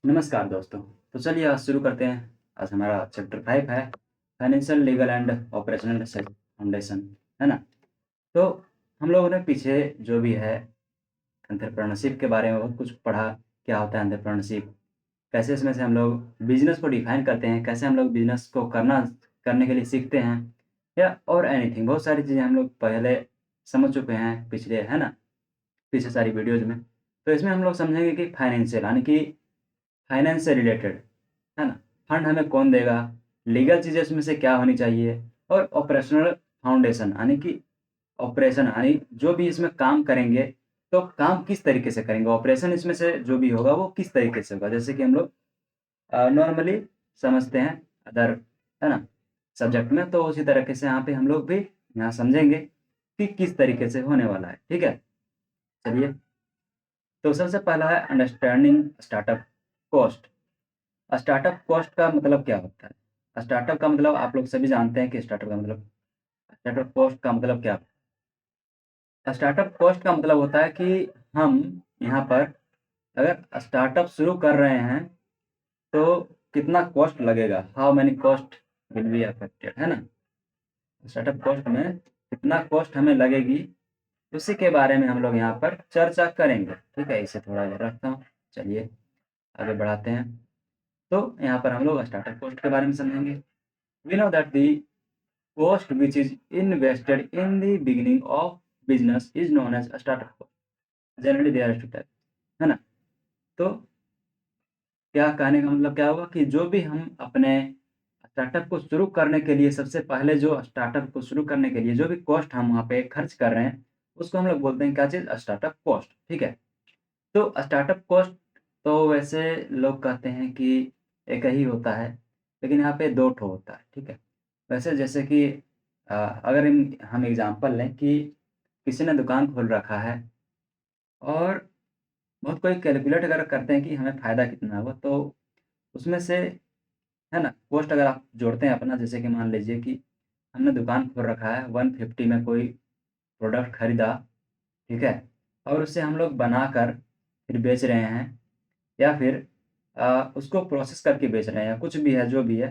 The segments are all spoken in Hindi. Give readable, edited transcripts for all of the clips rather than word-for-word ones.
नमस्कार दोस्तों। तो चलिए आज शुरू करते हैं। आज हमारा चैप्टर 5 है financial, legal and operational foundation, है ना? तो हम लोगों ने पीछे जो भी है एंटरप्रेन्योरशिप के बारे में बहुत कुछ पढ़ा। क्या होता है एंटरप्रेन्योरशिप? कैसे इसमें से हम लोग बिज़नेस को डिफ़ाइन करते हैं, कैसे हम लोग बिज़नेस को करने के लिए सीखते हैं या और एनीथिंग बहुत सारी चीज़ें हम लोग पहले समझ चुके हैं पिछले, है ना? पीछे सारी वीडियोज़ में। तो इसमें हम लोग समझेंगे कि फाइनेंशियल यानी कि फाइनेंस से रिलेटेड, है ना? फंड हमें कौन देगा? लीगल चीज़ें इसमें से क्या होनी चाहिए? और ऑपरेशनल फाउंडेशन यानी कि ऑपरेशन यानी जो भी इसमें काम करेंगे, तो काम किस तरीके से करेंगे? ऑपरेशन इसमें से जो भी होगा वो किस तरीके से होगा? जैसे कि हम लोग नॉर्मली समझते हैं अदर, है ना? सब्जेक्ट में, तो उसी तरीके से यहाँ पे हम लोग भी यहाँ समझेंगे कि किस तरीके से होने वाला है, ठीक है? चलिए, तो सबसे पहला है understanding startup cost. Startup cost का मतलब क्या होता है? स्टार्टअप का मतलब आप लोग सभी जानते हैं कि स्टार्टअप कॉस्ट का मतलब क्या होता है? स्टार्टअप कॉस्ट का मतलब होता है कि हम यहाँ पर अगर स्टार्टअप शुरू कर रहे हैं, तो कितना कॉस्ट लगेगा? How many cost will be affected, है ना? स्टार्टअप कॉस्ट में कितना कॉस्ट हमें लगेगी, उसी के बारे में हम लोग यहाँ पर चर्चा करेंगे, ठीक है? इसे थोड़ा इधर रखता हूँ। चलिए आगे बढ़ाते हैं। तो यहाँ पर हम लोग स्टार्टअप कॉस्ट के बारे में समझेंगे। We know that the cost which is invested in the beginning of business is known as a startup cost. Generally there are two types, है ना? तो क्या कहने का मतलब क्या होगा कि जो भी हम अपने स्टार्टअप को शुरू करने के लिए सबसे पहले जो स्टार्टअप को शुरू करने के लिए जो भी कॉस्ट हम वहाँ पे खर्च कर रहे हैं, उसको हम लोग बोलते हैं क्या चीज़? स्टार्टअप कॉस्ट, ठीक है? तो स्टार्टअप कॉस्ट तो वैसे लोग कहते हैं कि एक ही होता है, लेकिन यहाँ पे 2 ठो होता है, ठीक है? वैसे जैसे कि अगर हम एग्ज़ाम्पल लें कि किसी ने दुकान खोल रखा है और बहुत कोई कैलकुलेट अगर करते हैं कि हमें फ़ायदा कितना होगा, तो उसमें से, है ना, कॉस्ट अगर आप जोड़ते हैं अपना, जैसे कि मान लीजिए कि हमने दुकान खोल रखा है, 150 में कोई प्रोडक्ट खरीदा, ठीक है? और उसे हम लोग बनाकर फिर बेच रहे हैं या फिर उसको प्रोसेस करके बेच रहे हैं या कुछ भी है, जो भी है,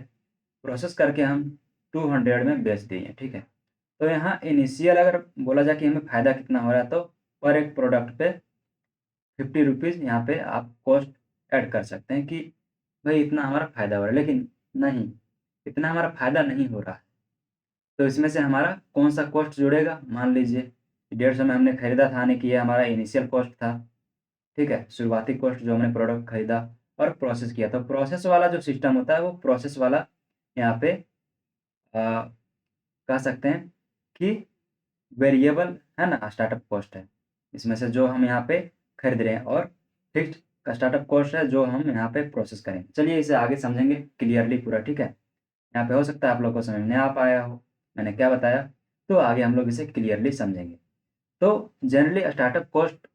प्रोसेस करके हम 200 में बेच दिए, ठीक है? तो यहाँ इनिशियल अगर बोला जाए कि हमें फ़ायदा कितना हो रहा है, तो पर एक प्रोडक्ट पे 50 रुपीज़ यहाँ पे आप कॉस्ट ऐड कर सकते हैं कि भई इतना हमारा फ़ायदा हो रहा है। लेकिन नहीं, इतना हमारा फ़ायदा नहीं हो रहा है। तो इसमें से हमारा कौन-सा कॉस्ट जुड़ेगा? मान लीजिए 150 में हमने खरीदा था, यानी कि ये हमारा इनिशियल कॉस्ट था, ठीक है? शुरुआती कॉस्ट जो हमने प्रोडक्ट खरीदा और प्रोसेस किया। तो प्रोसेस वाला जो सिस्टम होता है, वो प्रोसेस वाला यहाँ पे कह सकते हैं कि वेरिएबल, है ना, स्टार्टअप कॉस्ट है। इसमें से जो हम यहाँ पे खरीद रहे हैं, और फिक्स्ड का स्टार्टअप कॉस्ट है जो हम यहाँ पे प्रोसेस करेंगे। चलिए इसे आगे समझेंगे क्लियरली पूरा, ठीक है? यहाँ पे हो सकता है आप लोग को समझ में आ पाया हो, मैंने क्या बताया, तो आगे हम लोग इसे क्लियरली समझेंगे। तो जनरली स्टार्टअप कॉस्ट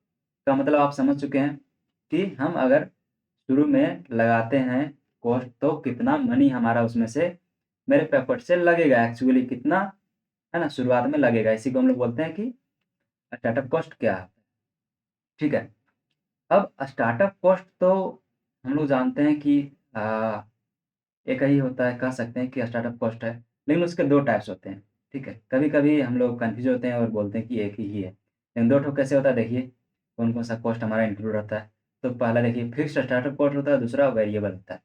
का मतलब आप समझ चुके हैं कि हम अगर शुरू में लगाते हैं कॉस्ट, तो कितना मनी हमारा उसमें से मेरे पैकेट से लगेगा, एक्चुअली कितना, है ना, शुरुआत में लगेगा। इसी को हम लोग बोलते हैं कि स्टार्टअप कॉस्ट क्या है, ठीक है? अब स्टार्टअप कॉस्ट तो हम लोग जानते हैं कि अ, एक ही होता है, कह सकते हैं कि स्टार्टअप कॉस्ट है, लेकिन उसके 2 टाइप्स होते हैं, ठीक है? कभी-कभी हम लोग कन्फ्यूज़ होते हैं और बोलते हैं कि एक ही है। लेकिन 2 ठो कैसे होता है देखिए, कौन-कौन सा कॉस्ट हमारा इंक्लूड रहता है। तो पहला देखिए फिक्स्ड स्टार्टअप कॉस्ट होता है, दूसरा वेरिएबल होता है।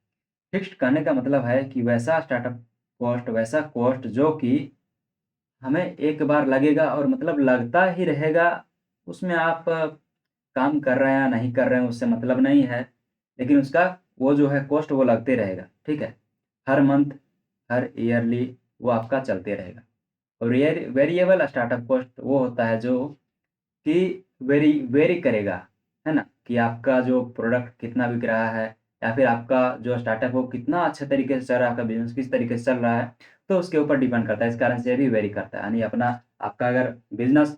फिक्स्ड कहने का मतलब है कि वैसा स्टार्टअप कॉस्ट, वैसा कॉस्ट जो कि हमें एक बार लगेगा और मतलब लगता ही रहेगा, उसमें आप काम कर रहे हैं या नहीं कर रहे हैं उससे मतलब नहीं है, लेकिन उसका वो जो है कॉस्ट वो लगते रहेगा, ठीक है? हर मंथ, हर ईयरली वो आपका चलते रहेगा। और वेरिएबल स्टार्टअप कॉस्ट वो होता है जो कि वेरी करेगा, है ना? कि आपका जो प्रोडक्ट कितना बिक रहा है या फिर आपका जो स्टार्टअप है वो कितना अच्छे तरीके से चल रहा है, आपका बिज़नेस किस तरीके से चल रहा है, तो उसके ऊपर डिपेंड करता है। इस कारण से ये भी वेरी करता है। यानी आपका अगर बिज़नेस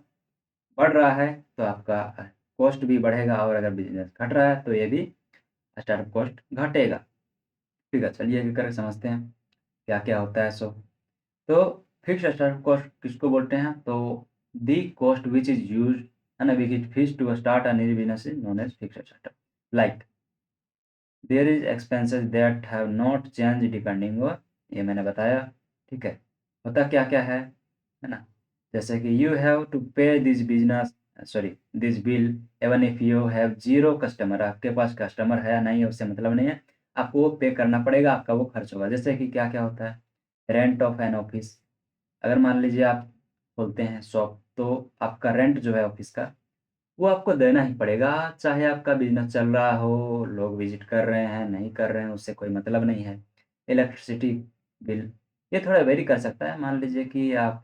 बढ़ रहा है, तो आपका कॉस्ट भी बढ़ेगा, और अगर बिज़नेस घट रहा है, तो ये भी स्टार्टअप कॉस्ट घटेगा। ठीक है, चलिए एक-एक करके समझते हैं, क्या-क्या होता है सो। तो फिक्स्ड स्टार्टअप कॉस्ट किसको बोलते हैं? तो the cost which is used, है ना, which is fixed to start a new business is known as fixed startup. Like there is expenses that have not change depending on, ये मैंने बताया, ठीक है। होता क्या क्या है ना, जैसे कि you have to pay this business, sorry, this bill even if you have zero customer, आपके पास कस्टमर है या नहीं है उससे मतलब नहीं है, आपको वो पे करना पड़ेगा, आपका वो खर्च होगा। जैसे कि क्या क्या होता है, रेंट ऑफ एन ऑफिस, अगर मान लीजिए आप खोलते हैं शॉप, तो आपका रेंट जो है ऑफिस का, वो आपको देना ही पड़ेगा, चाहे आपका बिज़नेस चल रहा हो, लोग विज़िट कर रहे हैं, नहीं कर रहे हैं, उससे कोई मतलब नहीं है। इलेक्ट्रिसिटी बिल, ये थोड़ा वेरी कर सकता है, मान लीजिए कि आप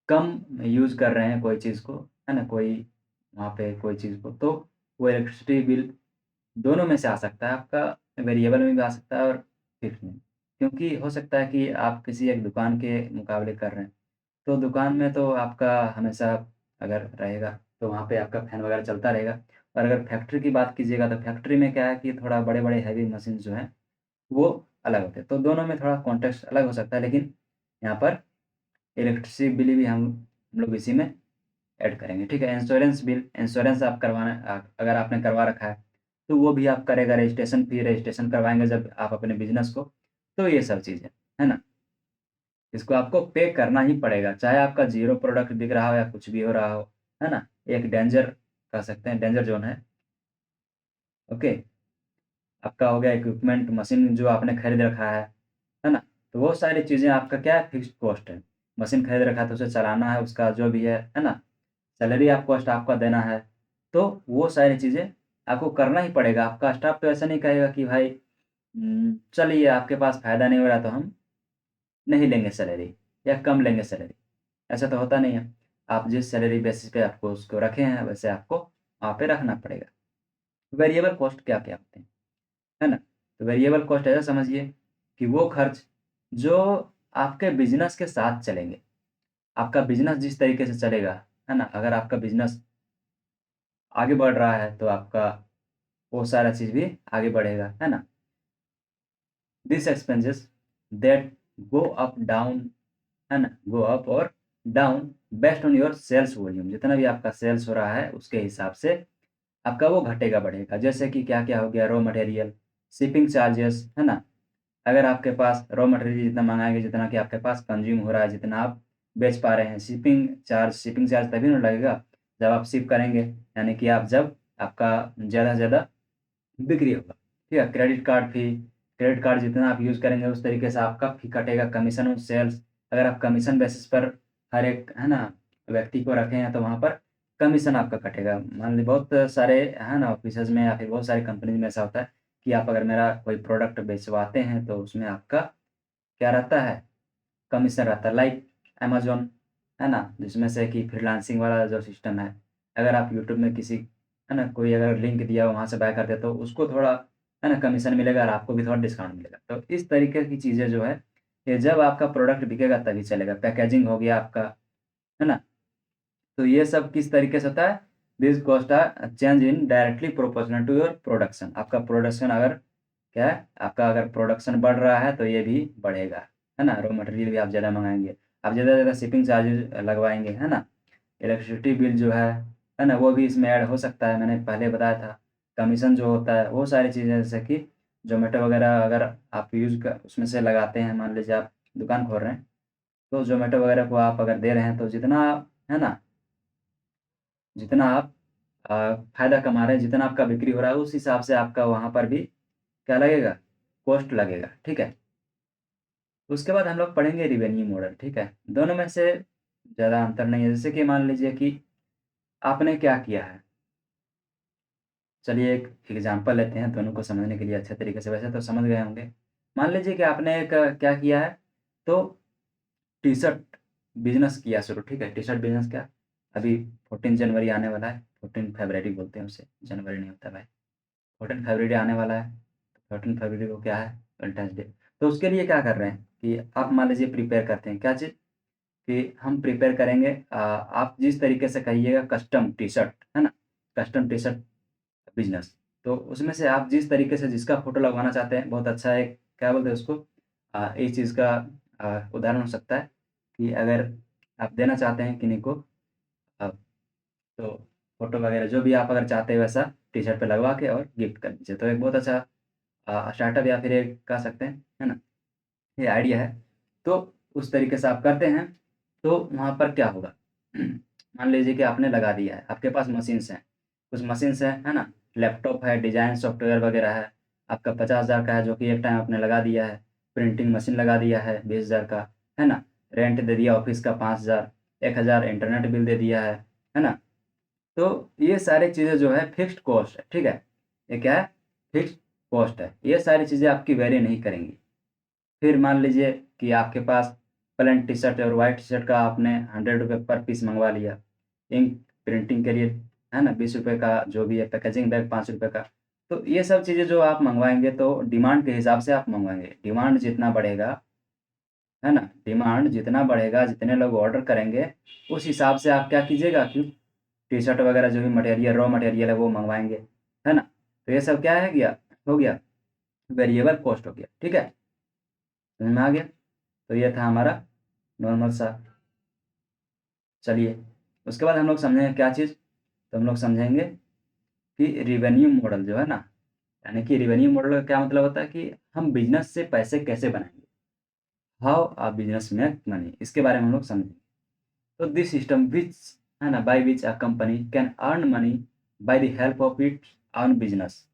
कम यूज़ कर रहे हैं कोई चीज़ को, है ना? कोई वहाँ पे कोई चीज़ को, तो वो इलेक्ट्रिसिटी बिल दोनों में से आ सकता है आपका, वेरिएबल में भी आ सकता है और फिक्स्ड में। क्योंकि हो सकता है कि आप किसी एक दुकान के मुकाबले कर रहे हैं, तो दुकान में तो आपका हमेशा अगर रहेगा, तो वहाँ पे आपका फ़ैन वगैरह चलता रहेगा। और अगर फैक्ट्री की बात कीजिएगा, तो फैक्ट्री में क्या है कि थोड़ा बड़े-बड़े हैवी मशीन्स जो हैं, वो अलग होते हैं। तो दोनों में थोड़ा कॉन्टेक्स्ट अलग हो सकता है, लेकिन यहाँ पर इलेक्ट्रिसिटी बिल भी हम लोग इसी में ऐड करेंगे, ठीक है? इंश्योरेंस बिल, इंश्योरेंस आप करवाना अगर आपने करवा रखा है, तो वो भी आप करेगा, रजिस्ट्रेशन फ़ी, रजिस्ट्रेशन करवाएँगे जब आप अपने बिज़नेस को, तो ये सब चीज़ें, है ना? इसको आपको पे करना ही पड़ेगा, चाहे आपका ज़ीरो प्रोडक्ट बिक रहा हो या कुछ भी हो रहा हो, है ना? एक डेंजर कह सकते हैं, डेंजर ज़ोन है, ओके? आपका हो गया इक्विपमेंट, मशीन जो आपने खरीद रखा है ना? तो वो सारी चीज़ें आपका क्या है, फिक्स्ड कॉस्ट है। मशीन खरीद रखा है तो उसे चलाना है, उसका जो भी है ना? सैलरी आप कॉस्ट आपका देना है, तो वो सारी चीज़ें आपको करना ही पड़ेगा। आपका स्टाफ तो ऐसा नहीं कहेगा कि भाई चलिए आपके पास फ़ायदा नहीं हो रहा तो हम नहीं लेंगे सैलरी या कम लेंगे सैलरी, ऐसा तो होता नहीं है। आप जिस सैलरी बेसिस पे आपको उसको रखे हैं, वैसे आपको वहाँ पे रखना पड़ेगा। वेरिएबल कॉस्ट क्या-क्या होते हैं, है ना? तो वेरिएबल कॉस्ट ऐसा समझिए कि वो खर्च जो आपके बिज़नेस के साथ चलेंगे। आपका बिज़नेस जिस तरीके से चलेगा, है ना? अगर आपका बिज़नेस आगे बढ़ रहा है, तो आपका वो सारा चीज़ भी आगे बढ़ेगा, है ना? These expenses that go up down, है ना? गो अप और down based on your sales volume, जितना भी आपका सेल्स हो रहा है उसके हिसाब से आपका वो घटेगा बढ़ेगा। जैसे कि क्या-क्या हो गया, रॉ मटेरियल, शिपिंग चार्जेस, है ना? अगर आपके पास रॉ मटेरियल जितना मँगाएँगे, जितना कि आपके पास कंज़्यूम हो रहा है, जितना आप बेच पा रहे हैं, शिपिंग चार्ज तभी ना लगेगा जब आप शिप करेंगे, यानी कि आप जब आपका ज़्यादा से ज़्यादा बिक्री होगा, ठीक है? क्रेडिट कार्ड जितना आप यूज़ करेंगे उस तरीके से आपका फ़ी कटेगा, कमीशन ऑन सेल्स, अगर आप कमीशन बेसिस पर हर एक, है ना, व्यक्ति को रखे हैं तो वहाँ पर कमीशन आपका कटेगा। मान लीजिए बहुत सारे, है ना, ऑफ़िसेज़ में या फिर बहुत सारी कंपनीज़ में ऐसा होता है कि आप अगर मेरा कोई प्रोडक्ट बेचवाते हैं तो उसमें आपका क्या रहता है, कमीशन रहता है, लाइक अमेज़न, है ना? जिसमें से कि फ्रीलांसिंग वाला जो सिस्टम है, अगर आप यूट्यूब में किसी, है ना, कोई अगर लिंक दिया वहाँ से बाय करते हैं तो उसको थोड़ा, है ना, कमीशन मिलेगा और आपको भी थोड़ा डिस्काउंट मिलेगा। तो इस तरीके की चीज़ें जो है, ये जब आपका प्रोडक्ट बिकेगा तभी चलेगा। पैकेजिंग हो गया आपका, है ना? तो ये सब किस तरीके से होता है? This cost are change in directly proportional to your production. आपका प्रोडक्शन अगर क्या है? आपका अगर प्रोडक्शन बढ़ रहा है तो ये भी बढ़ेगा, है ना? रॉ मटेरियल भी आप ज़्यादा मँगाएँगे, आप ज़्यादा से ज़्यादा शिपिंग चार्जेज़ लगवाएँगे, है ना? इलेक्ट्रिसिटी बिल जो है ना? वो भी इसमें ऐड हो सकता है, मैंने पहले बताया था। कमीशन जो होता है, वो सारी चीज़ें जैसे कि ज़ोमैटो वगैरह अगर आप यूज़ क उसमें से लगाते हैं, मान लीजिए आप दुकान खोल रहे हैं, तो ज़ोमैटो वगैरह को आप अगर दे रहे हैं तो जितना, है ना? जितना आप फ़ायदा कमा रहे हैं, जितना आपका बिक्री हो रहा है, उस हिसाब से आपका वहाँ पर भी क्या लगेगा? कॉस्ट लगेगा, ठीक है? उसके बाद हम लोग पढ़ेंगे रिवेन्यू मॉडल, ठीक है? दोनों में से ज़्यादा अंतर नहीं है। जैसे कि मान लीजिए कि आपने क्या किया है, चलिए एक एग्ज़ाम्पल लेते हैं दोनों को समझने के लिए अच्छे तरीके से, वैसे तो समझ गए होंगे। मान लीजिए कि आपने एक क्या किया है, तो टी-शर्ट बिज़नेस किया शुरू, ठीक है? टी-शर्ट बिज़नेस क्या, अभी 14 जनवरी आने वाला है, 14 फ़रवरी बोलते हैं उसे, जनवरी नहीं होता भाई। 14 फ़रवरी आने वाला है, 14 फ़रवरी को क्या है? Valentine's day. तो उसके लिए क्या कर रहे हैं कि आप मान लीजिए प्रिपेयर करते हैं, क्या चीज़? कि हम प्रिपेयर करेंगे, आप जिस तरीके से कहिएगा कस्टम टी-शर्ट, है ना? Custom t-shirt business. तो उसमें से आप जिस तरीके से जिसका फ़ोटो लगवाना चाहते हैं, बहुत अच्छा एक क्या बोलते हैं उसको, इस चीज़ का उदाहरण हो सकता है कि अगर आप देना चाहते हैं किन्हीं को, तो फ़ोटो वगैरह जो भी आप अगर चाहते हैं वैसा टी शर्ट पे लगवा के और गिफ्ट कर दीजिए। तो एक बहुत अच्छा स्टार्टअप या फिर एक कह सकते हैं, है ना? ये आइडिया है। तो उस तरीके से आप करते हैं, तो वहाँ पर क्या होगा? मान लीजिए कि आपने लगा दिया है, आपके पास मशीन्स हैं, कुछ मशीन्स हैं, है ना? लैपटॉप है, डिज़ाइन सॉफ्टवेयर वगैरह है, आपका 50,000 का है जो कि एक टाइम आपने लगा दिया है, प्रिंटिंग मशीन लगा दिया है 20,000 का, है ना? रेंट दे दिया ऑफ़िस का 5,000, 1,000 इंटरनेट बिल दे दिया है ना? तो ये सारी चीज़ें जो है फ़िक्स्ड कॉस्ट है, ठीक है? ये क्या है? फ़िक्स्ड कॉस्ट है। ये सारी चीज़ें आपकी वेरी नहीं करेंगी। फिर मान लीजिए कि आपके पास प्लेन टी-शर्ट है और व्हाइट टी-शर्ट का आपने ₹100 पर पीस मँगवा लिया। इंक प्रिंटिंग के लिए, है ना? ₹20 का जो भी है, पैकेजिंग बैग ₹5 का। तो ये सब चीज़ें जो आप मँगवाएँगे तो डिमांड के हिसाब से आप मँगवाएँगे। डिमांड जितना बढ़ेगा, है ना? डिमांड जितना बढ़ेगा, जितने लोग ऑर्डर करेंगे, उस हिसाब से आप क्या कीजिएगा कि टी-शर्ट वगैरह जो भी मटेरियल, रॉ मटेरियल है वो मँगवाएँगे, है ना? तो ये सब क्या है गया हो गया, वेरिएबल कॉस्ट हो गया, ठीक है? समझ में आ गया? तो ये था हमारा नॉर्मल सा। चलिए, उसके बाद हम लोग समझेंगे क्या चीज़? तो हम लोग समझेंगे कि रेवेन्यू मॉडल जो है ना, यानी कि रेवेन्यू मॉडल का क्या मतलब होता है कि हम बिज़नेस से पैसे कैसे बनाएँगे? How a business make money, इसके बारे में हम लोग समझेंगे। तो दिस सिस्टम व्हिच, है ना, by which a company can earn money by the help of its own business,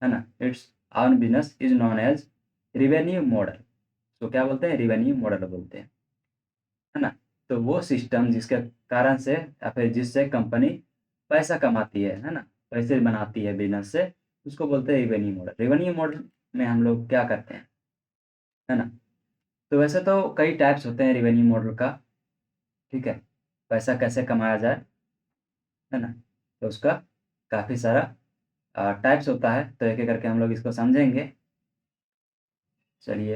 है ना? Its own business is known as revenue model. तो क्या बोलते हैं? रेवेन्यू मॉडल बोलते हैं, है ना? तो वो सिस्टम जिसके कारण से या फिर जिससे कंपनी पैसा कमाती है ना? पैसे बनाती है बिज़नेस से, उसको बोलते हैं रेवेन्यू मॉडल। रेवेन्यू मॉडल में हम लोग क्या करते हैं, है ना? तो वैसे तो कई टाइप्स होते हैं रेवेन्यू मॉडल का, ठीक है? पैसा कैसे कमाया जाए, है ना? तो उसका काफ़ी सारा टाइप्स होता है, तो एक-एक करके हम लोग इसको समझेंगे। चलिए,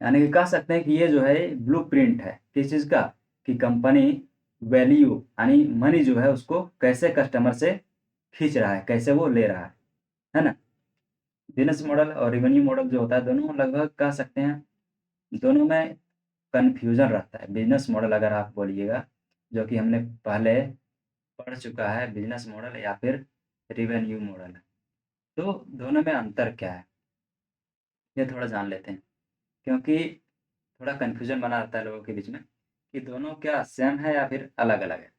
यानी कि कह सकते हैं कि ये जो है ब्लूप्रिंट है, किस चीज़ का? कि कंपनी वैल्यू यानी मनी जो है उसको कैसे कस्टमर से खींच रहा है, कैसे वो ले रहा है ना? बिज़नेस मॉडल और रेवेन्यू मॉडल जो होता है दोनों लगभग कह सकते हैं, दोनों में कन्फ्यूज़न रहता है। बिज़नेस मॉडल अगर आप बोलिएगा, जो कि हमने पहले पढ़ चुका है बिज़नेस मॉडल या फिर रेवेन्यू मॉडल। तो दोनों में अंतर क्या है? ये थोड़ा जान लेते हैं, क्योंकि थोड़ा कन्फ्यूज़न बना रहता है लोगों के बीच में कि दोनों क्या सेम है या फिर अलग-अलग है।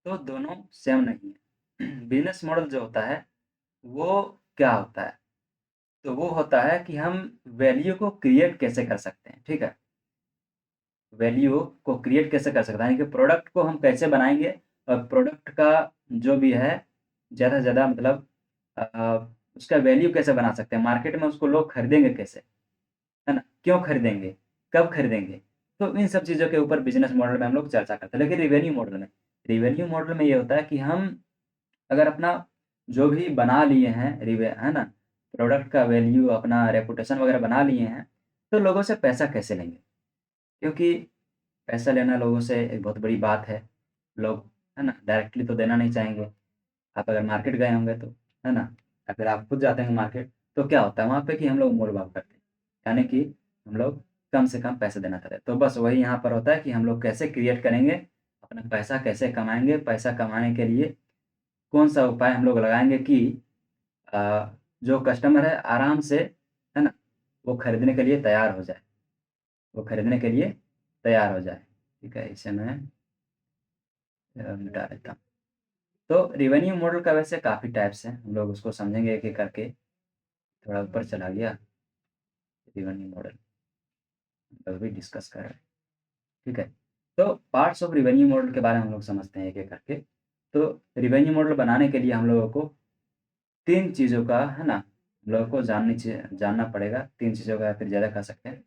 तो दोनों सेम नहीं है। बिज़नेस मॉडल जो होता है, वो क्या होता है? तो वो होता है कि हम वैल्यू को क्रिएट कैसे कर सकते हैं, ठीक है? वैल्यू को क्रिएट कैसे कर सकते हैं, यानी कि प्रोडक्ट को हम कैसे बनाएँगे और प्रोडक्ट का जो भी है, ज़्यादा से ज़्यादा मतलब उसका वैल्यू कैसे बना सकते हैं, मार्केट में उसको लोग खरीदेंगे कैसे, है ना? क्यों खरीदेंगे? कब खरीदेंगे? तो इन सब चीज़ों के ऊपर बिज़नेस मॉडल में हम लोग चर्चा करते हैं। लेकिन रेवेन्यू मॉडल में ये होता है कि हम अगर अपना जो भी बना लिए हैं है ना? प्रोडक्ट का वैल्यू अपना रेपुटेशन वगैरह बना लिए हैं, तो लोगों से पैसा कैसे लेंगे? क्योंकि पैसा लेना लोगों से एक बहुत बड़ी बात है। लोग, है ना, डायरेक्टली तो देना नहीं चाहेंगे। आप अगर मार्केट गए होंगे तो, है ना? या फिर आप खुद जाते हैं मार्केट, तो क्या होता है वहाँ पे कि हम लोग मोल-भाव करते हैं। यानी कि हम लोग कम से कम पैसे देना चाहते हैं। तो बस वही यहाँ पर होता है कि हम लोग कैसे क्रिएट करेंगे, अपना पैसा कैसे कमाएँगे, पैसा कमाने के लिए कौन-सा उपाय हम लोग लगाएँगे कि जो कस्टमर है आराम से, है ना, वो खरीदने के लिए तैयार हो जाए। वो खरीदने के लिए तैयार हो जाए। ठीक है, इसे मैं मिटा देता हूँ। तो रेवेन्यू मॉडल का वैसे काफ़ी टाइप्स हैं, हम लोग उसको समझेंगे एक-एक करके। थोड़ा ऊपर चला गया, रेवेन्यू मॉडल अभी डिस्कस कर रहे हैं, ठीक है। तो पार्ट्स ऑफ रेवेन्यू मॉडल के बारे में हम लोग समझते हैं एक-एक करके। तो रेवेन्यू मॉडल बनाने के लिए हम लोगों को 3 चीज़ों का, है ना, हम लोगों को जानना पड़ेगा, 3 चीज़ों का या फिर ज़्यादा कह सकते हैं।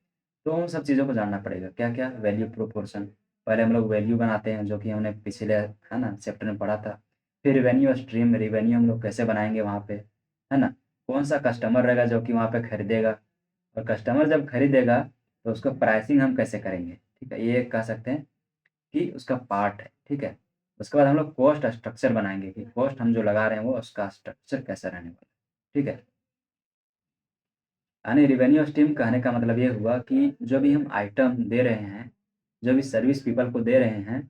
तो उन सब चीज़ों को जानना पड़ेगा। क्या-क्या? वैल्यू प्रोपोर्शन, पहले हम लोग वैल्यू बनाते हैं जो कि हमने पिछले, है ना, चैप्टर में पढ़ा था। फिर रेवेन्यू स्ट्रीम, रेवेन्यू हम लोग कैसे बनाएँगे वहाँ पे, है ना? कौन-सा कस्टमर रहेगा जो कि वहाँ पे खरीदेगा, और कस्टमर जब खरीदेगा तो उसका प्राइसिंग हम कैसे करेंगे, ठीक है? ये कह सकते हैं कि उसका पार्ट है, ठीक है? उसके बाद हम लोग कॉस्ट स्ट्रक्चर बनाएँगे कि कॉस्ट हम जो लगा रहे हैं वो उसका स्ट्रक्चर कैसा रहने वाला है, ठीक है? यानी रेवेन्यू स्ट्रीम कहने का मतलब ये हुआ कि जो भी हम आइटम दे रहे हैं, जो भी सर्विस पीपल को दे रहे हैं,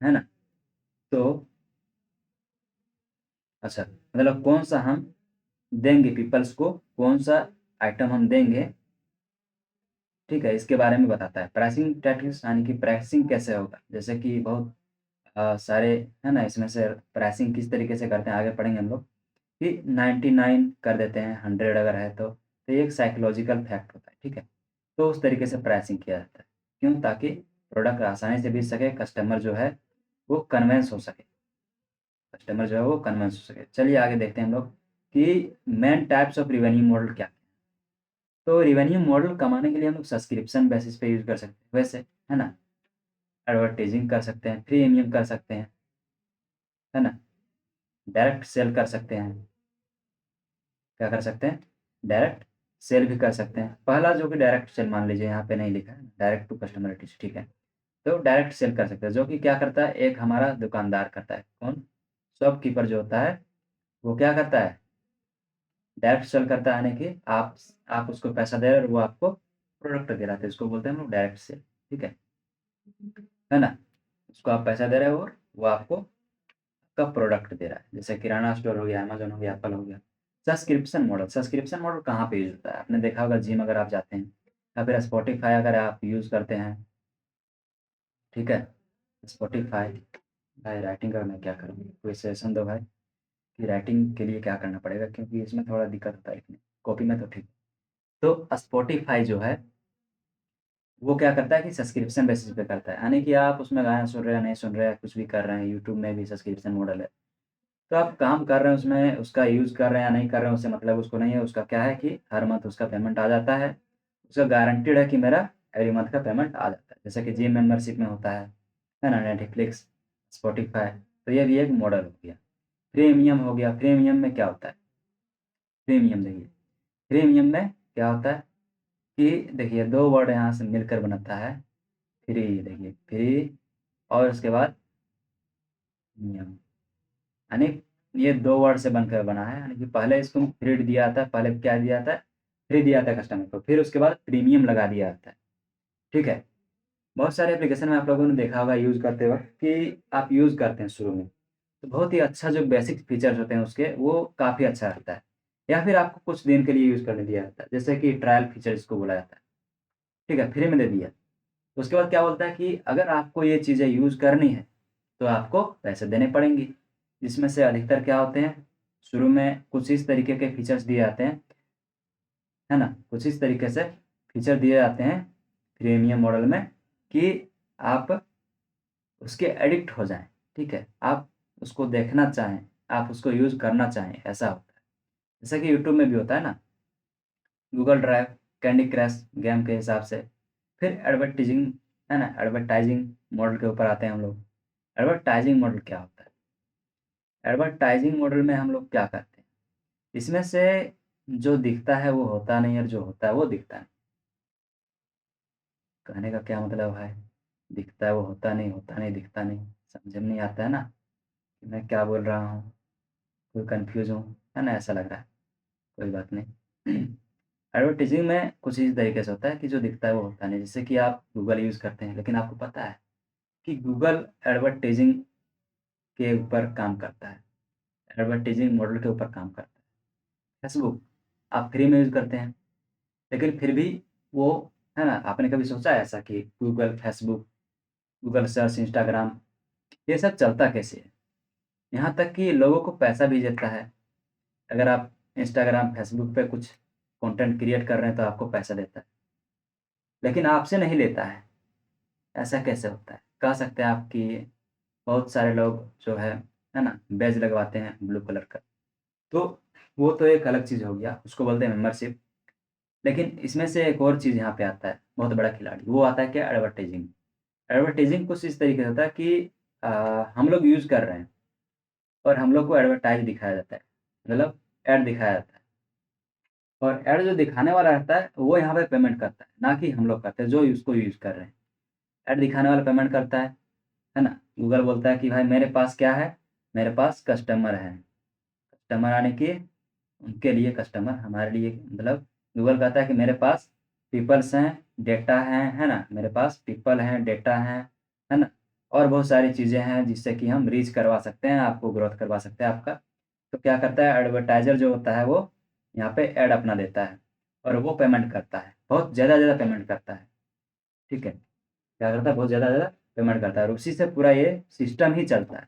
है ना? तो अच्छा, मतलब कौन सा हम देंगे पीपल्स को, कौन सा आइटम हम देंगे, ठीक है, इसके बारे में बताता है। प्राइसिंग टैक्टिक्स यानी कि प्राइसिंग कैसे होगा, जैसे कि बहुत सारे है ना, इसमें से प्राइसिंग किस तरीके से करते हैं आगे पढ़ेंगे हम लोग, कि 99 कर देते हैं, 100 अगर है तो ये एक साइकोलॉजिकल फैक्ट होता है, ठीक है। तो उस तरीके से प्राइसिंग किया जाता है, क्यों? ताकि प्रोडक्ट आसानी से बेच सके, कस्टमर जो है वो कन्विंस हो सके, कस्टमर जो है वो कन्विंस हो सके। चलिए आगे देखते हैं हम लोग कि main types of revenue model क्या है। तो रिवेन्यू मॉडल कमाने के लिए हम लोग सब्सक्रिप्शन बेसिस पे यूज़ कर सकते हैं वैसे, है ना। एडवर्टाइजिंग कर सकते हैं, फ्रीमियम कर सकते हैं, है ना। डायरेक्ट सेल कर सकते हैं, क्या कर सकते हैं? डायरेक्ट सेल भी कर सकते हैं। पहला जो कि डायरेक्ट सेल मान लीजिए, यहाँ पे नहीं लिखा है, डायरेक्ट टू कस्टमर, ठीक है। तो डायरेक्ट सेल कर सकते हैं, जो कि क्या करता है, एक हमारा दुकानदार करता है। कौन? शॉपकीपर जो होता है वो क्या करता है? डायरेक्ट सेल करता है, यानी कि आप उसको पैसा दे रहे हो और वो आपको प्रोडक्ट दे रहा है, तो इसको बोलते हैं हम लोग डायरेक्ट सेल, ठीक है ना। उसको आप पैसा दे रहे हो और वो आपको का प्रोडक्ट दे रहा है, जैसे किराना स्टोर हो गया, अमेज़न हो गया, एप्पल हो गया। सब्सक्रिप्शन मॉडल कहाँ पे यूज़ होता है? आपने देखा होगा जिम अगर आप जाते हैं, या फिर स्पॉटिफ़ाई अगर आप यूज़ करते हैं, ठीक है? स्पॉटिफ़ाई। भाई राइटिंग का मैं क्या करूँ? कोई सजेशन दो भाई, कि राइटिंग के लिए क्या करना पड़ेगा? क्योंकि इसमें थोड़ा दिक्कत होता है लिखने, कॉपी में तो ठीक। तो स्पॉटिफ़ाई जो है, वो क्या करता है कि सब्सक्रिप्शन बेसिस पे करता है, यानी कि आप उसमें गाना सुन रहे हैं, नहीं सुन रहे हैं, कुछ भी कर रहे हैं, यूट्यूब में भी सब्सक्रिप्शन मॉडल है। तो आप काम कर रहे हैं उसमें, उसका यूज़ कर रहे हैं या नहीं कर रहे हैं, उससे मतलब उसको नहीं है। उसका क्या है कि हर मंथ उसका पेमेंट आ जाता है। उसका गारंटीड है कि मेरा एवरी मंथ का पेमेंट आ जाता है, जैसे कि जिम मेंबरशिप में होता है ना, नेटफ्लिक्स, स्पॉटिफ़ाई। तो ये भी एक मॉडल हो गया। प्रीमियम हो गया, प्रीमियम में क्या होता है? प्रीमियम देखिए, प्रीमियम में क्या होता है कि देखिए 2 वर्ड यहाँ से मिलकर बनता है, फ्री, देखिए फ्री और उसके बाद मियम, यानी ये 2 वर्ड से बनकर बना है, यानी कि पहले इसको फ्री दिया जाता है, पहले क्या दिया जाता है? फ्री दिया जाता है कस्टमर को, फिर उसके बाद प्रीमियम लगा दिया जाता है, ठीक है। बहुत सारे एप्लीकेशन में आप लोगों ने देखा होगा यूज़ करते वक़्त कि आप यूज़ करते हैं शुरू में, तो बहुत ही अच्छा जो बेसिक फीचर्स होते हैं उसके, वो काफ़ी अच्छा रहता है। या फिर आपको कुछ दिन के लिए यूज़ करने दिया जाता है, जैसे कि ट्रायल फीचर जिसको बोला जाता है, ठीक है, फ्री में दे दिया। उसके बाद क्या बोलता है कि अगर आपको ये चीज़ें यूज़ करनी है, तो आपको पैसे देने पड़ेंगे। जिसमें से अधिकतर क्या होते हैं, शुरू में कुछ इस तरीके के फीचर्स दिए जाते हैं, है ना? कुछ इस तरीके से फीचर दिए जाते हैं प्रीमियम मॉडल में, कि आप उसके एडिक्ट हो जाएँ, ठीक है? आप उसको देखना चाहें, आप उसको यूज़ करना चाहें, ऐसा होता है। जैसा कि यूट्यूब में भी होता है ना, Google drive, candy crush game के हिसाब से। फिर एडवर्टाइज़िंग, है ना? एडवर्टाइज़िंग मॉडल के ऊपर आते हैं हम लोग। एडवर्टाइज़िंग मॉडल क्या होता है? एडवर्टाइज़िंग मॉडल में हम लोग क्या करते हैं? इसमें से जो दिखता है वो होता नहीं, और जो होता है वो दिखता नहीं। कहने का क्या मतलब है? दिखता है वो होता नहीं, दिखता नहीं। समझ में नहीं आता है ना कि मैं क्या बोल रहा हूँ? कोई कन्फ्यूज़ हूँ, है ना? ऐसा लग रहा है। कोई बात नहीं। एडवर्टाइज़िंग में कुछ इस तरीके से होता है कि जो दिखता है वो होता नहीं। जैसे कि आप गूगल यूज़ करते हैं, लेकिन आपको पता है कि गूगल एडवर्टाइज़िंग के ऊपर काम करता है, एडवर्टाइज़िंग मॉडल के ऊपर काम करता है। फेसबुक आप फ्री में यूज़ करते हैं, लेकिन फिर भी वो, है ना, आपने कभी सोचा है ऐसा कि Google, Facebook, Google search, Instagram, ये सब चलता कैसे है? यहाँ तक कि लोगों को पैसा भी देता है। अगर आप इंस्टाग्राम, फेसबुक पे कुछ कंटेंट क्रिएट कर रहे हैं तो आपको पैसा देता है, लेकिन आपसे नहीं लेता है। ऐसा कैसे होता है? कह सकते हैं आप कि बहुत सारे लोग जो है ना, बैज लगवाते हैं ब्लू कलर का। तो वो तो एक अलग चीज़ हो गया, उसको बोलते हैं मेंबरशिप। लेकिन इसमें से एक और चीज़ यहाँ पे आता है, बहुत बड़ा खिलाड़ी, वो आता है क्या? एडवर्टाइज़िंग। एडवर्टाइज़िंग कुछ इस तरीके से होता है कि हम लोग यूज़ कर रहे हैं और हम लोग को एडवर्टाइज़ दिखाया जाता है, मतलब ऐड दिखाया जाता है। और ऐड जो दिखाने वाला रहता है, वो यहाँ पे पेमेंट करता है, ना कि हम लोग करते हैं जो उसको यूज़ कर रहे हैं। ऐड दिखाने वाला पेमेंट करता है ना? गूगल बोलता है कि भाई मेरे पास क्या है? मेरे पास कस्टमर हैं। कस्टमर यानी कि उनके लिए कस्टमर, हमारे लिए मतलब गूगल कहता है कि मेरे पास पीपल्स हैं, डेटा हैं, है ना? मेरे पास पीपल हैं, डेटा हैं, है ना? और बहुत सारी चीज़ें हैं जिससे कि हम रीच करवा सकते हैं, आपको ग्रोथ करवा सकते हैं आपका। तो क्या करता है एडवर्टाइज़र जो होता है वो यहाँ पे ऐड अपना देता है और वो पेमेंट करता है, बहुत ज़्यादा पेमेंट करता है, ठीक है? क्या करता है बहुत ज़्यादा पेमेंट करता है और उसी से पूरा ये सिस्टम ही चलता है।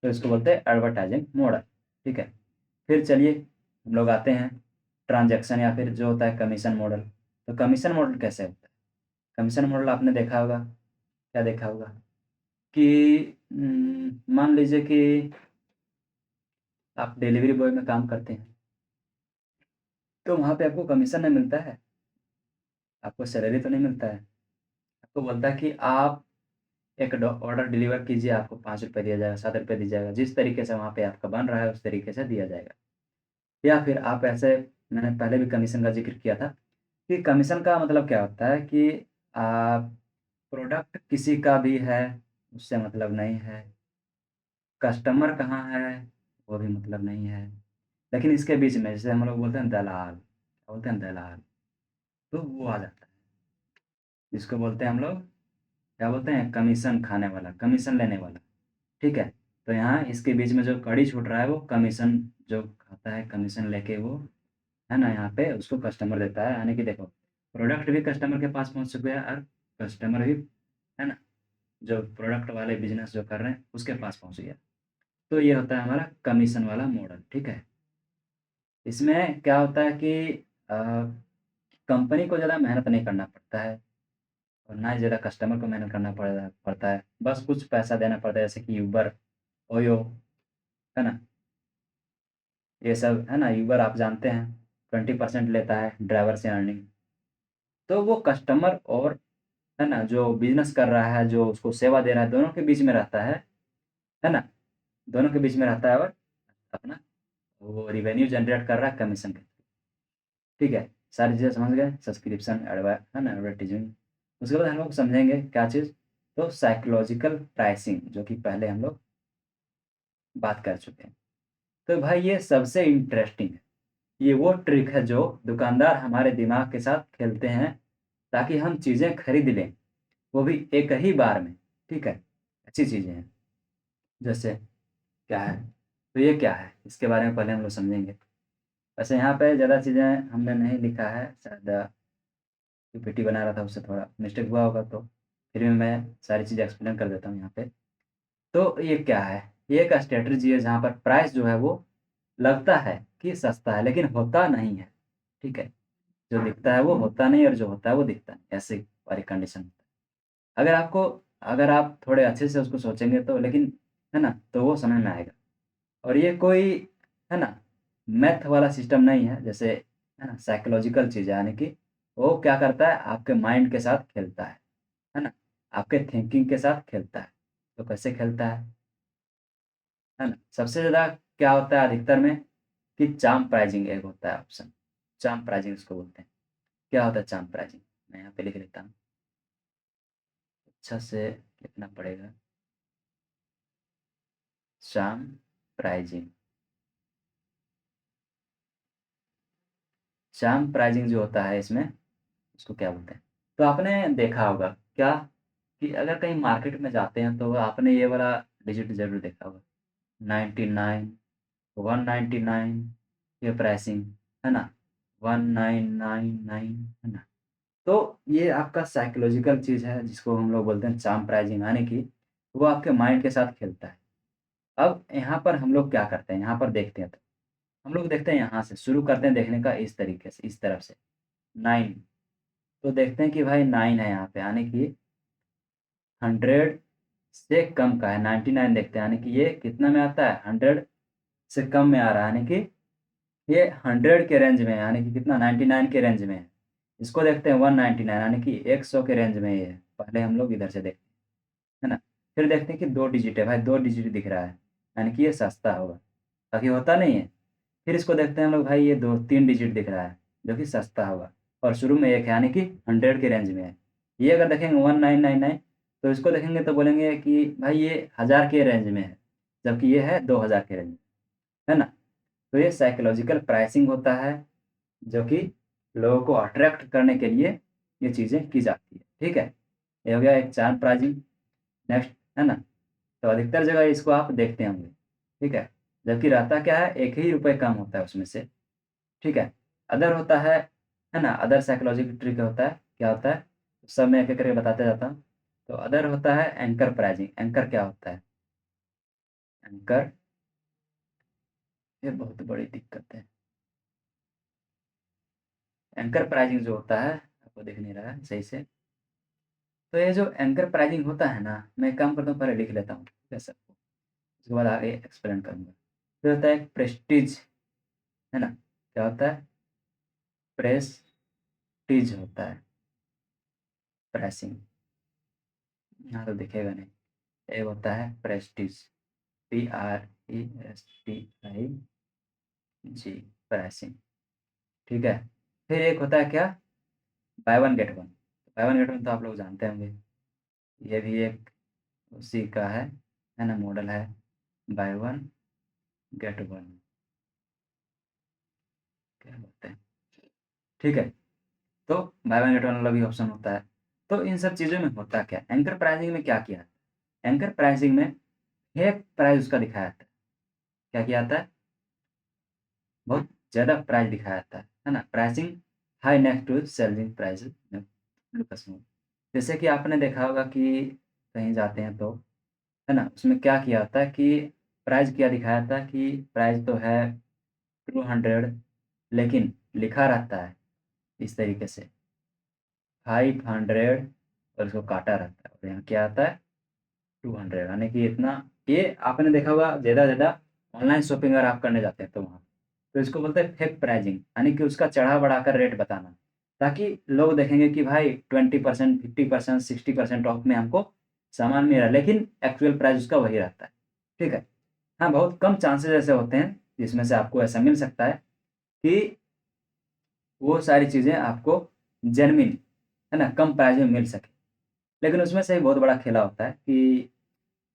तो इसको बोलते हैं एडवर्टाइजिंग मॉडल, ठीक है? फिर चलिए हम लोग आते हैं ट्रांज़ैक्शन या फिर जो होता है कमीशन मॉडल। तो कमीशन मॉडल कैसे होता है? कमीशन मॉडल आपने देखा होगा, क्या देखा होगा कि मान लीजिए कि आप डिलीवरी बॉय में काम करते हैं, तो वहाँ पे आपको कमीशन नहीं मिलता है, आपको सैलरी तो नहीं मिलता है। आपको बोलता है कि आप एक ऑर्डर डिलीवर कीजिए, आपको ₹5 दिया जाएगा, ₹7 दिया जाएगा, जिस तरीके से वहाँ पे आपका बन रहा है उस तरीके से दिया जाएगा। या फिर आप ऐसे मैंने पहले भी कमीशन का ज़िक्र किया था कि कमीशन का मतलब क्या होता है कि आप प्रोडक्ट किसी का भी है, उससे मतलब नहीं है, कस्टमर कहाँ है, वो भी मतलब नहीं है। लेकिन इसके बीच में जैसे हम लोग बोलते हैं दलाल, क्या बोलते हैं दलाल, तो वो आ जाता है। जिसको बोलते हैं हम लोग क्या बोलते हैं कमीशन खाने वाला, कमीशन लेने वाला, ठीक है? तो यहाँ इसके बीच में जो कड़ी छूट रहा है वो कमीशन जो खाता है, कमीशन लेके वो है ना यहाँ पे उसको कस्टमर देता है। यानी कि देखो प्रोडक्ट भी कस्टमर के पास पहुँच चुका है और कस्टमर भी है ना जो प्रोडक्ट वाले बिज़नेस जो कर रहे हैं उसके पास पहुँच गया। तो ये होता है हमारा कमीशन वाला मॉडल, ठीक है? इसमें क्या होता है कि अ, कंपनी को ज़्यादा मेहनत नहीं करना पड़ता है और ना ही ज़्यादा कस्टमर को मेहनत करना पड़ता है। बस कुछ पैसा देना पड़ता है जैसे कि यूबर, ओयो, है ना? ये सब है ना यूबर आप जानते हैं 20% लेता है ड्राइवर से अर्निंग। तो वो कस्टमर और है ना जो बिज़नेस कर रहा है, जो उसको सेवा दे रहा है, दोनों के बीच में रहता है ना? दोनों के बीच में रहता है और अपना वो रिवेन्यू जनरेट कर रहा है कमीशन के। ठीक है? सारी चीज़ें समझ गए? सब्सक्रिप्शन, है ना एडवर्टाइज़िंग। उसके बाद हम लोग समझेंगे क्या चीज़? तो साइकोलॉजिकल प्राइसिंग जो कि पहले हम लोग बात कर चुके हैं। तो भाई ये सबसे इंटरेस्टिंग है। ये वो ट्रिक है जो दुकानदार हमारे दिमाग के साथ खेलते हैं ताकि हम चीज़ें खरीद लें, वो भी एक ही बार में, ठीक है? अच्छी चीज़ें हैं। जैसे क्या है? तो ये क्या है? इसके बारे में पहले हम लोग समझेंगे। वैसे यहाँ पे ज़्यादा चीज़ें हमने नहीं लिखा है, शायद पीपीटी बना रहा था उससे थोड़ा मिस्टेक हुआ होगा तो फिर भी मैं सारी चीज़ें एक्सप्लेन कर देता हूँ यहाँ पे। तो ये क्या है? ये एक स्ट्रैटेजी है जहाँ पर प्राइस जो है वो लगता है कि सस्ता है लेकिन होता नहीं है, ठीक है? जो दिखता है वो होता नहीं और जो होता है वो दिखता नहीं, ऐसी वाली कंडीशन होता है। अगर आप थोड़े अच्छे से उसको सोचेंगे तो लेकिन है ना? तो वो समझ में आएगा। और ये कोई है ना मैथ वाला सिस्टम नहीं है जैसे है ना साइकोलॉजिकल चीज़ है यानी कि वो क्या करता है आपके माइंड के साथ खेलता है ना? आपके थिंकिंग के साथ खेलता है। तो कैसे खेलता है ना? सबसे ज़्यादा क्या होता है अधिकतर में कि चार्म प्राइज़िंग एक होता है ऑप्शन, चार्म प्राइज़िंग उसको बोलते हैं। क्या होता है चार्म प्राइज़िंग? मैं यहाँ पे लिख लेता हूँ, अच्छा से लिखना पड़ेगा। चार्म प्राइज़िंग, चार्म प्राइज़िंग जो होता है इसमें उसको क्या बोलते हैं? तो आपने देखा होगा क्या कि अगर कहीं मार्केट में जाते हैं तो आपने ये वाला डिजिट ज़रूर देखा होगा 99, 199 ये प्राइसिंग है ना? 1999 है ना? तो ये आपका साइकोलॉजिकल चीज़ है जिसको हम लोग बोलते हैं चार्म प्राइज़िंग यानी कि वो आपके माइंड के साथ खेलता है। अब यहाँ पर हम लोग क्या करते हैं, यहाँ पर देखते हैं तो हम लोग देखते हैं यहाँ से शुरू करते हैं देखने का इस तरीके से, इस तरफ से 9 तो देखते हैं कि भाई 9 है यहाँ पे यानी कि 100 से कम का है, 99 देखते हैं यानी कि ये कितना में आता है 100 से कम में आ रहा है यानी कि ये 100 के रेंज में है यानी कि कितना 99 के रेंज में है। इसको देखते हैं 199 यानी कि 100 के रेंज में ये है। पहले हम लोग इधर से देखते हैं, है ना? फिर देखते हैं कि 2 डिजिट है भाई 2 डिजिट दिख रहा है, यानी कि ये सस्ता होगा, बाकी होता नहीं है। फिर इसको देखते हैं हम लोग भाई ये 2-3 डिजिट दिख रहा है, जो कि सस्ता होगा और शुरू में 1 है यानी कि 100 के रेंज में है। ये अगर देखेंगे 1999 तो इसको देखेंगे तो बोलेंगे कि भाई ये 1000 के रेंज में है, जबकि ये है 2000 के रेंज में, है ना? तो ये साइकोलॉजिकल प्राइसिंग होता है, जो कि लोगों को अट्रैक्ट करने के लिए ये चीज़ें की जाती है, ठीक है? ये हो गया एक चार्म प्राइसिंग, नेक्स्ट है ना? तो अधिकतर जगह इसको आप देखते होंगे, ठीक है? जबकि रहता क्या है, 1 ही रुपए कम होता है उसमें से, ठीक है। अदर होता है ना, अदर साइकोलॉजिकल ट्रिक होता है, क्या होता है? सब मैं एक-एक करके बताते जाता हूँ। तो अदर होता है एंकर प्राइज़िंग। एंकर क्या होता है? एंकर, ये बहुत बड़ी दिक्कत है। एंकर प्राइज़िंग जो होता है, आपको दिख नहीं रहा है सही से। तो ये जो एंकर प्राइज़िंग होता है ना, मैं एक काम करता हूँ, पहले लिख लेता हूँ, ठीक है सबको, उसके बाद आगे एक्सप्लेन करूँगा। फिर होता है प्रेस्टीज, है ना? क्या होता है? प्रेस्टीज होता है, प्राइसिंग। यहाँ तो दिखेगा नहीं। ये होता है प्रेस्टीज, PRESTIG, प्राइसिंग, ठीक है। फिर एक होता है क्या? By one get one. By one get one तो आप लोग जानते होंगे, ये भी एक उसी का है ना, मॉडल है, बाय वन गेट वन, क्या बोलते हैं, ठीक है। तो बाय वन गेट वन वाला भी ऑप्शन होता है। तो इन सब चीज़ों में होता क्या? एंकर प्राइसिंग में क्या किया है? एंकर प्राइसिंग में फेक प्राइस उसका दिखाया जाता है। क्या किया जाता है? बहुत ज़्यादा प्राइस दिखाया जाता है ना? Pricing high next to selling price looks में। जैसे कि आपने देखा होगा कि कहीं जाते हैं तो, है ना? उसमें क्या किया जाता है कि प्राइस क्या दिखाया जाता है कि प्राइस तो है 200, लेकिन लिखा रहता है इस तरीके से 500, और इसको काटा रहता है, और यहाँ क्या आता है 200, यानी कि इतना। ये आपने देखा होगा ज़्यादा से ज़्यादा ऑनलाइन शॉपिंग अगर आप करने जाते हैं तो वहाँ, तो इसको बोलते हैं फेक प्राइसिंग, यानी कि उसका चढ़ा-बढ़ाकर रेट बताना, ताकि लोग देखेंगे कि भाई 20%, 50%, 60% ऑफ में हमको सामान मिल रहा है, लेकिन एक्चुअल प्राइस उसका वही रहता है, ठीक है। हाँ, बहुत कम चांसेस ऐसे होते हैं जिसमें से आपको ऐसा मिल सकता है कि वो सारी चीज़ें आपको जेन्युइन, है ना, कम प्राइस में मिल सके। लेकिन उसमें से एक बहुत बड़ा खेला होता है कि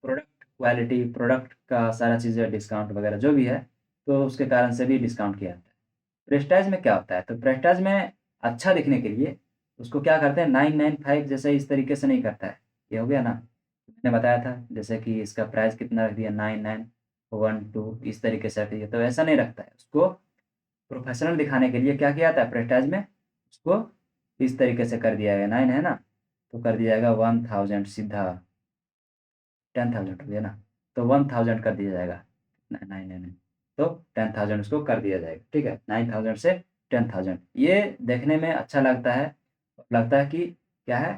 प्रोडक्ट क्वालिटी, प्रोडक्ट का सारा चीज़ें डिस्काउंट वगैरह जो भी है, तो उसके कारण से भी डिस्काउंट किया जाता है। प्रेस्टाइज में क्या होता है? तो प्रेस्टाइज में अच्छा दिखने के लिए उसको क्या करते हैं, 995 जैसे इस तरीके से नहीं करता है। ये हो गया ना? मैंने बताया था जैसे कि इसका प्राइस कितना रख दिया, 9912 इस तरीके से रख दिया, तो ऐसा नहीं रखता है। उसको प्रोफेशनल दिखाने के लिए क्या किया जाता है प्रेस्टाइज में, उसको इस तरीके से कर दिया गया, 9 है ना? तो कर दिया जाएगा 1000 सीधा, 10,000 हो गया ना? तो 1000 कर दिया जाएगा। न 9 नहीं, नहीं, तो 10,000 उसको कर दिया जाएगा, ठीक है? 9000 से 10,000, ये देखने में अच्छा लगता है, लगता है कि क्या है,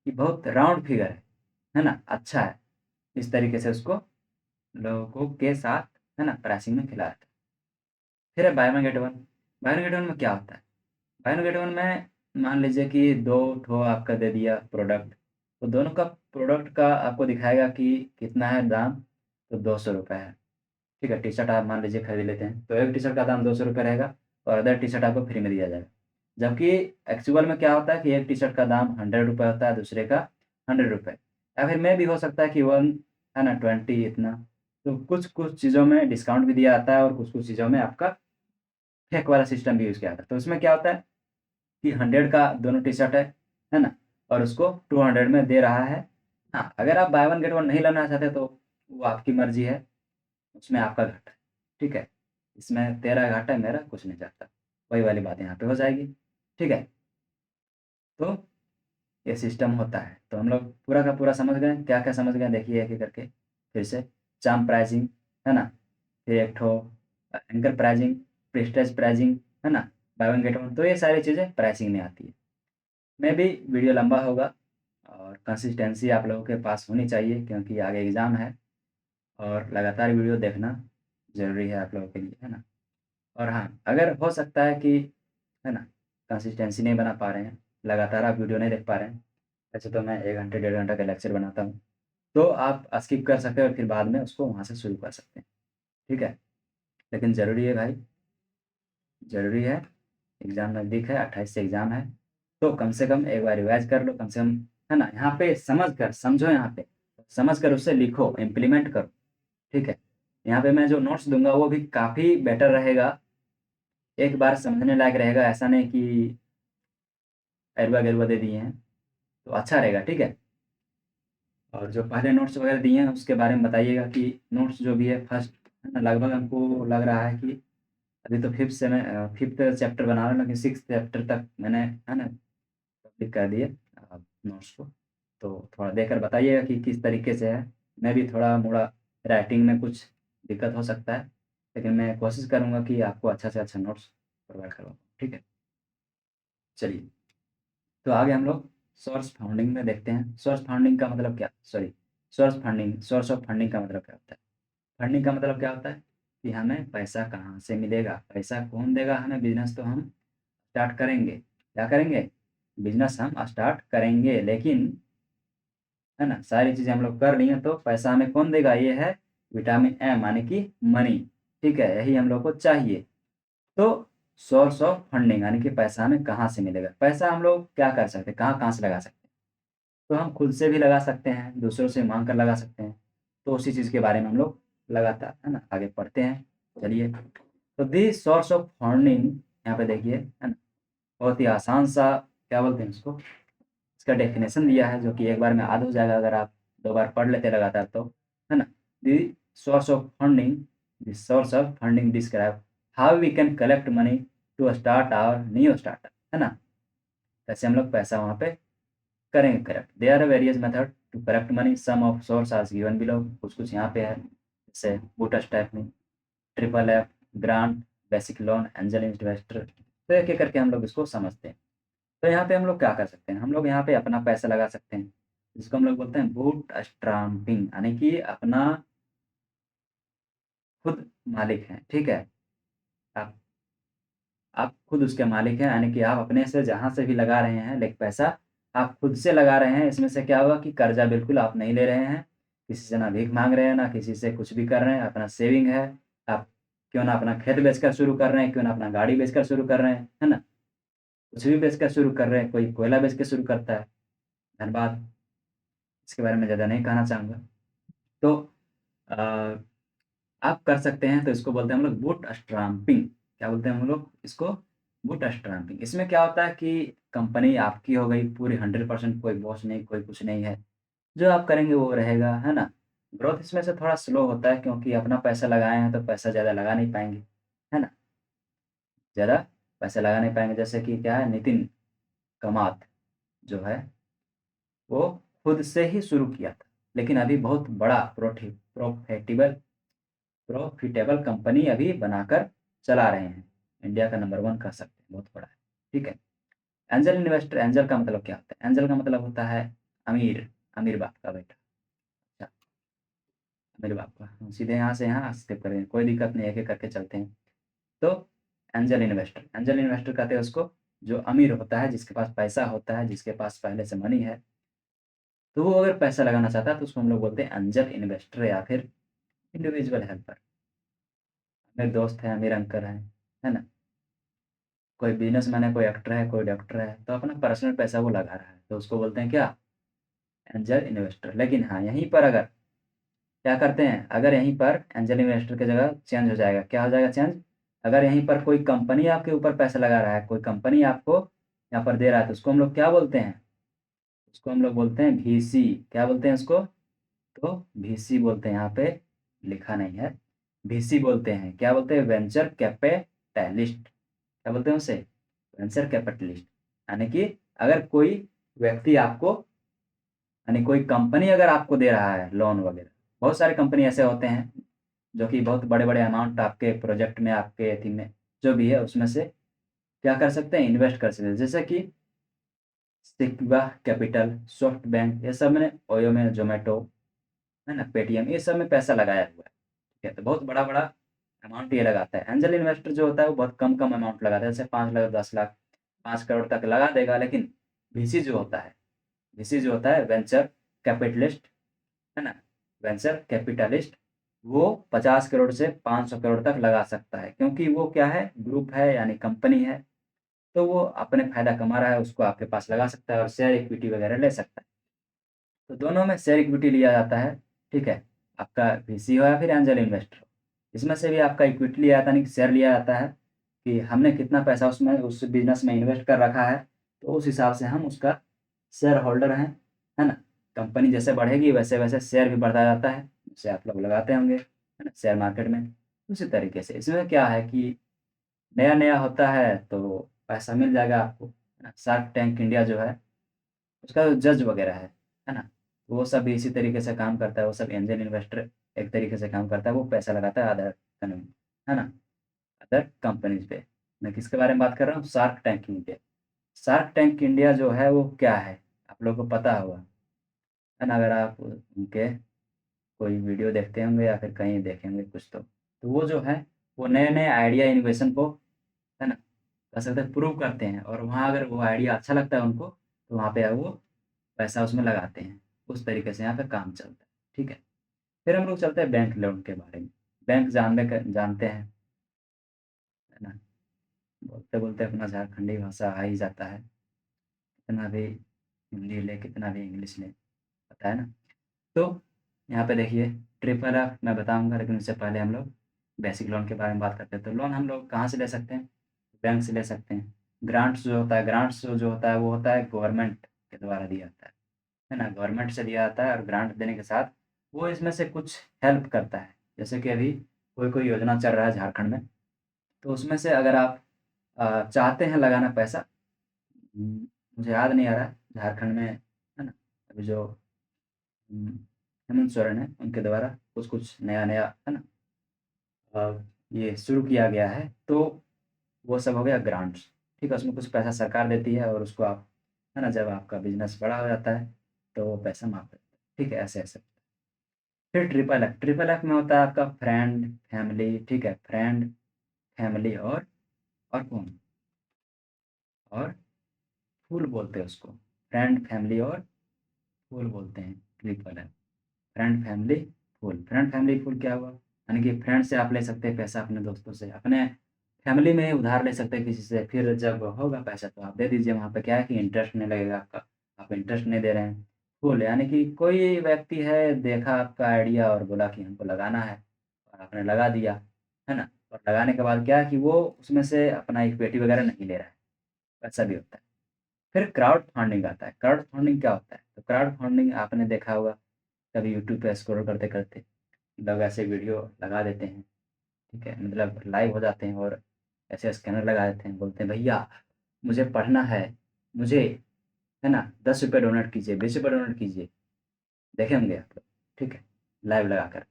कि बहुत राउंड फिगर है ना? अच्छा है। इस तरीके से उसको लोगों के साथ, है ना, प्राइसिंग में खिलाया जाता है। फिर है by one get one. By one get one में क्या होता है? बाय वन गेट वन में मान लीजिए कि 2 ठो आपका दे दिया प्रोडक्ट, तो दोनों का प्रोडक्ट का आपको दिखाएगा कि कितना है दाम, तो ₹200 है, ठीक है? टी-शर्ट आप मान लीजिए खरीद लेते हैं, तो एक टी-शर्ट का दाम ₹200 रहेगा, और अदर टी-शर्ट आपको फ्री में दिया जाएगा। जबकि एक्चुअल में क्या होता है कि एक टी-शर्ट का दाम ₹100 होता है, दूसरे का ₹100, या फिर में भी हो सकता है कि 1, है ना, 20 इतना। तो कुछ-कुछ चीज़ों में डिस्काउंट भी दिया जाता है, और कुछ-कुछ चीज़ों में आपका फेक वाला सिस्टम भी यूज़ किया जाता है। तो उसमें क्या होता है कि 100 का दोनों टी-शर्ट है ना? और उसको 200 में दे रहा है। हाँ, अगर आप बाय वन गेट वन नहीं लेना चाहते तो वो आपकी मर्ज़ी है, उसमें आपका घाटा है, ठीक है? इसमें तेरा घाटा है, मेरा कुछ नहीं जाता। वही वाली बात यहाँ पे हो जाएगी, ठीक है? तो ये सिस्टम होता है। तो हम लोग पूरा का पूरा समझ गए, क्या-क्या समझ गए देखिए एक-एक करके फिर से। चार्म प्राइसिंग, है ना? फिर एक ठो एंकर प्राइसिंग, प्रेस्टीज प्राइसिंग, है ना? बाय वन गेट वन, तो ये सारी चीज़ें प्राइसिंग में आती है। मैं भी वीडियो लंबा होगा, और कंसिस्टेंसी आप लोगों के पास होनी चाहिए, क्योंकि आगे एग्ज़ाम है, और लगातार वीडियो देखना ज़रूरी है आप लोगों के लिए, है ना? और हाँ, अगर हो सकता है कि, है ना, कंसिस्टेंसी नहीं बना पा रहे हैं, लगातार आप वीडियो नहीं देख पा रहे हैं, वैसे तो मैं 1 घंटे, 1.5 घंटा का लेक्चर बनाता हूँ, तो आप स्किप कर सकते हैं और फिर बाद में उसको वहाँ से शुरू कर सकते हैं, ठीक है? लेकिन ज़रूरी है भाई, ज़रूरी है, एग्ज़ाम नज़दीक है, 28 से एग्ज़ाम है, तो कम से कम एक बार रिवाइज़ कर लो, कम से कम, है ना? यहाँ पे समझ कर समझो, यहाँ पे समझ कर उससे लिखो, इम्प्लीमेंट करो, ठीक है? यहाँ पे मैं जो नोट्स दूँगा वो भी काफ़ी बेटर रहेगा, एक बार समझने लायक रहेगा, ऐसा नहीं कि अरुआ-गरुआ दे दिए हैं, तो अच्छा रहेगा, ठीक है? और जो पहले नोट्स वगैरह दिए हैं उसके बारे में बताइएगा कि नोट्स जो भी है फर्स्ट, है ना। लगभग हमको लग रहा है कि अभी तो फिफ्थ चैप्टर बना रहा हूँ, लेकिन सिक्स चैप्टर तक मैंने, है ना, कंप्लीट कर दिए नोट्स को। तो थोड़ा देखकर बताइएगा कि किस तरीके से है। मैं भी थोड़ा मोड़ा राइटिंग में कुछ दिक्कत हो सकता है, लेकिन मैं कोशिश करूँगा कि आपको अच्छा से अच्छा नोट्स प्रोवाइड करवाऊँ। ठीक है, चलिए। तो आगे हम लोग सोर्स फंडिंग में देखते हैं। सोर्स फंडिंग का मतलब क्या, सॉरी, सोर्स ऑफ फंडिंग का मतलब क्या होता है। फंडिंग का मतलब क्या होता है कि हमें पैसा कहाँ से मिलेगा, पैसा कौन देगा हमें। बिजनेस तो हम स्टार्ट करेंगे, क्या करेंगे, बिजनेस हम स्टार्ट करेंगे, लेकिन, है ना, सारी चीज़ें हम लोग कर लिए तो पैसा हमें कौन देगा, ये है विटामिन एम, माने कि मनी। ठीक है, यही हम लोग को चाहिए। तो सोर्स ऑफ फंडिंग यानी कि पैसा हमें कहाँ से मिलेगा। पैसा हम लोग क्या कर सकते हैं, कहाँ कहाँ से लगा सकते हैं। तो हम खुद से भी लगा सकते हैं, दूसरों से मांग कर लगा सकते हैं। तो उसी चीज़ के बारे में हम लोग लगातार, है ना, आगे पढ़ते हैं। चलिए, तो दिस सोर्स ऑफ फंडिंग, यहाँ पे देखिए, है ना, बहुत ही आसान सा, क्या बोलते हैं उसको, इसका डेफिनेशन दिया है, जो कि एक बार में याद हो जाएगा अगर आप दो बार पढ़ लेते लगातार तो, है ना। The source of funding, the source of funding describe how we can collect money to start our new startup, है ना। कैसे हम लोग पैसा वहाँ पे करेंगे correct. There are various method to collect money, some of source are given below, कुछ कुछ यहाँ पे है, जैसे बूटस्ट्रैप में, triple F, grant, basic loan, angel investor. तो एक एक करके हम लोग इसको समझते हैं। तो यहाँ पे हम लोग क्या कर सकते हैं, हम लोग यहाँ पे अपना पैसा लगा सकते हैं, जिसको हम लोग बोलते हैं बूट स्ट्रैपिंग, यानी कि अपना खुद मालिक हैं। ठीक है, आप आप खुद उसके मालिक हैं, यानी कि आप अपने से जहाँ से भी लगा रहे हैं, लेकिन पैसा आप खुद से लगा रहे हैं। इसमें से क्या होगा कि कर्जा बिल्कुल आप नहीं ले रहे हैं, किसी से ना भीख मांग रहे हैं, ना किसी से कुछ भी कर रहे हैं, अपना सेविंग है। आप क्यों ना अपना खेत बेचकर शुरू कर रहे हैं, क्यों ना अपना गाड़ी बेचकर शुरू कर रहे हैं, है ना, कुछ भी बेचकर शुरू कर रहे हैं, कोई कोयला बेच के शुरू करता है। धन्यवाद, इसके बारे में ज़्यादा नहीं कहना चाहूँगा। तो अ, आप कर सकते हैं, तो इसको बोलते हैं हम लोग बूटस्ट्रैपिंग। क्या बोलते हैं हम लोग इसको, बूटस्ट्रैपिंग। इसमें क्या होता है कि कंपनी आपकी हो गई पूरी 100%, कोई बॉस नहीं, कोई कुछ नहीं है। जो आप करेंगे वो रहेगा, है ना। ग्रोथ इसमें से थोड़ा स्लो होता है, क्योंकि अपना पैसा लगाए हैं तो पैसा ज़्यादा लगा नहीं पाएँगे, है ना। ज़्यादा पैसा लगा नहीं पाएँगे, जैसे कि क्या है, नितिन कामत जो है, वो खुद से ही शुरू किया था, लेकिन अभी बहुत बड़ा प्रॉफ़िटेबल कंपनी अभी बनाकर चला रहे हैं। इंडिया का नंबर 1 कह सकते हैं, बहुत बड़ा है। ठीक है। एंजल इन्वेस्टर, एंजल का मतलब क्या होता है? एंजल का मतलब होता है अमीर, अमीर बाप का बेटा। अच्छा, अमीर बाप का। हम सीधे यहाँ से यहाँ स्किप करेंगे, कोई दिक्कत नहीं है, एक-एक करके चलते हैं। तो एंजल इन्वेस्टर कहते हैं उसको, जो अमीर होता है, जिसके पास पैसा होता है, जिसके पास पहले से मनी है। तो वो अगर पैसा लगाना चाहता है तो उसको हम लोग बोलते हैं एंजल इन्वेस्टर या फिर इंडिविजुअल हेल्पर। मेरे दोस्त हैं, अमीर अंकल हैं, है ना? कोई बिज़नेसमैन है, कोई एक्टर है, कोई डॉक्टर है, तो अपना पर्सनल पैसा वो लगा रहा है, तो उसको बोलते हैं क्या? Angel investor. लेकिन हाँ, यहीं पर अगर क्या करते हैं, अगर यहीं पर एंजल इन्वेस्टर की जगह चेंज हो जाएगा, क्या हो जाएगा चेंज? अगर यहीं पर कोई कंपनी आपके ऊपर पैसा लगा रहा है, कोई कंपनी आपको यहाँ पर दे रहा है, तो उसको हम लोग क्या बोलते हैं? उसको हम लोग बोलते हैं वीसी। क्या बोलते हैं उसको? तो वीसी बोलते हैं, यहाँ पे लिखा नहीं है। वीसी बोलते हैं, क्या बोलते हैं? Venture capitalist. क्या बोलते हैं उसे? Venture capitalist. यानी कि अगर कोई व्यक्ति आपको, यानी कोई कंपनी अगर आपको दे रहा है लोन वगैरह, बहुत सारे कंपनी ऐसे होते हैं जो कि बहुत बड़े-बड़े अमाउंट आपके प्रोजेक्ट में, आपके एथी में, जो भी है उसमें से क्या कर सकते हैं? इन्वेस्ट कर सकते हैं। जैसे कि सिक्वा कैपिटल, सॉफ्ट बैंक, ये सब में, ओयो में, ज़ोमैटो, है ना, पेटीएम, ये सब में पैसा लगाया हुआ है। ठीक है, तो बहुत बड़ा-बड़ा अमाउंट ये लगाता है। एंजल इन्वेस्टर जो होता है वो बहुत कम-कम अमाउंट लगाता है, जैसे 5 लाख, 10 लाख, 5 करोड़ तक लगा देगा। लेकिन वीसी जो होता है, वीसी जो होता है वेंचर कैपिटलिस्ट, है ना, वेंचर कैपिटलिस्ट, वो 50 करोड़ से 500 करोड़ तक लगा सकता है, क्योंकि वो क्या है, ग्रुप है, यानी कंपनी है। तो वो अपने फ़ायदा कमा रहा है, उसको आपके पास लगा सकता है और शेयर इक्विटी वगैरह ले सकता है। तो दोनों में शेयर इक्विटी लिया जाता है। ठीक है, आपका वीसी हो या फिर एंजल इन्वेस्टर हो, इसमें से भी आपका इक्विटी लिया जाता है, यानी कि शेयर लिया जाता है, कि हमने कितना पैसा उसमें, उस बिज़नेस में इन्वेस्ट कर रखा है, तो उस हिसाब से हम उसका शेयर होल्डर हैं, है ना? कंपनी जैसे बढ़ेगी वैसे-वैसे शेयर भी बढ़ता जाता है, जैसे आप लोग लगाते होंगे, है ना, शेयर मार्केट में। उसी तरीके से इसमें क्या है कि नया-नया होता है तो पैसा मिल जाएगा आपको, है ना? शार्क टैंक इंडिया जो है उसका जो जज वगैरह है ना? तो वो सब भी इसी तरीके से काम करता है, वो सब एंजल इन्वेस्टर एक तरीके से काम करता है, वो पैसा लगाता है है ना? अदर कंपनीज़ पे। मैं किसके बारे में बात कर रहा हूँ? Shark tank India. Shark tank India जो है वो क्या है? आप लोगों को पता होगा, है ना? अगर आप उनके कोई वीडियो देखते होंगे या फिर कहीं देखे होंगे कुछ तो। तो वो जो है, वो नए-नए आइडिया इनोवेशन को, है ना? कह सकते हैं प्रूव करते हैं और वहाँ अगर वो आइडिया अच्छा लगता है उनको, तो वहाँ पे वो पैसा उसमें लगाते हैं। उस तरीके से यहाँ पे काम चलता है, ठीक है? फिर हम लोग चलते हैं बैंक लोन के बारे में। बैंक जानते हैं, है ना? बोलते-बोलते अपना झारखंडी भाषा आ ही जाता है। कितना भी हिंदी लें, कितना भी इंग्लिश लें, पता है ना? तो यहाँ पे देखिए ट्रिपल एफ मैं बताऊँगा लेकिन उससे पहले हम लोग बेसिक लोन के बारे में बात करते हैं। तो लोन हम लोग कहाँ से ले सकते हैं? बैंक से ले सकते हैं। ग्रांट्स जो होता है ग्रांट्स जो होता है वो होता है गवर्नमेंट के द्वारा दिया जाता है ना? गवर्नमेंट से दिया जाता है और ग्रांट देने के साथ वो इसमें से कुछ हेल्प करता है। जैसे कि अभी कोई-कोई योजना चल रहा है झारखंड में, तो उसमें से अगर आप चाहते हैं लगाना पैसा, मुझे याद नहीं आ रहा है झारखंड में, है ना? अभी जो हुँ, हेमंत सोरेन है, उनके द्वारा कुछ-कुछ नया-नया, है ना? ये शुरू किया गया है, तो वो सब हो गया ग्रांट्स, ठीक है? उसमें कुछ पैसा सरकार देती है और उसको आप, है ना? जब आपका बिज़नेस बड़ा हो जाता है, तो वो पैसा माफ़ करते हैं, ठीक है? ऐसे-ऐसे। फिर ट्रिपल एफ में होता है आपका फ्रेंड, फैमिली, ठीक है? फ्रेंड, फैमिली और कौन? और फूल बोलते हैं उसको। फ्रेंड, फैमिली और फूल बोलते हैं ट्रिपल एफ। फ्रेंड, फैमिली, फूल। फ्रेंड, फैमिली, फूल क्या हुआ? यानी कि फ्रेंड से आप ले सकते हैं पैसा अपने दोस्तों से, अपने फैमिली में ही उधार ले सकते हैं किसी से, फिर जब होगा पैसा तो आप दे दीजिए, वहाँ पे क्या है कि इंटरेस्ट नहीं लगेगा आपका, आप इंटरेस्ट नहीं दे रहे हैं। फूल यानी कि कोई व्यक्ति है, देखा आपका आइडिया और बोला कि हमको लगाना है और आपने लगा दिया, है ना? और लगाने के बाद क्या है कि वो उसमें से अपना इक्विटी वगैरह नहीं ले रहा है, ऐसा भी होता है। फिर क्राउड फंडिंग आता है, क्राउड फंडिंग क्या होता है? तो क्राउड फंडिंग आपने देखा होगा कभी यूट्यूब पे स्क्रॉल करते-करते, लोग ऐसे वीडियो लगा देते हैं, ठीक है? मतलब लाइव हो जाते हैं और ऐसे स्कैनर लगा देते हैं, बोलते हैं भैया मुझे पढ़ना है, मुझे, है ना? ₹10 डोनेट कीजिए, ₹20 डोनेट कीजिए। देखे होंगे आप लोग, ठीक है? लाइव लगाकर,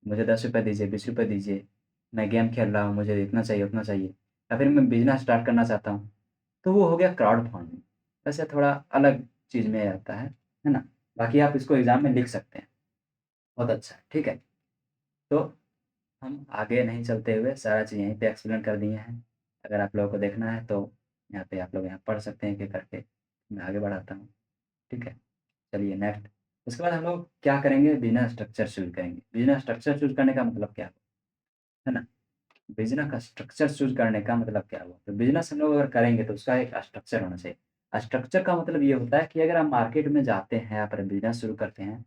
मुझे ₹10 दीजिए, ₹20 दीजिए, मैं गेम खेल रहा हूँ, मुझे इतना चाहिए, उतना चाहिए या फिर मैं बिज़नेस स्टार्ट करना चाहता हूँ, तो वो हो गया क्राउड फंडिंग। वैसे थोड़ा अलग चीज़ में आता है ना? बाकी आप इसको एग्ज़ाम में लिख सकते हैं, बहुत अच्छा है, ठीक है? तो हम आगे नहीं चलते हुए सारा चीज़ यहीं पे एक्सप्लेन कर दिए हैं। अगर आप लोगों को देखना है तो यहाँ पे आप लोग यहाँ पढ़ सकते हैं एक-एक करके। मैं आगे बढ़ाता हूँ, ठीक है? चलिए नेक्स्ट। उसके बाद हम लोग क्या करेंगे बिज़नेस स्ट्रक्चर चूज़ करेंगे। बिज़नेस स्ट्रक्चर चूज़ करने का मतलब क्या है ना? बिज़नेस का स्ट्रक्चर चूज़ करने का मतलब क्या हुआ? तो बिज़नेस हम लोग अगर करेंगे तो उसका एक स्ट्रक्चर होना चाहिए। स्ट्रक्चर का मतलब ये होता है कि अगर आप मार्केट में जाते हैं, आप बिज़नेस शुरू करते हैं,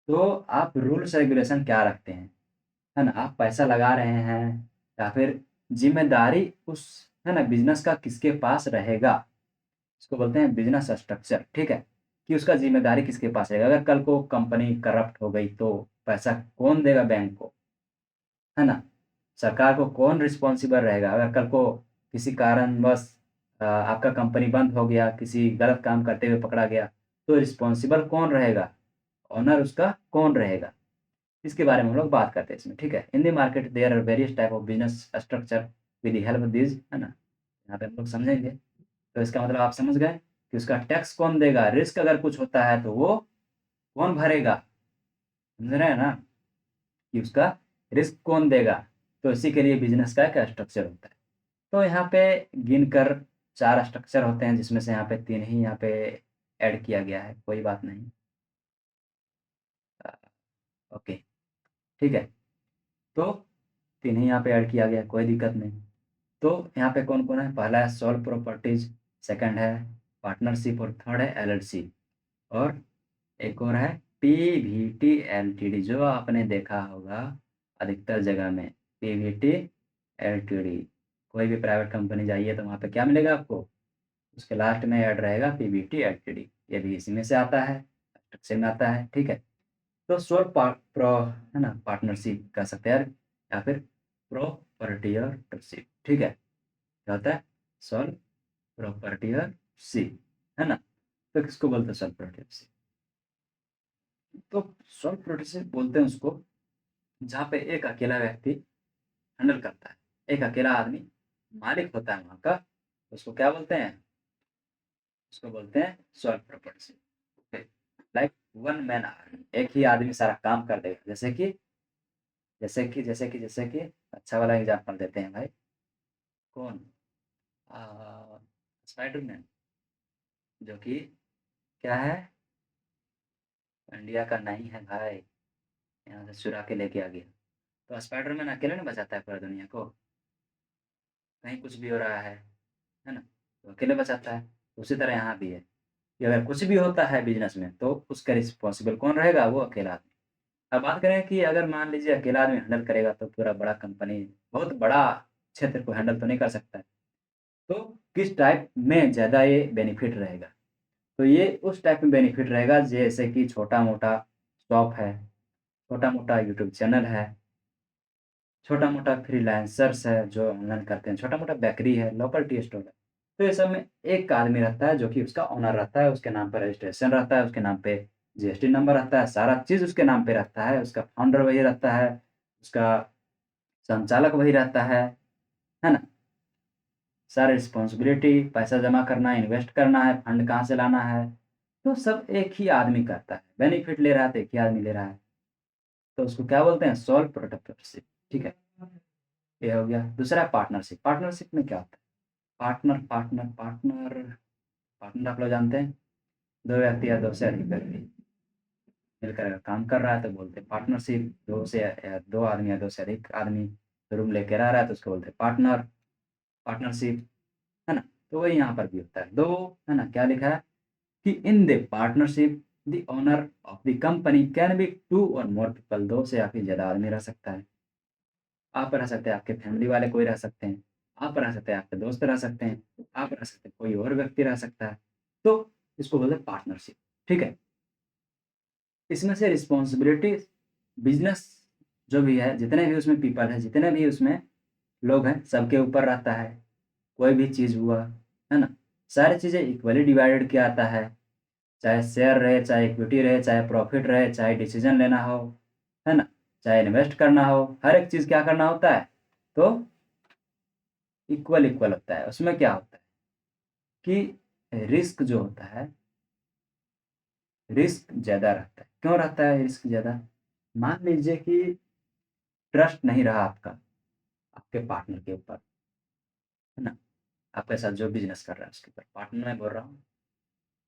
तो आप रूल्स रेगुलेशन क्या रखते हैं? है ना? आप पैसा लगा रहे हैं या फिर ज़िम्मेदारी उस, है ना, बिज़नेस का किसके पास रहेगा? इसको बोलते हैं बिज़नेस स्ट्रक्चर, ठीक है? कि उसका ज़िम्मेदारी किसके पास रहेगा? अगर कल को कंपनी करप्ट हो गई तो पैसा कौन देगा बैंक को? है ना? सरकार को कौन रिस्पॉन्सिबल रहेगा? अगर कल को किसी कारणवश आपका कंपनी बंद हो गया, किसी गलत काम करते हुए पकड़ा गया, तो रिस्पॉन्सिबल कौन रहेगा? ओनर उसका कौन रहेगा? इसके बारे में हम लोग बात करते हैं इसमें, ठीक है? In the market there are various type of business structure with the help of this, है ना? यहाँ पे हम लोग समझेंगे। तो इसका मतलब आप समझ गए कि उसका टैक्स कौन देगा? रिस्क अगर कुछ होता है तो वो कौन भरेगा? समझ रहे हैं ना? कि उसका रिस्क कौन देगा? तो इसी के लिए बिज़नेस का एक स्ट्रक्चर होता है। तो यहाँ पे गिनकर 4 स्ट्रक्चर होते हैं जिसमें से यहाँ पे 3 ही यहाँ पे ऐड किया गया है, कोई बात नहीं। अ, ओके, ठीक है। तो 3 ही यहाँ पे ऐड किया गया है, कोई दिक्कत नहीं। तो यहाँ पे कौन-कौन है? पहला है सोल प्रॉपर्टीज़, सेकंड है पार्टनरशिप और थर्ड है एलएलसी और एक और है पीवीटी एलटीडी जो आपने देखा होगा अधिकतर जगह में, पीवीटी एलटीडी। कोई भी प्राइवेट कंपनी जाइए तो वहाँ पे क्या मिलेगा आपको? उसके लास्ट में ऐड रहेगा पीवीटी एलटीडी। ये भी इसी में से आता है, स्ट्रक्चर में आता है, ठीक है? तो सोल पा प्रो है ना? पार्टनरशिप कह सकते हैं या फिर प्रोपर्टियरशिप, ठीक है। क्या होता है? सोल प्रोपर्टियरशिप, है ना? तो किसको बोलते हैं सोल प्रोपर्टियरशिप? तो सोल प्रोपर्टियरशिप बोलते हैं उसको जहाँ पे एक अकेला व्यक्ति हैंडल करता है, एक अकेला आदमी मालिक होता है वहाँ का, उसको क्या बोलते हैं? उसको बोलते हैं sole proprietorship. Okay, like one man army, एक ही आदमी सारा काम कर देगा। जैसे कि अच्छा वाला एग्जांपल देते हैं भाई। कौन? स्पाइडरमैन, जो कि क्या है? इंडिया का नहीं है भाई, यहाँ से चुरा के लेके आ गया। तो स्पाइडरमैन अकेले नहीं बचाता है पूरा दुनिया को, कहीं कुछ भी हो रहा है ना? तो अकेले बचाता है। उसी तरह यहाँ भी है कि अगर कुछ भी होता है बिजनेस में तो उसका रिस्पॉन्सिबल कौन रहेगा? वो अकेला आदमी। अब बात करें कि अगर मान लीजिए अकेला आदमी हैंडल करेगा तो पूरा बड़ा कंपनी, बहुत बड़ा क्षेत्र को हैंडल तो नहीं कर सकता है। तो किस टाइप में ज़्यादा ये बेनिफिट रहेगा? तो ये उस टाइप में बेनिफिट रहेगा जैसे कि छोटा-मोटा शॉप है, छोटा-मोटा यूट्यूब चैनल है, छोटा-मोटा फ्रीलांसर्स है जो ऑनलाइन करते हैं, छोटा-मोटा बेकरी है, लोकल टी स्टॉल है। तो ये सब में एक आदमी रहता है जो कि उसका ओनर रहता है, उसके नाम पे रजिस्ट्रेशन रहता है, उसके नाम पे जीएसटी नंबर रहता है, सारा चीज़ उसके नाम पे रहता है, उसका फाउंडर वही रहता है, उसका संचालक वही रहता है ना? सारी रिस्पॉन्सिबिलिटी, पैसा जमा करना है, इन्वेस्ट करना है, फंड कहाँ से लाना है, तो सब एक ही आदमी करता है। बेनिफिट ले रहा है तो एक ही आदमी ले रहा है। तो उसको क्या बोलते हैं? सोल प्रोप्राइटरशिप, ठीक है? ये हो गया। दूसरा है पार्टनरशिप। पार्टनरशिप में क्या होता है? पार्टनर पार्टनर आप लोग जानते हैं, 2 व्यक्ति या 2 से अधिक व्यक्ति मिलकर अगर काम कर रहा है तो बोलते हैं पार्टनरशिप। 2 आदमी या 2 से अधिक आदमी रूम लेके रह रहा है तो उसको बोलते हैं पार्टनरशिप, है ना? तो वही यहाँ पर भी होता है। 2, है ना? क्या लिखा है कि in the partnership the owner of the company can be 2 और मोर पीपल, 2 से या फिर ज़्यादा आदमी रह सकता है। आप रह सकते हैं, आपके फैमिली वाले कोई रह सकते हैं, आप रह सकते हैं, आपके दोस्त रह सकते हैं, आप रह सकते हैं, कोई और व्यक्ति रह सकता है। तो इसको बोलते हैं पार्टनरशिप, ठीक है? इसमें से रिस्पॉन्सिबिलिटी बिज़नेस जो भी है, जितने भी उसमें पीपल हैं, जितने भी उसमें लोग हैं, सबके ऊपर रहता है। कोई भी चीज़ हुआ, है ना? सारी चीज़ें इक्वली डिवाइडेड किया जाता है। चाहे शेयर रहे, चाहे इक्विटी रहे, चाहे प्रॉफ़िट रहे, चाहे डिसीज़न लेना हो, है ना? चाहे इन्वेस्ट करना हो, हर एक चीज़ क्या करना होता है? तो इक्वल होता है। उसमें क्या होता है कि रिस्क जो होता है, रिस्क ज़्यादा रहता है। क्यों रहता है रिस्क ज़्यादा? मान लीजिए कि ट्रस्ट नहीं रहा आपका, आपके पार्टनर के ऊपर, है ना? आपके साथ जो बिज़नेस कर रहा है उसके ऊपर, पार्टनर मैं बोल रहा हूँ,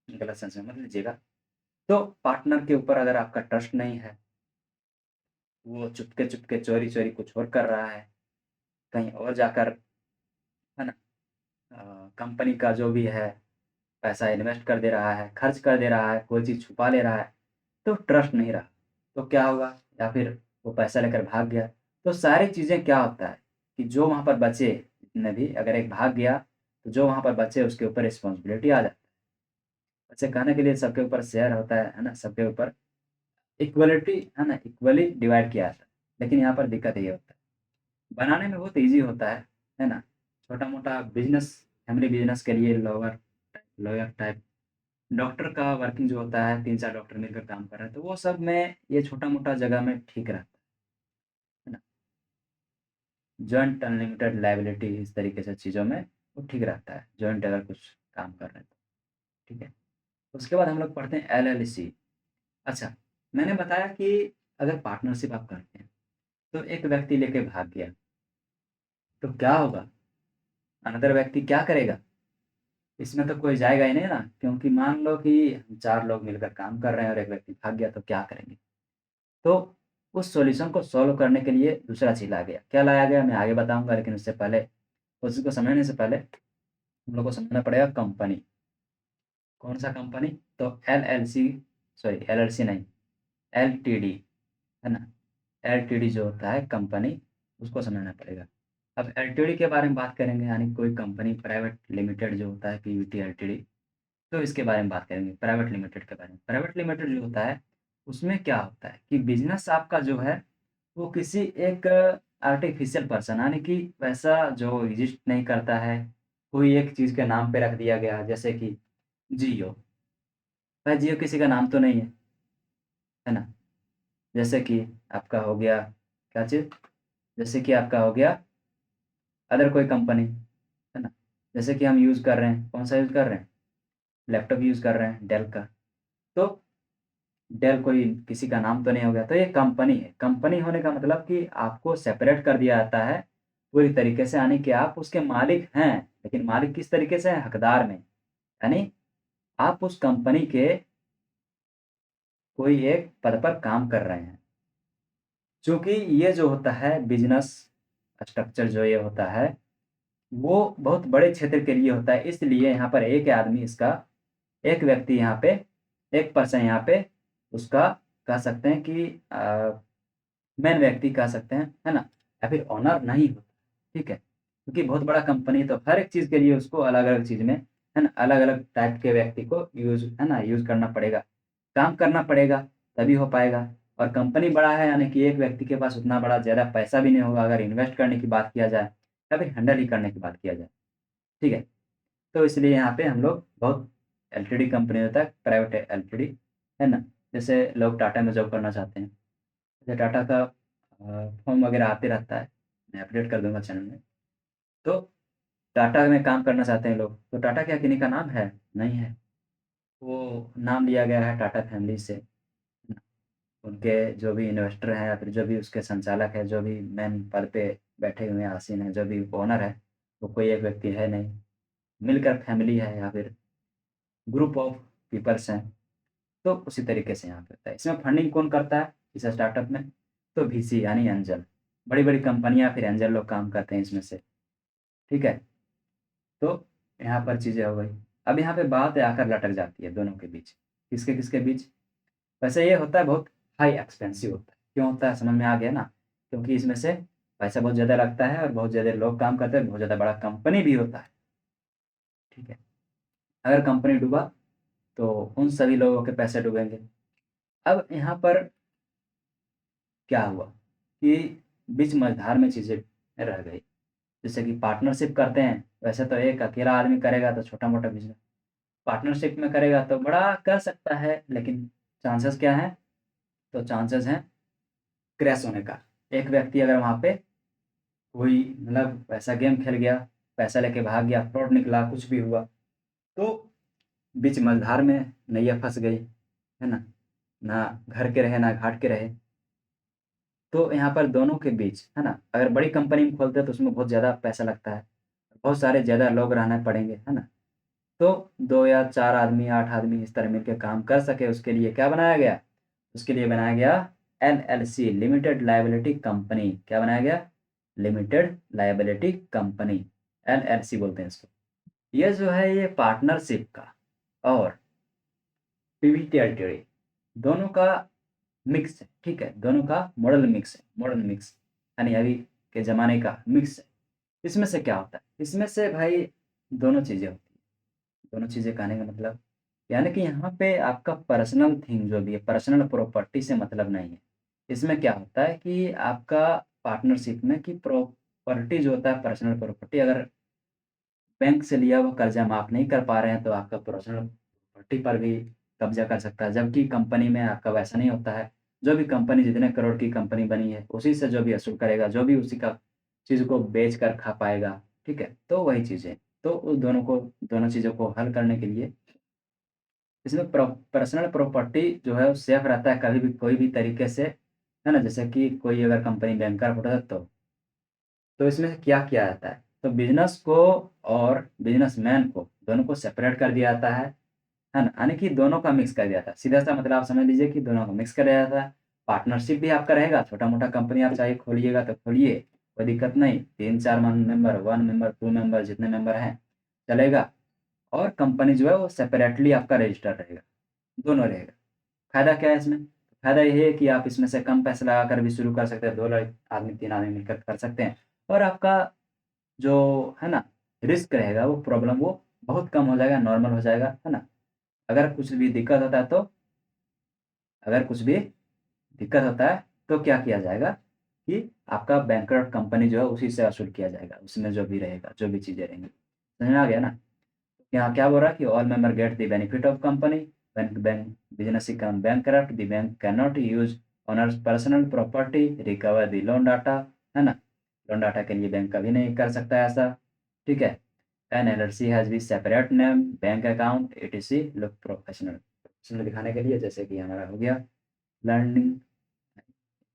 गलत सेंस में मत लीजिएगा। तो पार्टनर के ऊपर अगर आपका ट्रस्ट नहीं है, वो चुपके-चुपके, चोरी-चोरी कुछ और कर रहा है, कहीं और जाकर, है ना? कंपनी का जो भी है पैसा इन्वेस्ट कर दे रहा है, खर्च कर दे रहा है, कोई चीज़ छुपा ले रहा है, तो ट्रस्ट नहीं रहा। तो क्या होगा? या फिर वो पैसा लेकर भाग गया, तो सारी चीज़ें क्या होता है कि जो वहाँ पर बचे, जितने भी, अगर एक भाग गया, तो जो वहाँ पर बचे उसके ऊपर रिस्पॉन्सिबिलिटी आ जाती है। वैसे कहने के लिए सबके ऊपर शेयर होता है ना? सबके ऊपर इक्वलिटी, है ना? इक्वली डिवाइड किया जाता है। लेकिन यहाँ पर दिक्कत ये होता है, बनाने में बहुत ईज़ी होता है ना? छोटा-मोटा बिज़नेस, फैमिली बिज़नेस के लिए लॉयर टाइप, डॉक्टर का वर्किंग जो होता है, 3-4 डॉक्टर मिलकर काम कर रहे हैं, तो वो सब में ये छोटा-मोटा जगह में ठीक रहता है ना? जॉइंट अनलिमिटेड लायबिलिटी, इस तरीके से चीज़ों में वो ठीक रहता है, जॉइंट अगर कुछ काम कर रहे हैं तो, ठीक है? उसके बाद हम लोग पढ़ते हैं एलएलसी। अच्छा, मैंने बताया कि अगर पार्टनरशिप आप करते हैं, तो एक व्यक्ति लेके भाग गया, तो क्या होगा? अनदर व्यक्ति क्या करेगा? इसमें तो कोई जाएगा ही नहीं ना, क्योंकि मान लो कि हम 4 लोग मिलकर काम कर रहे हैं और एक व्यक्ति भाग गया, तो क्या करेंगे? तो उस सॉल्यूशन को सॉल्व करने के लिए दूसरा चीज़ आ गया। क्या लाया गया मैं आगे बताऊँगा, लेकिन उससे पहले, उस चीज़ को समझने से पहले हम लोग को समझना पड़ेगा कंपनी। कौन-सा कंपनी? तो एलएलसी, सॉरी एलएलसी नहीं, एलटीडी, है ना? एलटीडी जो होता है कंपनी, उसको समझना पड़ेगा। अब एलटीडी के बारे में बात करेंगे, यानी कोई कंपनी प्राइवेट लिमिटेड जो होता है, पीवीटी एलटीडी, तो इसके बारे में बात करेंगे, प्राइवेट लिमिटेड के बारे में। प्राइवेट लिमिटेड जो होता है, उसमें क्या होता है कि बिज़नेस आपका जो है, वो किसी एक आर्टिफिशियल पर्सन यानी कि वैसा जो एग्ज़िस्ट नहीं करता है, कोई एक चीज़ के नाम पे रख दिया गया जैसे कि जियो। भाई जियो किसी का नाम तो नहीं है ना? जैसे कि आपका हो गया क्या चीज़? जैसे कि आपका हो गया अदर कोई कंपनी, है ना? जैसे कि हम यूज़ कर रहे हैं, कौन-सा यूज़ कर रहे हैं? लैपटॉप यूज़ कर रहे हैं डेल का। तो डेल कोई किसी का नाम तो नहीं हो गया, तो ये कंपनी है। कंपनी होने का मतलब कि आपको सेपरेट कर दिया जाता है पूरी तरीके से यानी कि आप उसके मालिक हैं, लेकिन मालिक किस तरीके से हैं? हकदार में। यानी आप उस कंपनी के कोई एक पद पर काम कर रहे हैं। चूँकि ये जो होता है बिज़नेस स्ट्रक्चर जो ये होता है, वो बहुत बड़े क्षेत्र के लिए होता है, इसलिए यहाँ पर एक आदमी इसका एक व्यक्ति यहाँ पे, एक पर्सन यहाँ पे उसका कह सकते हैं कि मेन व्यक्ति कह सकते हैं, है ना? या फिर ओनर नहीं होता, ठीक है? क्योंकि बहुत बड़ा कंपनी तो हर एक चीज़ के लिए उसको अलग-अलग चीज़ में, है ना? अलग-अलग टाइप के व्यक्ति को है ना? यूज़ करना पड़ेगा, काम करना पड़ेगा, तभी हो पाएगा। और कंपनी बड़ा है यानी कि एक व्यक्ति के पास उतना बड़ा ज़्यादा पैसा भी नहीं होगा अगर इन्वेस्ट करने की बात किया जाए या फिर हैंडल ही करने की बात किया जाए, ठीक है? तो इसलिए यहाँ पे हम लोग बहुत एलटीडी कंपनी होता है, प्राइवेट एलटीडी, है ना? जैसे लोग टाटा में जॉब करना चाहते हैं, जैसे टाटा का फॉर्म वगैरह आते रहता है, मैं अपडेट कर दूँगा चैनल में। तो टाटा में काम करना चाहते हैं लोग, तो टाटा क्या किन्हीं का नाम है? नहीं है। वो नाम लिया गया है टाटा फैमिली से, उनके जो भी इन्वेस्टर हैं या फिर जो भी उसके संचालक हैं, जो भी मेन पद पे बैठे हुए हैं, आसीन हैं, जो भी ओनर है, वो कोई एक व्यक्ति है नहीं। मिलकर फैमिली है या फिर ग्रुप ऑफ पीपल्स हैं। तो उसी तरीके से यहाँ पे होता है। इसमें फंडिंग कौन करता है इस स्टार्टअप में? तो वीसी यानी एंजल। बड़ी-बड़ी कंपनियाँ फिर एंजल लोग काम करते हैं इसमें से, ठीक है? तो यहाँ पर चीज़ें हो गई। अब यहाँ पे बात आकर लटक जाती है दोनों के बीच। किसके-किसके बीच? वैसे ये होता है बहुत हाई एक्सपेंसिव होता है। क्यों होता है समझ में आ गया ना? क्योंकि इसमें से पैसा बहुत ज़्यादा लगता है और बहुत ज़्यादा लोग काम करते हैं, बहुत ज़्यादा बड़ा कंपनी भी होता है, ठीक है? अगर कंपनी डूबा तो उन सभी लोगों के पैसे डूबेंगे। अब यहाँ पर क्या हुआ कि बीच मझधार में चीज़ें रह गई। जैसे कि पार्टनरशिप करते हैं, वैसे तो एक अकेला आदमी करेगा तो छोटा-मोटा बिज़नेस, पार्टनरशिप में करेगा तो बड़ा कर सकता है, लेकिन चांसेस क्या हैं? तो चांसेस हैं क्रैश होने का। एक व्यक्ति अगर वहाँ पे कोई मतलब ऐसा गेम खेल गया, पैसा लेके भाग गया, फ्रॉड निकला, कुछ भी हुआ, तो बीच मझधार में नैया फँस गई, है ना? ना घर के रहे, ना घाट के रहे। तो यहाँ पर दोनों के बीच, है ना? अगर बड़ी कंपनी में खोलते हैं तो उसमें बहुत ज़्यादा पैसा लगता है। बहुत सारे ज़्यादा लोग रहने पड़ेंगे, है ना? तो 2 या 4 आदमी, 8 आदमी इस तरह मिलके काम कर सके उसके लिए क्या बनाया गया? उसके लिए बनाया गया एलएलसी लिमिटेड लायबिलिटी कंपनी। क्या बनाया गया? लिमिटेड लायबिलिटी कंपनी, एलएलसी बोलते हैं इसको। ये जो है ये पार्टनरशिप का और पीवीटी एलटीडी दोनों का मिक्स है, ठीक है? दोनों का मॉडल मिक्स है, मॉडर्न मिक्स यानी अभी के ज़माने का मिक्स है। इसमें से क्या होता है? इसमें से भाई दोनों चीज़ें होती हैं। दोनों चीज़ें कहने का मतलब यानी कि यहाँ पे आपका पर्सनल थिंग जो भी है, पर्सनल प्रॉपर्टी से मतलब नहीं है। इसमें क्या होता है कि आपका पार्टनरशिप में कि प्रॉपर्टी जो होता है पर्सनल प्रॉपर्टी अगर बैंक से लिया हुआ कर्ज़ा माफ़ नहीं कर पा रहे हैं, तो आपका पर्सनल प्रॉपर्टी पर भी कब्ज़ा कर सकता है। जबकि कंपनी में आपका वैसा नहीं होता है। जो भी कंपनी जितने करोड़ की कंपनी बनी है, उसी से जो भी वसूल करेगा, जो भी उसी का चीज़ को बेच कर खा पाएगा, ठीक है? तो वही चीज़ें। तो उस दोनों चीज़ों को हल करने के लिए इसमें पर्सनल प्रॉपर्टी जो है वो सेफ रहता है कभी भी कोई भी तरीके से, है ना? जैसे कि कोई अगर कंपनी बैंकरप्ट होता है तो इसमें क्या किया जाता है? तो बिज़नेस को और बिज़नेसमैन को दोनों को सेपरेट कर दिया जाता है ना? यानी कि दोनों का मिक्स कर दिया जाता है। सीधा-सा मतलब आप समझ लीजिए कि दोनों को मिक्स कर दिया जाता है। पार्टनरशिप भी आपका रहेगा, छोटा-मोटा कंपनी आप चाहे खोलिएगा तो खोलिए, कोई दिक्कत नहीं। 3-4 मेंबर, 1 मेंबर, 2 मेंबर जितने मेंबर हैं, चलेगा और कंपनी जो है वो सेपरेटली आपका रजिस्टर रहेगा, दोनों रहेगा। फ़ायदा क्या है इसमें? फ़ायदा ये है कि आप इसमें से कम पैसे लगाकर भी शुरू कर सकते हैं, 2 आदमी, 3 आदमी मिलकर कर सकते हैं और आपका जो है ना, रिस्क रहेगा वो प्रॉब्लम वो बहुत कम हो जाएगा, नॉर्मल हो जाएगा, है ना? अगर कुछ भी दिक्कत होता है तो अगर कुछ भी दिक्कत होता है तो क्या किया जाएगा कि आपका बैंकरप्ट कंपनी जो है उसी से वसूल किया जाएगा, उसमें जो भी रहेगा, जो भी चीज़ें रहेंगी। समझ में आ गया ना? यहाँ क्या बोल रहा है कि all member get the benefit of company when bank business become bankrupt the bank can not use owners personal property recover the loan data, है ना? लोन डाटा के लिए बैंक कभी नहीं कर सकता ऐसा, ठीक है? An LLC has be separate name bank account etc look professional, professional दिखाने के लिए, जैसे कि हमारा हो गया लर्निंग,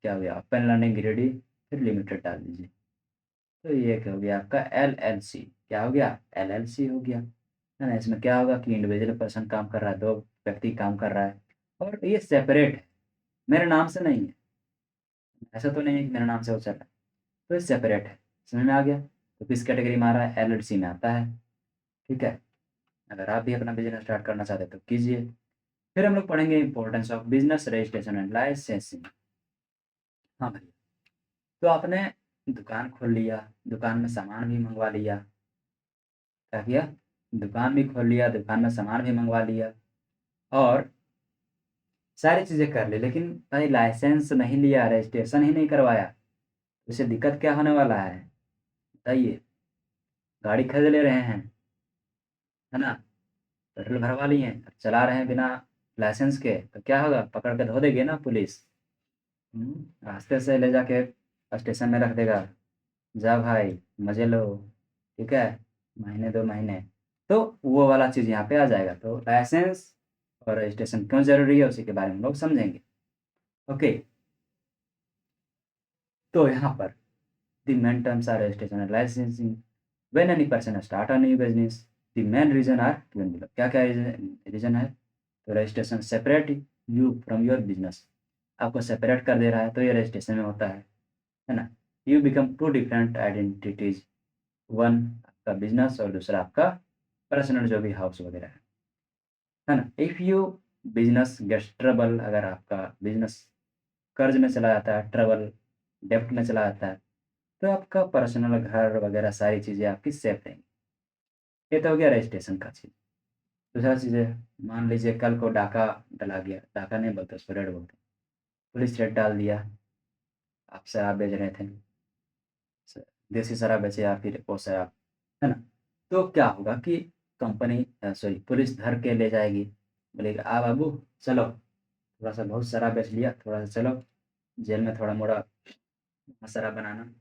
क्या हो गया ओपन लर्निंग रेडी, फिर लिमिटेड डाल दीजिए। तो ये क्या हो गया आपका एलएलसी, क्या हो गया? एलएलसी हो गया, है ना? इसमें क्या होगा कि इंडिविजुअल पर्सन काम कर रहा है, 2 व्यक्ति काम कर रहा है और ये सेपरेट है, मेरे नाम से नहीं है। ऐसा तो नहीं है कि मेरे नाम से वो चल रहा है, तो ये सेपरेट है। समझ में आ गया? तो किस कैटेगरी में आ रहा है? एलएलसी में आता है, ठीक है? अगर आप भी अपना बिज़नेस स्टार्ट करना चाहते हैं तो कीजिए। फिर हम लोग पढ़ेंगे importance of business registration and licensing. हाँ भैया, तो आपने दुकान खोल लिया, दुकान में सामान भी मँगवा लिया, क्या किया? दुकान भी खोल लिया, दुकान में सामान भी मँगवा लिया और सारी चीज़ें कर ली, लेकिन भाई लाइसेंस नहीं लिया, रजिस्ट्रेशन ही नहीं करवाया, तो इससे दिक्कत क्या होने वाला है? बताइए। गाड़ी खरीद ले रहे हैं, है ना? पेट्रोल भरवा लिए, चला रहे हैं बिना लाइसेंस के, तो क्या होगा? पकड़ के धो देगी ना पुलिस। रास्ते से ले जाके स्टेशन में रख देगा, जा भाई मज़े लो, ठीक है? महीने 2 महीने, तो वो वाला चीज़ यहाँ पे आ जाएगा। तो लाइसेंस और रजिस्ट्रेशन क्यों ज़रूरी है, उसी के बारे में हम लोग समझेंगे। ओके, तो यहाँ पर the main terms are registration and licensing. When any person start a new business, the main reason are given below. क्या-क्या रीज़न है? तो registration separate you from your business, आपको सेपरेट कर दे रहा है, तो ये रजिस्ट्रेशन में होता है ना? You become 2 different identities, one आपका बिज़नेस और दूसरा आपका पर्सनल जो भी हाउस वगैरह है ना? If you business gets trouble, अगर आपका बिज़नेस कर्ज़ में चला जाता है, ट्रबल डेब्ट में चला जाता है, तो आपका पर्सनल घर वगैरह सारी चीज़ें आपकी सेफ रहेंगी। ये तो हो गया रजिस्ट्रेशन का चीज़। दूसरा चीज़ है, मान लीजिए कल को डाका डला गया, डाका नहीं बोलते उसको, रेड बोलते हैं। पुलिस रेड डाल दिया, आप शराब बेच रहे थे, स देसी शराब बेचे या फिर वो शराब, है ना? तो क्या होगा कि कंपनी सॉरी पुलिस धर के ले जाएगी, बोलेगी आ बाबू चलो, थोड़ा-सा बहुत शराब बेच लिया, थोड़ा-सा चलो जेल में थोड़ा-मोड़ा शराब बनाना।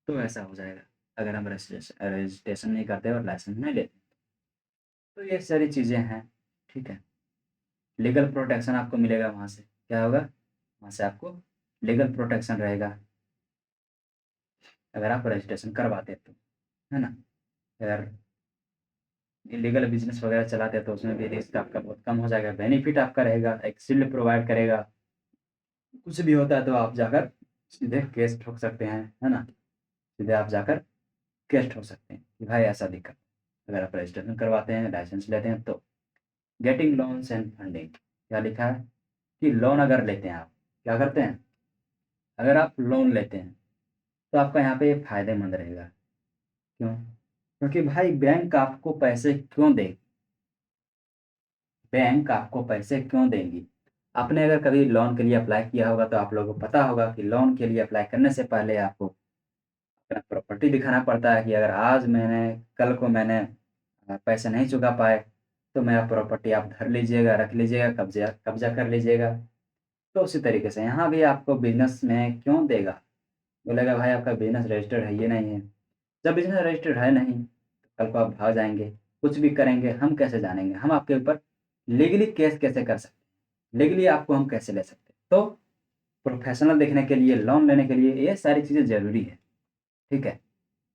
तो ऐसा हो जाएगा, अगर हम रजिस्ट्रेशन नहीं करते और लाइसेंस नहीं लेते। तो ये सारी चीज़ें हैं, ठीक है? लीगल प्रोटेक्शन आपको मिलेगा वहाँ से, क्या होगा? वहाँ से आपको लीगल प्रोटेक्शन रहेगा, अगर आप रजिस्ट्रेशन करवाते हैं तो, है ना? अगर इल्लीगल बिज़नेस वगैरह चलाते हैं तो उसमें भी रिस्क आपका बहुत कम हो जाएगा, बेनिफिट आपका रहेगा, एक शील्ड प्रोवाइड करेगा। कुछ भी होता है तो आप जाकर सीधे केस ठोक सकते हैं, है ना? सीधे आप जाकर केस ठोक सकते हैं कि भाई ऐसा दिक्कत, अगर आप रजिस्ट्रेशन करवाते हैं, लाइसेंस लेते हैं तो। गेटिंग लोन्स एंड फंडिंग, क्या लिखा है कि लोन अगर लेते हैं आप, क्या करते हैं? अगर आप लोन लेते हैं, तो आपका यहाँ पे ये फ़ायदेमंद रहेगा। क्यों? क्योंकि भाई बैंक आपको पैसे क्यों देगी? बैंक आपको पैसे क्यों देंगी? आपने अगर कभी लोन के लिए अप्लाई किया होगा तो आप लोगों को पता होगा कि लोन के लिए अप्लाई करने से पहले आपको अपना प्रॉपर्टी दिखाना पड़ता है कि अगर आज मैंने कल को मैंने पैसे नहीं चुका पाए, तो मेरा प्रॉपर्टी आप धर लीजिएगा, रख लीजिएगा, कब्ज़ा कब्ज़ा कर लीजिएगा। तो उसी तरीके से यहाँ भी आपको बिज़नेस में क्यों देगा? बोलेगा भाई आपका बिज़नेस रजिस्टर्ड है, ये नहीं है। जब बिज़नेस रजिस्टर्ड है नहीं, तो कल को आप भाग जाएँगे, कुछ भी करेंगे, हम कैसे जानेंगे? हम आपके ऊपर लीगली केस कैसे कर सकते हैं? लीगली आपको हम कैसे ले सकते हैं? तो प्रोफ़ेशनल देखने के लिए, लोन लेने के लिए ये सारी चीज़ें ज़रूरी है, ठीक है?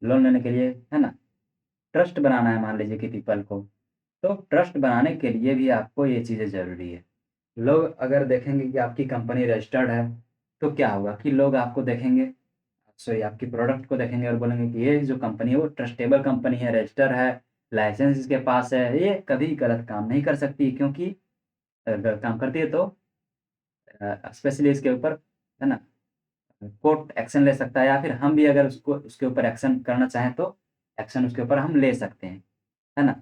लोन लेने के लिए, है ना? ट्रस्ट बनाना है मान लीजिए कि पीपल को, तो ट्रस्ट बनाने के लिए भी आपको ये चीज़ें ज़रूरी है। लोग अगर देखेंगे कि आपकी कंपनी रजिस्टर्ड है, तो क्या होगा कि लोग आपको देखेंगे, सॉरी आपकी प्रोडक्ट को देखेंगे और बोलेंगे कि ये जो कंपनी है वो ट्रस्टेबल कंपनी है, रजिस्टर है, लाइसेंस इसके पास है, ये कभी गलत काम नहीं कर सकती, क्योंकि गलत काम करती है तो स्पेशली इसके ऊपर, है ना? कोर्ट एक्शन ले सकता है या फिर हम भी अगर उसको उसके ऊपर एक्शन करना चाहें तो एक्शन उसके ऊपर हम ले सकते हैं, है ना?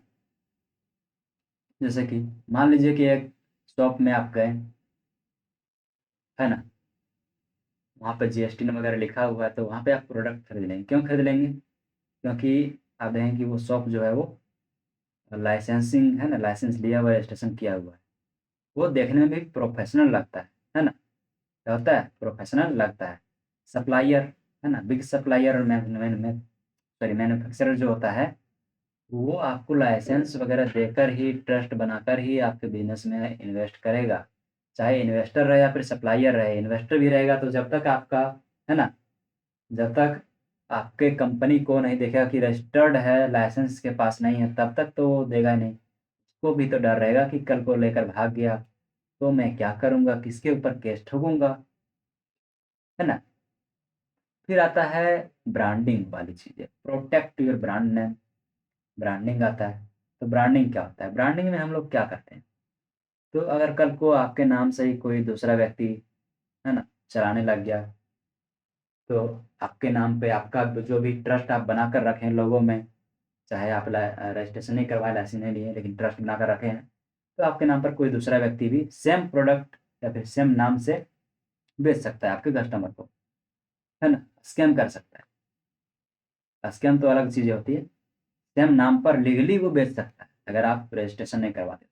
जैसे कि मान लीजिए कि एक शॉप में आप गए, है ना? वहाँ पे जीएसटी वगैरह लिखा हुआ है, तो वहाँ पे आप प्रोडक्ट खरीद लेंगे। क्यों खरीद लेंगे? क्योंकि आप देखेंगे कि वो शॉप जो है वो लाइसेंसिंग है ना, लाइसेंस लिया हुआ है, रजिस्ट्रेशन किया हुआ है। वो देखने में भी प्रोफेशनल लगता है ना? क्या होता है? प्रोफेशनल लगता है। सप्लायर, है ना, बिग सप्लायर और सॉरी मैन्युफैक्चरर जो होता है, वो आपको लाइसेंस वगैरह देकर ही, ट्रस्ट बनाकर ही आपके बिज़नेस में इन्वेस्ट करेगा। चाहे इन्वेस्टर रहे या फिर सप्लायर रहे, इन्वेस्टर भी रहेगा तो जब तक आपका, है ना, जब तक आपके कंपनी को नहीं देखेगा कि रजिस्टर्ड है, लाइसेंस के पास नहीं है, तब तक तो वो देगा ही नहीं। उसको भी तो डर रहेगा कि कल को लेकर भाग गया, तो मैं क्या करूँगा? किसके ऊपर केस ठोकूँगा? है ना? फिर आता है ब्रांडिंग वाली चीज़ें, protect your brand name, branding आता है। तो ब्रांडिंग क्या होता है? ब्रांडिंग में हम लोग क्या करते हैं? तो अगर कल को आपके नाम से ही कोई दूसरा व्यक्ति, है ना, चलाने लग गया, तो आपके नाम पे आपका जो भी ट्रस्ट आप बनाकर रखे हैं लोगों में, चाहे आप रजिस्ट्रेशन नहीं करवाए, लाइसेंस नहीं लिए, लेकिन ट्रस्ट बनाकर रखे हैं, तो आपके नाम पर कोई दूसरा व्यक्ति भी सेम प्रोडक्ट या फिर सेम नाम से बेच सकता है आपके कस्टमर को, है ना? स्कैम कर सकता है। स्कैम तो अलग चीज़ें होती है, सेम नाम पर लीगली वो बेच सकता है, अगर आप रजिस्ट्रेशन नहीं करवाते,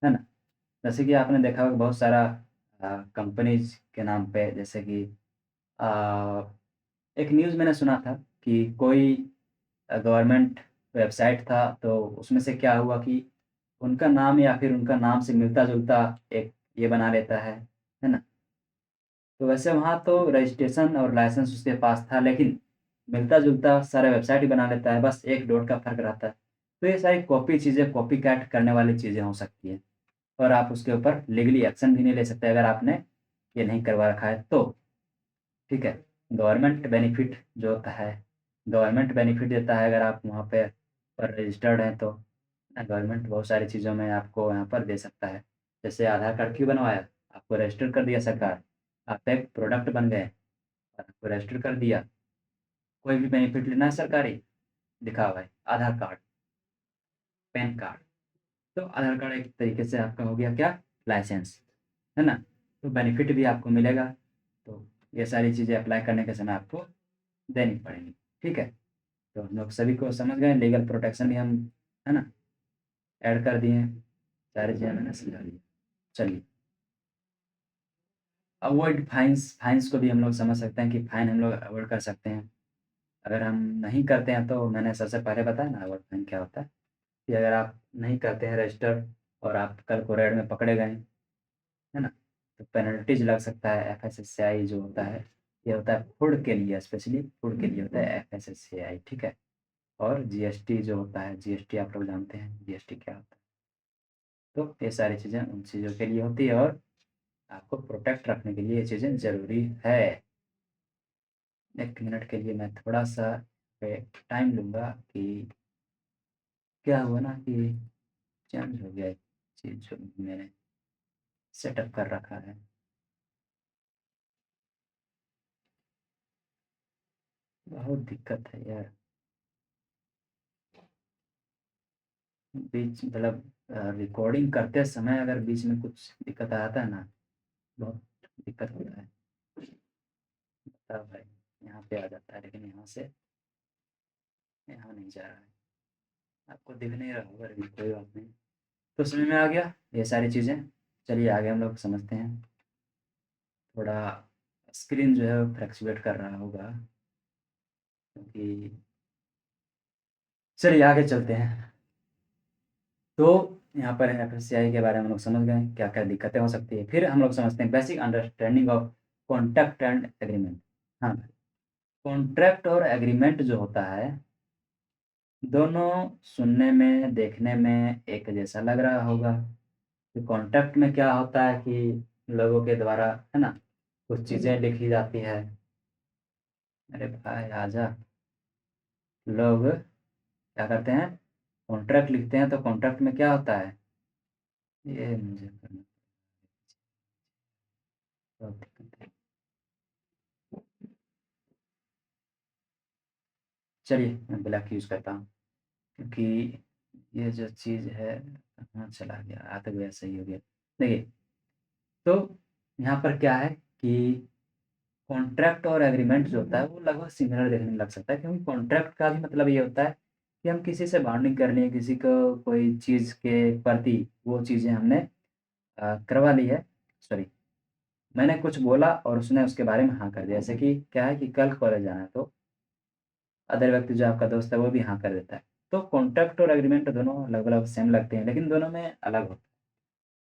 है ना? जैसे कि आपने देखा होगा बहुत सारा कंपनीज़ के नाम पे, जैसे कि अ, एक न्यूज़ मैंने सुना था कि कोई गवर्नमेंट वेबसाइट था, तो उसमें से क्या हुआ कि उनका नाम या फिर उनका नाम से मिलता-जुलता एक ये बना लेता है ना? तो वैसे वहाँ तो रजिस्ट्रेशन और लाइसेंस उसके पास था, लेकिन मिलता-जुलता सारा वेबसाइट ही बना लेता है, बस एक डॉट का फ़र्क रहता है। तो ये सारी कॉपी चीज़ें, कॉपी कैट करने वाली चीज़ें हो सकती हैं, और आप उसके ऊपर लीगली एक्शन भी नहीं ले सकते अगर आपने ये नहीं करवा रखा है तो, ठीक है? गवर्नमेंट बेनिफिट जो होता है, गवर्नमेंट बेनिफिट देता है अगर आप वहाँ पे पर रजिस्टर्ड हैं तो। गवर्नमेंट बहुत सारी चीज़ों में आपको यहाँ पर दे सकता है। जैसे आधार कार्ड क्यों बनवाया? आपको रजिस्टर कर दिया सरकार, आप एक प्रोडक्ट बन गए और आपको रजिस्टर कर दिया। कोई भी बेनिफिट लेना है सरकारी, लिखा हुआ है आधार कार्ड, पैन कार्ड। तो आधार कार्ड एक तरीके से आपका हो गया क्या? लाइसेंस, है ना? तो बेनिफिट भी आपको मिलेगा। तो ये सारी चीज़ें अप्लाई करने के समय आपको देनी पड़ेंगी, ठीक है? तो हम लोग सभी को समझ गए, लीगल प्रोटेक्शन भी हम, है ना, ऐड कर दिए हैं। सारी चीज़ें मैंने समझा दी। चलिए, अवॉइड फाइन्स, फाइन्स को भी हम लोग समझ सकते हैं कि फाइन हम लोग अवॉइड कर सकते हैं। अगर हम नहीं करते हैं तो मैंने सबसे पहले बताया ना अवॉइड फाइन क्या होता है, कि अगर आप नहीं करते हैं रजिस्टर और आप कल को रेड में पकड़े गए, है ना? तो पेनल्टीज़ लग सकता है। एफएसएसएआई जो होता है, ये होता है फूड के लिए, स्पेशली फूड के लिए होता है एफएसएसएआई, ठीक है? और जीएसटी जो होता है, जीएसटी आप लोग जानते हैं जीएसटी क्या होता है। तो ये सारी चीज़ें उन चीज़ों के लिए होती है, और आपको प्रोटेक्ट रखने के लिए ये चीज़ें ज़रूरी है। 1 मिनट के लिए मैं थोड़ा-सा पे टाइम लूँगा कि क्या हुआ ना कि चेंज हो गया एक चीज़ जो मैंने सेटअप कर रखा है। बहुत दिक्कत है यार। बीच मतलब रिकॉर्डिंग करते समय अगर बीच में कुछ दिक्कत आता है ना, बहुत दिक्कत होता है। बताओ भाई, यहाँ पे आ जाता है, लेकिन यहाँ से यहाँ नहीं जा रहा है। आपको दिख नहीं रहा होगा, लेकिन कोई बात नहीं। तो समझ में आ गया ये सारी चीज़ें। चलिए आगे हम लोग समझते हैं। थोड़ा स्क्रीन जो है वो फ्लक्चुएट कर रहा होगा, क्योंकि चलिए आगे चलते हैं। तो यहाँ पर एफएससीआई के बारे में हम लोग समझ गए, क्या-क्या दिक्कतें हो सकती है। फिर हम लोग समझते हैं basic understanding of contract and agreement. हाँ, कॉन्ट्रैक्ट और एग्रीमेंट जो होता है, दोनों सुनने में, देखने में एक जैसा लग रहा होगा। तो कॉन्ट्रैक्ट में क्या होता है कि लोगों के द्वारा, है ना, कुछ चीज़ें लिखी जाती है। अरे भाई आजा, लोग क्या करते हैं? कॉन्ट्रैक्ट लिखते हैं, तो कॉन्ट्रैक्ट में क्या होता है? ये मुझे करना बहुत दिक्कत है। चलिए मैं ब्लैक यूज़ करता हूँ, क्योंकि ये जो चीज़ है, कहाँ चला गया? आ तो गया, सही हो गया। देखिए, तो यहाँ पर क्या है कि कॉन्ट्रैक्ट और एग्रीमेंट जो होता है वो लगभग सिमिलर देखने में लग सकता है, क्योंकि कॉन्ट्रैक्ट का भी मतलब ये होता है कि हम किसी से बॉन्डिंग कर लिए, किसी को कोई चीज़ के प्रति वो चीज़ें हमने करवा ली है। सॉरी, मैंने कुछ बोला और उसने उसके बारे में हाँ कर दिया। जैसे कि क्या है कि कल कॉलेज जाना है, तो अदर व्यक्ति जो आपका दोस्त है वो भी हाँ कर देता है। तो कॉन्ट्रैक्ट और एग्रीमेंट दोनों लगभग सेम लगते हैं, लेकिन दोनों में अलग होता है।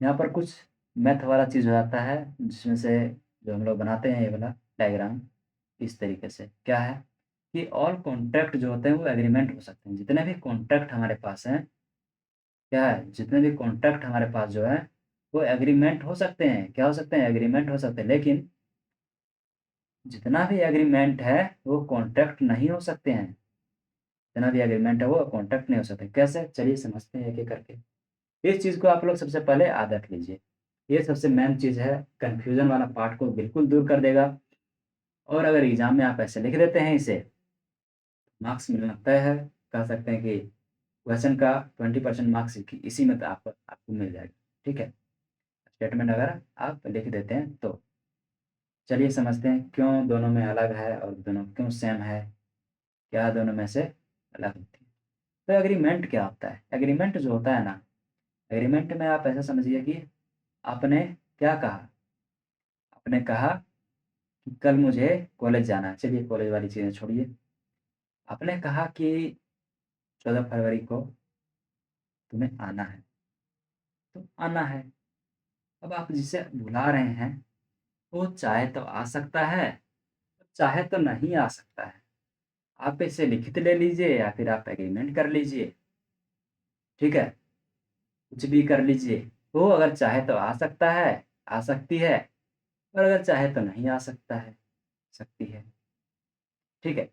यहाँ पर कुछ मैथ वाला चीज़ हो जाता है, जिसमें से जो हम लोग बनाते हैं ये वाला डायग्राम इस तरीके से। क्या है कि ऑल कॉन्ट्रैक्ट जो होते हैं वो एग्रीमेंट हो सकते हैं। जितने भी कॉन्ट्रैक्ट हमारे पास हैं, क्या है, जितने भी कॉन्ट्रैक्ट हमारे पास जो है वो एग्रीमेंट हो सकते हैं। क्या हो सकते हैं? एग्रीमेंट हो सकते हैं। लेकिन जितना भी एग्रीमेंट है वो कॉन्ट्रैक्ट नहीं हो सकते हैं। जितना भी एग्रीमेंट है वो कॉन्ट्रैक्ट नहीं हो सकते। कैसे? चलिए समझते हैं एक एक करके। इस चीज़ को आप लोग सबसे पहले याद रख लीजिए। ये सबसे मेन चीज़ है, कन्फ्यूज़न वाला पार्ट को बिल्कुल दूर कर देगा। और अगर एग्ज़ाम में आप ऐसे लिख देते हैं इसे, मार्क्स मिलना तय है। कह सकते हैं कि क्वेश्चन का 20% मार्क्स इसी में तो आपको मिल जाएगा। ठीक है? स्टेटमेंट अगर आप लिख देते हैं तो। चलिए समझते हैं क्यों दोनों में अलग है और दोनों क्यों सेम है, क्या दोनों में से अलग होती है। तो एग्रीमेंट क्या होता है? एग्रीमेंट जो होता है ना, एग्रीमेंट में आप ऐसा समझिए कि आपने क्या कहा? आपने कहा कि कल मुझे कॉलेज जाना है। चलिए कॉलेज वाली चीज़ें छोड़िए। आपने कहा कि 14 फरवरी को तुम्हें आना है, तो आना है। अब आप जिसे बुला रहे हैं वो चाहे तो आ सकता है, चाहे तो नहीं आ सकता है। आप इसे लिखित ले लीजिए या फिर आप एग्रीमेंट कर लीजिए। ठीक है? कुछ भी कर लीजिए। वो अगर चाहे तो आ सकता है, आ सकती है, और अगर चाहे तो नहीं आ सकता है, सकती है। ठीक है?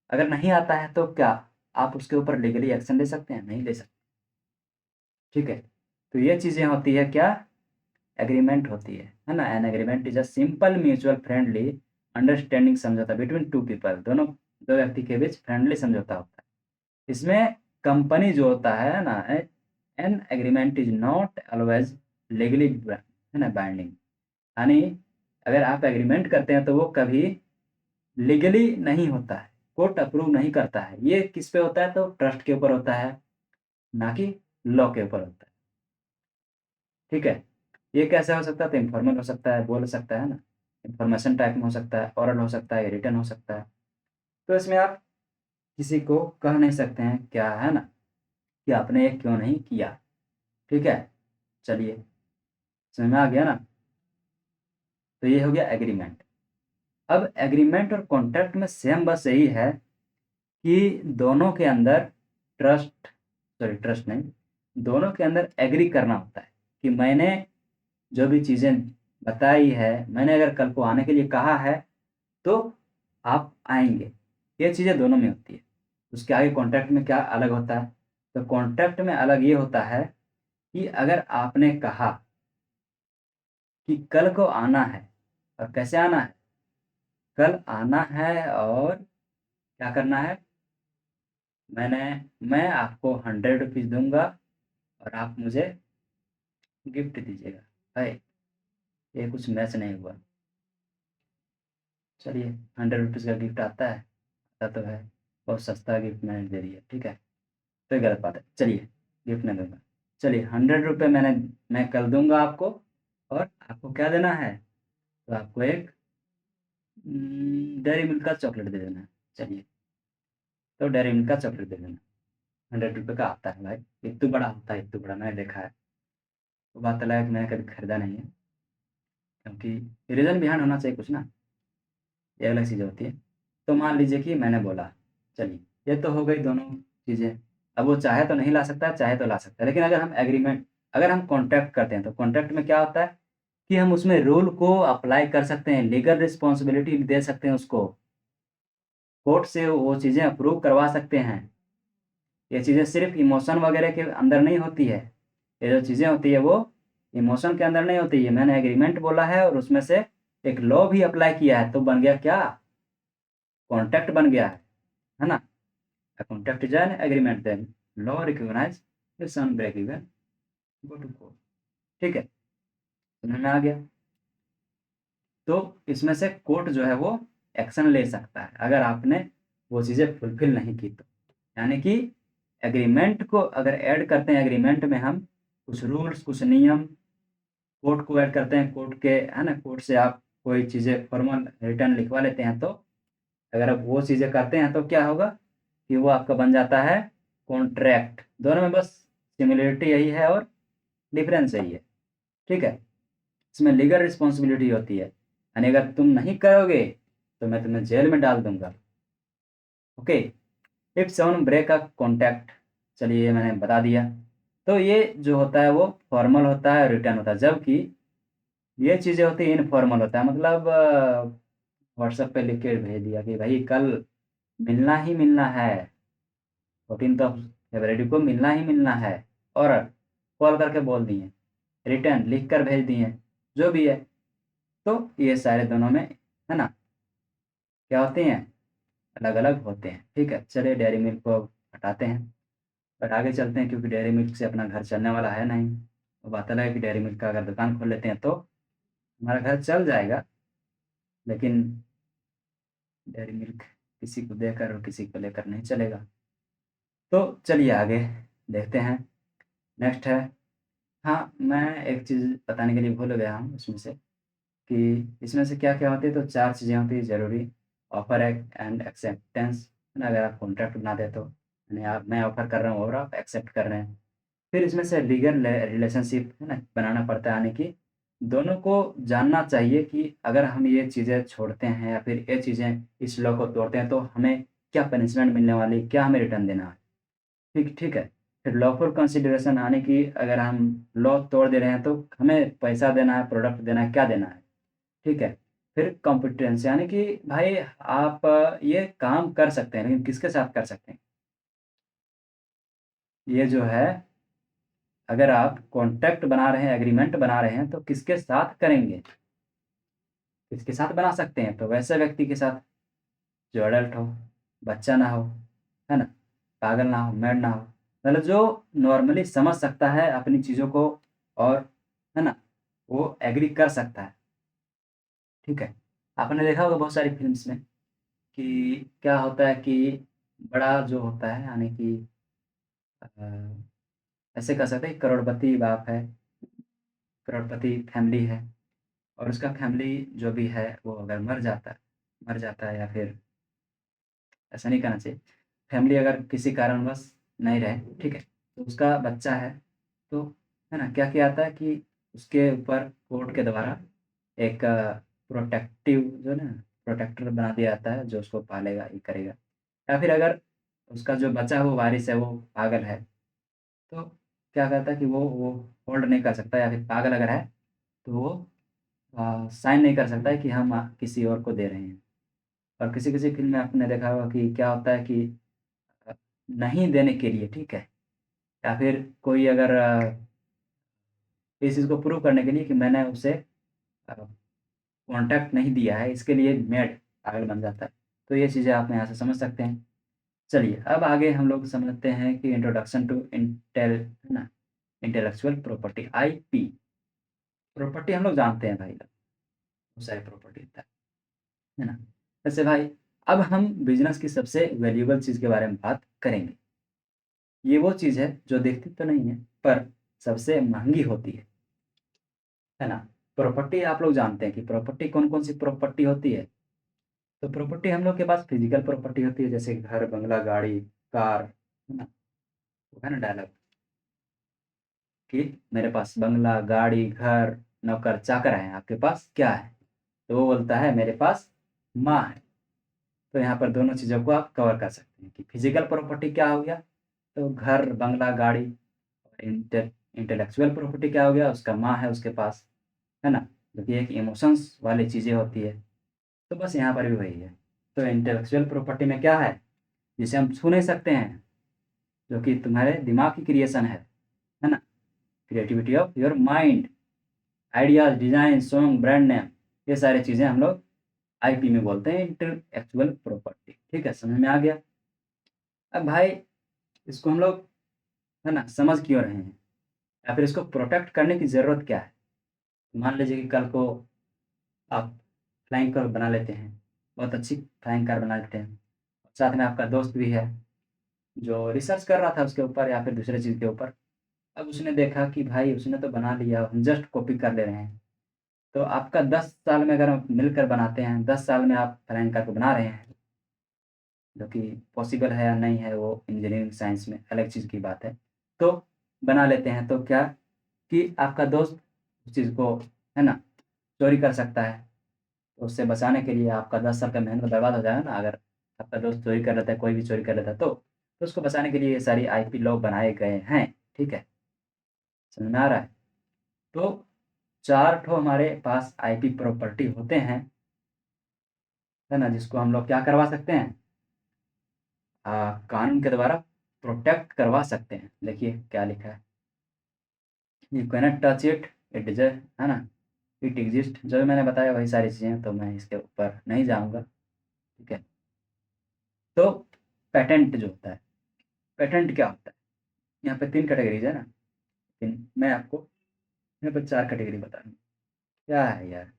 अगर नहीं आता है तो क्या आप उसके ऊपर लीगली एक्शन ले सकते हैं? नहीं ले सकते। ठीक है? तो ये चीज़ें होती है क्या? एग्रीमेंट होती है ना? An agreement is a simple mutual friendly understanding समझौता बिटवीन टू पीपल। दोनों दो व्यक्ति के बीच फ्रेंडली समझौता होता है। इसमें कंपनी जो होता है ना, an agreement is not always legally है ना बाइंडिंग। यानी अगर आप एग्रीमेंट करते हैं तो वो कभी लीगली नहीं होता है, कोर्ट अप्रूव नहीं करता है। ये किस पे होता है? तो ट्रस्ट के ऊपर होता है, ना कि लॉ के ऊपर होता है। ठीक है? ये कैसे हो सकता है? तो इन्फॉर्मल हो सकता है, बोल सकता है ना, इन्फॉर्मेशन टाइप में हो सकता है, ओरल हो सकता है, रिटन हो सकता है। तो इसमें आप किसी को कह नहीं सकते हैं क्या है ना, कि आपने ये क्यों नहीं किया। ठीक है? चलिए समझ में आ गया ना? तो ये हो गया एग्रीमेंट। अब एग्रीमेंट और कॉन्ट्रैक्ट में सेम बस यही है कि दोनों के अंदर ट्रस्ट नहीं, दोनों के अंदर एग्री करना होता है कि मैंने जो भी चीज़ें बताई है, मैंने अगर कल को आने के लिए कहा है तो आप आएँगे। ये चीज़ें दोनों में होती है। उसके आगे कॉन्ट्रैक्ट में क्या अलग होता है? तो कॉन्ट्रैक्ट में अलग ये होता है कि अगर आपने कहा कि कल को आना है, और कैसे आना है? कल आना है और क्या करना है? मैंने मैं आपको 100 रुपीज़ दूँगा और आप मुझे गिफ्ट दीजिएगा। है, ये कुछ मैच नहीं हुआ। चलिए 100 रुपीज़ का गिफ्ट आता है, आता तो है, बहुत सस्ता गिफ्ट मैंने दे दिया। ठीक है? तो ये गलत बात है। चलिए गिफ्ट नहीं दूँगा। चलिए 100 रुपए मैं कल दूँगा आपको, और आपको क्या देना है? तो आपको एक डेयरी मिल्क का चॉकलेट दे देना है। चलिए, तो डेयरी मिल्क का चॉकलेट दे देना। 100 रुपए का आता है भाई, इतना बड़ा होता है, इतना बड़ा मैंने देखा है। वो बात अलग है कि मैंने कभी खरीदा नहीं है, क्योंकि रीज़न बिहाइंड होना चाहिए कुछ ना, ये अलग चीज़ होती है। तो मान लीजिए कि मैंने बोला, चलिए ये तो हो गई दोनों चीज़ें। अब वो चाहे तो नहीं ला सकता है, चाहे तो ला सकता है। लेकिन अगर हम कॉन्ट्रैक्ट करते हैं तो कॉन्ट्रैक्ट में क्या होता है कि हम उसमें रूल को अप्लाई कर सकते हैं, लीगल रिस्पॉन्सिबिलिटी दे सकते हैं उसको, कोर्ट से वो चीज़ें अप्रूव करवा सकते हैं। ये चीज़ें सिर्फ़ इमोशन वगैरह के अंदर नहीं होती है। ये जो चीज़ें होती है वो इमोशन के अंदर नहीं होती है। मैंने एग्रीमेंट बोला है और उसमें से एक लॉ भी अप्लाई किया है, तो बन गया क्या? कॉन्ट्रैक्ट बन गया है ना? A contract is an agreement then law recognize is unbreakable, go to court। ठीक है? समझ में आ गया? तो इसमें से कोर्ट जो है वो एक्शन ले सकता है अगर आपने वो चीज़ें फुलफ़िल नहीं की तो। यानी कि एग्रीमेंट को अगर ऐड करते हैं एग्रीमेंट में हम कुछ रूल्स, कुछ नियम, कोर्ट को ऐड करते हैं, कोर्ट के है ना, कोर्ट से आप कोई चीज़ें फॉर्मल रिटर्न लिखवा लेते हैं तो अगर आप वो चीज़ें करते हैं तो क्या होगा कि वो आपका बन जाता है कॉन्ट्रैक्ट। दोनों में बस सिमिलरिटी यही है और डिफरेंस यही है, ठीक है? इसमें लीगल रिस्पॉन्सिबिलिटी होती है, यानी अगर तुम नहीं करोगे तो मैं तुम्हें जेल में डाल दूँगा। Okay, if someone break a contract, चलिए ये मैंने बता दिया। तो ये जो होता है वो फॉर्मल होता है, रिटर्न होता है, जबकि ये चीज़ें होती हैं इनफॉर्मल होता है, मतलब व्हाट्सएप पे लिख के भेज दिया कि भाई कल मिलना ही मिलना है, 14th ऑफ फरवरी को मिलना ही मिलना है, और कॉल करके बोल दिए, रिटर्न लिख कर भेज दिए, जो भी है। तो ये सारे दोनों में है ना क्या होते हैं, अलग अलग होते हैं, ठीक है? चलिए डेयरी मिल्क को हटाते हैं और आगे चलते हैं, क्योंकि डेयरी मिल्क से अपना घर चलने वाला है नहीं। वो बात अलग है कि डेयरी मिल्क का अगर दुकान खोल लेते हैं तो हमारा घर चल जाएगा, लेकिन डेयरी मिल्क किसी को देकर और किसी को लेकर नहीं चलेगा। तो चलिए आगे देखते हैं। नेक्स्ट है, हाँ, मैं एक चीज़ बताने के लिए भूल गया हूँ उसमें से, कि इसमें से क्या-क्या होती है, तो 4 चीज़ें होती हैं ज़रूरी। ऑफ़र एंड एक्सेप्टेंस, है ना? अगर आप कॉन्ट्रैक्ट बनाते हैं तो यानी आप, मैं ऑफ़र कर रहा हूँ और आप एक्सेप्ट कर रहे हैं। फिर इसमें से लीगल रिलेशनशिप, है ना, बनाना पड़ता है, यानी कि दोनों को जानना चाहिए कि अगर हम ये चीज़ें छोड़ते हैं या फिर ये चीज़ें इस लॉ को तोड़ते हैं तो हमें क्या पनिशमेंट मिलने वाली है, क्या हमें रिटर्न देना है। ठीक ठीक है। फिर लॉफुल कंसिडरेशन, यानी कि अगर हम लॉ तोड़ दे रहे हैं तो हमें पैसा देना है, प्रोडक्ट देना है, क्या देना है, ठीक है। फिर कॉम्पिटेंस, यानी कि भाई आप ये काम कर सकते हैं, लेकिन किसके साथ कर सकते हैं? ये जो है, अगर आप कॉन्ट्रैक्ट बना रहे हैं, एग्रीमेंट बना रहे हैं तो किसके साथ करेंगे? किसके साथ बना सकते हैं? तो वैसे व्यक्ति के साथ जो एडल्ट हो, बच्चा ना हो, है ना? पागल ना हो, मैड ना हो, मतलब जो नॉर्मली समझ सकता है अपनी चीज़ों को, और है ना? वो एग्री कर सकता है, ठीक है? आपने देखा होगा बहुत सारी फ़िल्म्स में कि क्या होता है कि बड़ा जो होता है, यानी कि ऐसे कह सकते हैं, करोड़पति बाप है, करोड़पति फैमिली है, और उसका फैमिली जो भी है वो अगर मर जाता है या फिर ऐसा नहीं कहना चाहिए, फैमिली अगर किसी कारणवश नहीं रहे, ठीक है? तो उसका बच्चा है, तो है ना, क्या किया जाता है कि उसके ऊपर कोर्ट के द्वारा एक प्रोटेक्टिव जो है ना, प्रोटेक्टर बना दिया जाता है, जो उसको पालेगा, ये करेगा। या फिर अगर उसका जो बचा हुआ वारिस है वो पागल है, तो क्या कहता है कि वो होल्ड नहीं कर सकता, या फिर पागल अगर है तो वो साइन नहीं कर सकता है कि हम किसी और को दे रहे हैं। और किसी-किसी फ़िल्म में आपने देखा होगा कि क्या होता है कि अ, नहीं देने के लिए, ठीक है? या फिर कोई अगर इस चीज़ को प्रूव करने के लिए कि मैंने उसे कॉन्टैक्ट नहीं दिया है, इसके लिए मेड पागल बन जाता है। तो ये चीज़ें आप यहाँ से समझ सकते हैं। चलिए, अब आगे हम लोग समझते हैं कि इंट्रोडक्शन टू है ना? Intellectual property, IP. प्रॉपर्टी हम लोग जानते हैं भाई, बहुत सारी प्रॉपर्टी होता है ना? वैसे भाई, अब हम बिज़नेस की सबसे वैल्यूएबल चीज़ के बारे में बात करेंगे। ये वो चीज़ है जो दिखती तो नहीं है, पर सबसे महँगी होती है ना? प्रॉपर्टी आप लोग जानते हैं कि प्रॉपर्टी कौन-कौन सी प्रॉपर्टी होती है? तो प्रॉपर्टी हम लोग के पास फिज़िकल प्रॉपर्टी होती है, जैसे घर, बंगला, गाड़ी, कार, है ना? वो है ना डायलॉग कि मेरे पास बंगला, गाड़ी, घर, नौकर, चाकर हैं, आपके पास क्या है? तो वो बोलता है मेरे पास माँ है। तो यहाँ पर दोनों चीज़ों को आप कवर कर सकते हैं कि फिज़िकल प्रॉपर्टी क्या हो गया, तो घर, बंगला, गाड़ी, और इंटेलेक्चुअल प्रॉपर्टी क्या हो गया, उसका माँ है उसके पास, है ना? जो कि एक इमोशंस वाली चीज़ें होती है। तो बस यहाँ पर भी वही है। तो इंटेलेक्चुअल प्रॉपर्टी में क्या है, जिसे हम छू नहीं सकते हैं, जो कि तुम्हारे दिमाग की क्रिएशन है ना? Creativity of your mind, ideas, design, song, brand name, ये सारी चीज़ें हम लोग आईपी में बोलते हैं, इंटेलेक्चुअल प्रॉपर्टी। ठीक है, समझ में आ गया? अब भाई इसको हम लोग है ना समझ क्यों रहे हैं, या फिर इसको प्रोटेक्ट करने की ज़रूरत क्या है? मान लीजिए कि कल को आप फ्लाइंग कार बना लेते हैं, बहुत अच्छी फ्लाइंग कार बना लेते हैं। साथ में आपका दोस्त भी है जो रिसर्च कर रहा था उसके ऊपर या फिर दूसरे चीज़ के ऊपर। अब उसने देखा कि भाई उसने तो बना लिया, हम जस्ट कॉपी कर ले रहे हैं। तो आपका 10 साल में अगर आप मिलकर बनाते हैं, 10 साल में आप फ्लाइंग कार को बना रहे हैं, जो कि पॉसिबल है या नहीं है वो इंजीनियरिंग साइंस में अलग चीज़ की बात है। तो बना लेते हैं तो क्या कि आपका दोस्त उस चीज़ को, है ना, चोरी कर सकता है। तो उससे बचाने के लिए आपका 10 साल का मेहनत बर्बाद हो जाएगा ना, अगर आपका दोस्त चोरी कर लेता है, कोई भी चोरी कर लेता है तो उसको बचाने के लिए ये सारी आईपी लॉ बनाए गए हैं, ठीक है? समझ में आ रहा है? तो 4 ठो हमारे पास आईपी प्रॉपर्टी होते हैं, है ना? जिसको हम लोग क्या करवा सकते हैं? कानून के द्वारा प्रोटेक्ट करवा सकते हैं। देखिए क्या लिखा है, you cannot touch it, it is है ना, इट एग्जिस्ट। जो भी मैंने बताया वही सारी चीज़ें, तो मैं इसके ऊपर नहीं जाऊँगा, ठीक है? तो पेटेंट जो होता है, पेटेंट क्या होता है? यहाँ पे 3 कैटेगरीज़ है ना, लेकिन मैं आपको यहाँ पे 4 कैटेगरी बता रहा हूँ। क्या है यार,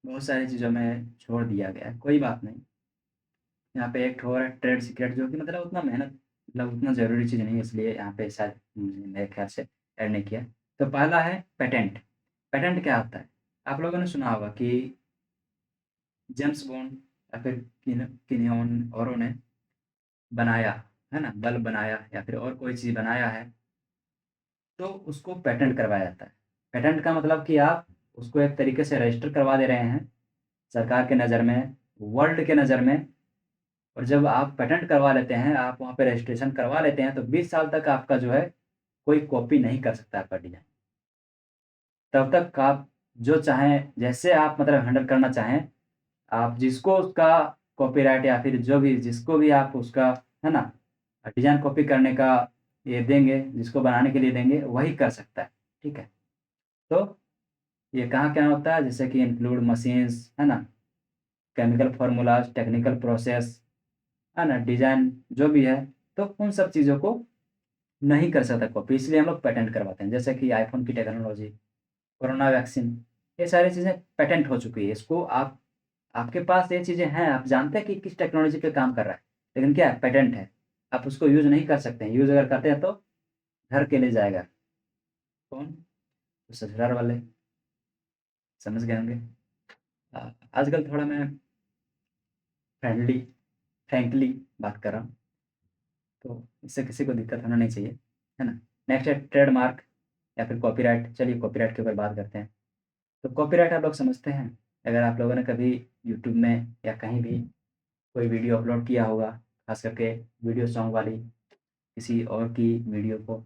बहुत सारी चीज़ों में छोड़ दिया गया है, कोई बात नहीं। यहाँ पे एक ठो है ट्रेड सीक्रेट, जो कि मतलब उतना मेहनत, मतलब उतना ज़रूरी चीज़ नहीं है, इसलिए यहाँ पे शायद मेरे ख्याल से ऐड नहीं किया। तो पहला है पेटेंट। पेटेंट क्या होता है? आप लोगों ने सुना होगा कि जेम्स बॉन्ड या फिर किन्हीं औरों ने बनाया, है ना, बल्ब बनाया या फिर और कोई चीज़ बनाया है, तो उसको पेटेंट करवाया जाता है। पेटेंट का मतलब कि आप उसको एक तरीके से रजिस्टर करवा दे रहे हैं सरकार के नज़र में, वर्ल्ड के नज़र में। और जब आप पेटेंट करवा लेते हैं, आप वहाँ पे रजिस्ट्रेशन करवा लेते हैं, तो 20 साल तक आपका जो है कोई कॉपी नहीं कर सकता आपका डिज़ाइन। तब तक आप जो चाहें, जैसे आप मतलब हैंडल करना चाहें, आप जिसको उसका कॉपीराइट या फिर जो भी जिसको भी आप उसका, है ना, डिज़ाइन कॉपी करने का ये देंगे, जिसको बनाने के लिए देंगे, वही कर सकता है, ठीक है? तो ये कहाँ क्या होता है, जैसे कि इंक्लूड मशीन्स, है ना, केमिकल फ़ॉर्मूलाज़, टेक्निकल प्रोसेस, है ना, डिज़ाइन जो भी है, तो उन सब चीज़ों को नहीं कर सकता कॉपी, इसलिए हम लोग पेटेंट करवाते हैं। जैसे कि आईफ़ोन की टेक्नोलॉजी, कोरोना वैक्सीन, ये सारी चीज़ें पेटेंट हो चुकी है। इसको आप, आपके पास ये चीज़ें हैं, आप जानते हैं कि किस टेक्नोलॉजी पे काम कर रहा है, लेकिन क्या है, पेटेंट है। आप उसको यूज़ नहीं कर सकते हैं, यूज़ अगर करते हैं तो घर के ले जाएगा। कौन? तो ससुराल वाले, समझ गए होंगे। आजकल थोड़ा मैं फ्रेंडली फ्रैंकली बात कर रहा हूँ, तो इससे किसी को दिक्कत होना नहीं चाहिए, है ना? नेक्स्ट है ट्रेडमार्क या फिर कॉपीराइट। चलिए कॉपीराइट के ऊपर बात करते हैं। तो कॉपीराइट आप लोग समझते हैं, अगर आप लोगों ने कभी यूट्यूब में या कहीं भी कोई वीडियो अपलोड किया होगा, ख़ास करके वीडियो सॉन्ग वाली किसी और की वीडियो को,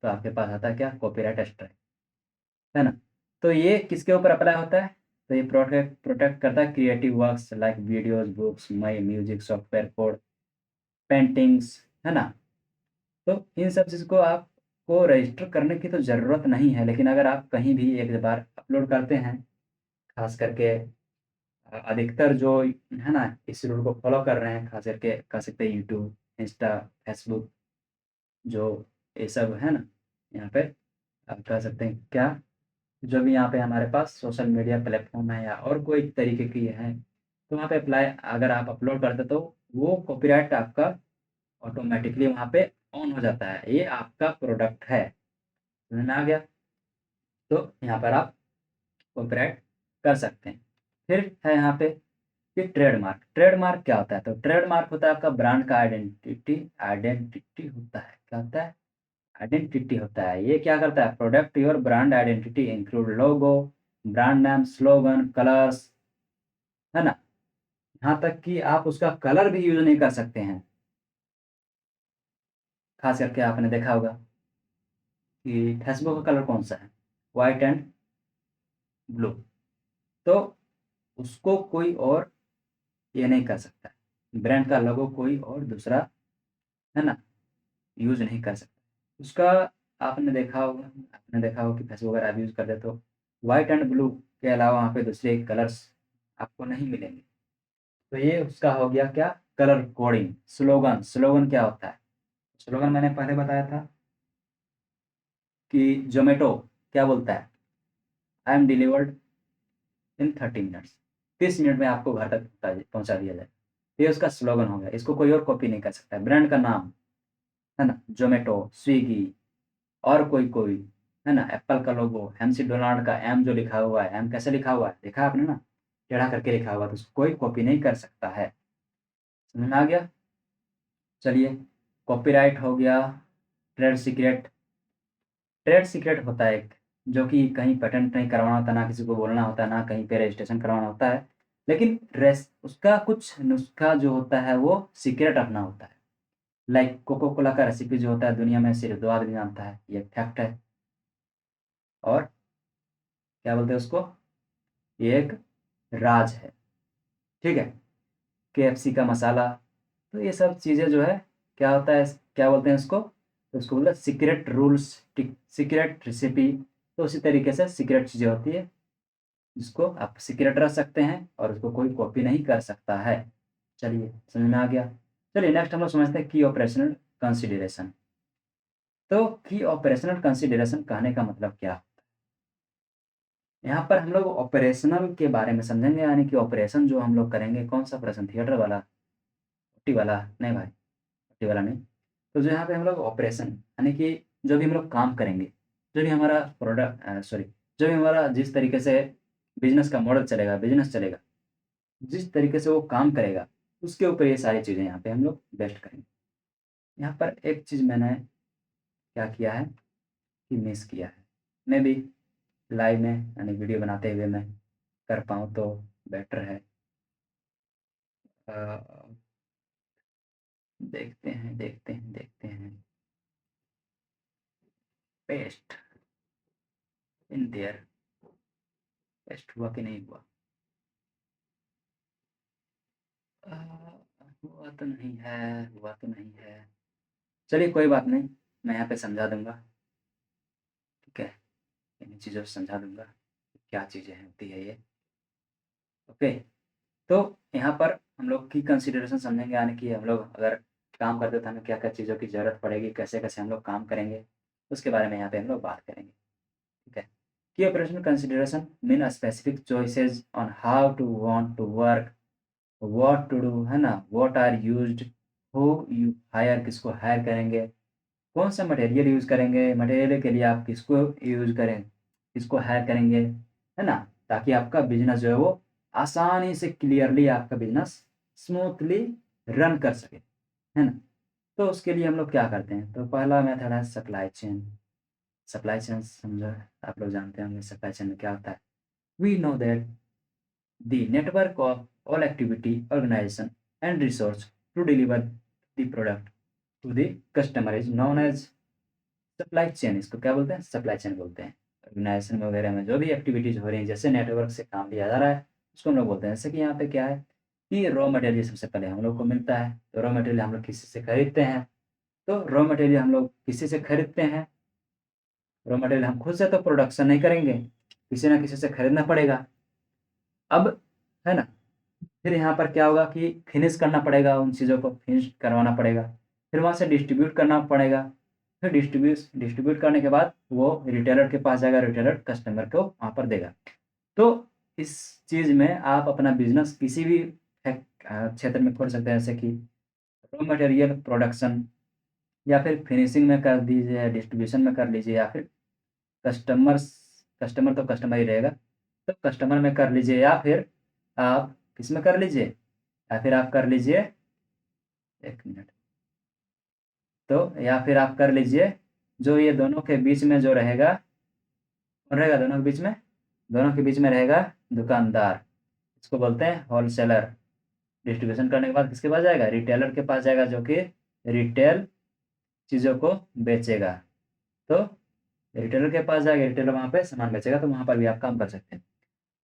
तो आपके पास आता है क्या? कॉपीराइट स्ट्राइक, है ना? तो ये किसके ऊपर अप्लाई होता है? तो ये प्रोटेक्ट प्रोटेक्ट करता है creative works like videos, books, मई म्यूज़िक, सॉफ्टवेयर कोड, पेंटिंग्स, है ना? तो इन सब चीज़ को आपको रजिस्टर करने की तो ज़रूरत नहीं है, लेकिन अगर आप कहीं भी एक बार अपलोड करते हैं, ख़ास करके अधिकतर जो है ना इस रूल को फ़ॉलो कर रहे हैं, ख़ास करके कह सकते हैं यूट्यूब, इंस्टा, फेसबुक, जो ये सब है ना, यहाँ पे आप कह सकते हैं क्या, जो भी यहाँ पे हमारे पास सोशल मीडिया प्लेटफ़ॉर्म है या और कोई तरीके की है, तो वहाँ पे अप्लाई अगर आप अपलोड करते तो वो कॉपीराइट आपका ऑटोमैटिकली वहाँ पे ऑन हो जाता है। ये आपका प्रोडक्ट है, समझ में आ गया? तो यहाँ पर आप कॉपीराइट कर सकते हैं। फिर है यहाँ पे कि ट्रेडमार्क। ट्रेडमार्क क्या होता है? तो ट्रेडमार्क होता है आपका ब्रांड का आइडेंटिटी, आइडेंटिटी होता है। क्या होता है? आइडेंटिटी होता है। ये क्या करता है? Product your brand identity include logo, brand name, slogan, colours, है ना? यहाँ तक कि आप उसका कलर भी यूज़ नहीं कर सकते हैं। ख़ास करके आपने देखा होगा कि फेसबुक का कलर कौन-सा है? White and blue. तो उसको कोई और ये नहीं कर सकता है। ब्रांड का लोगो कोई और दूसरा, है ना, यूज़ नहीं कर सकता। उसका आपने देखा होगा कि फेसबुक अगर आप यूज़ करते हैं तो व्हाइट एंड ब्लू के अलावा वहाँ पे दूसरे कलर्स आपको नहीं मिलेंगे। तो ये उसका हो गया क्या? Colour coding. स्लोगन, स्लोगन क्या होता है? स्लोगन मैंने पहले बताया था कि ज़ोमैटो क्या बोलता है? I am delivered in 30 minutes, 30 minute में आपको घर तक पहुँचा दिया जाए। ये उसका स्लोगन हो गया, इसको कोई और कॉपी नहीं कर सकता है। ब्रांड का नाम, है ना? ज़ोमैटो, स्विगी और कोई, है ना? एप्पल का लोगो, एमसी डोनाल्ड का एम जो लिखा हुआ है, एम कैसे लिखा हुआ है? देखा आपने ना? टेढ़ा करके लिखा हुआ है, तो उसको कोई कॉपी नहीं कर सकता है। समझ में आ गया? चलिए, कॉपीराइट हो गया, ट्रेड सीक्रेट। ट्रेड सीक्रेट होता है एक, जो कि कहीं पेटेंट नहीं करवाना होता, ना किसी को बोलना होता है, ना कहीं पे रजिस्ट्रेशन करवाना होता है। लेकिन उसका कुछ नुस्खा जो होता है वो सीक्रेट रखना होता है। लाइक कोको कोला का रेसिपी जो होता है दुनिया में सिर्फ 2 आदमी जानता है, ये फैक्ट है। और क्या बोलते हैं उसको? ये एक राज है, ठीक है? केएफसी का मसाला, तो ये सब चीज़ें जो है क्या होता है, क्या बोलते हैं उसको? तो उसको बोलते हैं सीक्रेट रूल्स, सीक्रेट रेसिपी। तो उसी तरीके से सीक्रेट चीज़ें होती है, जिसको आप सीक्रेट रख सकते हैं और उसको कोई कॉपी नहीं कर सकता है। चलिए, समझ में आ गया? चलिए नेक्स्ट हम लोग समझते हैं की ऑपरेशनल कंसिडरेशन। तो की ऑपरेशनल कंसिडरेशन कहने का मतलब क्या? यहाँ पर हम लोग ऑपरेशनल के बारे में समझेंगे, यानी कि ऑपरेशन जो हम लोग करेंगे, कौन-सा ऑपरेशन? थिएटर वाला? ओटी वाला? नहीं भाई, ओटी वाला नहीं। तो जो यहाँ पे हम लोग ऑपरेशन, यानी कि जो भी हम लोग काम करेंगे, जो भी हमारा जो भी हमारा जिस तरीके से बिज़नेस का मॉडल चलेगा, बिज़नेस चलेगा, जिस तरीके से वो काम करेगा, उसके ऊपर ये सारी चीज़ें यहाँ पे हम लोग बेस्ट करेंगे। यहाँ पर एक चीज़ मैंने क्या किया है कि मिस किया है। मैं भी लाइव में यानी वीडियो बनाते हुए मैं कर पाऊँ तो बेटर है। अ, देखते हैं। पेस्ट इन देयर, पेस्ट हुआ कि नहीं हुआ? अ, हुआ तो नहीं है। चलिए कोई बात नहीं, मैं यहाँ पे समझा दूँगा, ठीक है? इन चीज़ों से समझा दूँगा, क्या चीज़ें होती है ये, ओके? तो यहाँ पर हम लोग की कंसिडरेशन समझेंगे, यानी कि हम लोग अगर काम करते हैं तो हमें क्या-क्या चीज़ों की ज़रूरत पड़ेगी, कैसे-कैसे हम लोग काम करेंगे, उसके बारे में यहाँ पे हम लोग बात करेंगे, ठीक है? Key operational consideration mean specific choices on how to want to work, what to do, है ना? What are used, who you hire, किसको हायर करेंगे, कौन-सा मटेरियल यूज़ करेंगे, मटेरियल के लिए आप किसको यूज़ करें, किसको हायर करेंगे, है ना? ताकि आपका बिज़नेस जो है वो आसानी से क्लियरली आपका बिज़नेस स्मूथली रन कर सके, है ना? तो उसके लिए हम लोग क्या करते हैं, तो पहला मेथड है सप्लाई चेन। सप्लाई चेन समझो, आप लोग जानते होंगे सप्लाई चेन में क्या होता है। We know that the network of all activity, organization and resource to deliver the product to the customer is known as supply chain. इसको क्या बोलते हैं? सप्लाई चेन बोलते हैं। ऑर्गेनाइजेशन वगैरह में जो भी एक्टिविटीज़ हो रही हैं, जैसे नेटवर्क से काम लिया जा रहा है, उसको हम लोग बोलते हैं। जैसे कि यहाँ पे क्या है कि रॉ मटेरियल सबसे पहले हम लोग को मिलता है, तो रॉ मटेरियल हम लोग किसी से खरीदते हैं। तो रॉ मटेरियल हम लोग किसी से खरीदते हैं, रॉ मटेरियल हम खुद से तो प्रोडक्शन नहीं करेंगे, किसी ना किसी से खरीदना पड़ेगा। अब, है ना? फिर यहाँ पर क्या होगा कि फिनिश करना पड़ेगा, उन चीज़ों को फिनिश करवाना पड़ेगा। फिर वहाँ से डिस्ट्रीब्यूट करना पड़ेगा। फिर डिस्ट्रीब्यूट करने के बाद वो रिटेलर के पास जाएगा, रिटेलर कस्टमर को वहाँ पर देगा। तो इस चीज़ में आप अपना बिज़नेस किसी भी क्षेत्र में खोल सकते हैं, जैसे कि रॉ मटेरियल प्रोडक्शन, या फिर फिनिशिंग में कर दीजिए, डिस्ट्रीब्यूशन में कर लीजिए, या फिर कस्टमर्स कस्टमर तो कस्टमर ही रहेगा, तो कस्टमर में कर लीजिए, या फिर आप किसमें कर लीजिए, या फिर आप कर लीजिए 1 मिनट, तो या फिर आप कर लीजिए जो ये दोनों के बीच में जो रहेगा, कौन रहेगा दोनों के बीच में? दोनों के बीच में रहेगा दुकानदार, इसको बोलते हैं होलसेलर। डिस्ट्रीब्यूशन करने के बाद किसके पास जाएगा? रिटेलर के पास जाएगा, जो कि रिटेल चीज़ों को बेचेगा। तो रिटेलर के पास जाएगा, रिटेलर वहाँ पे सामान बेचेगा, तो वहाँ पर भी आप काम कर सकते हैं।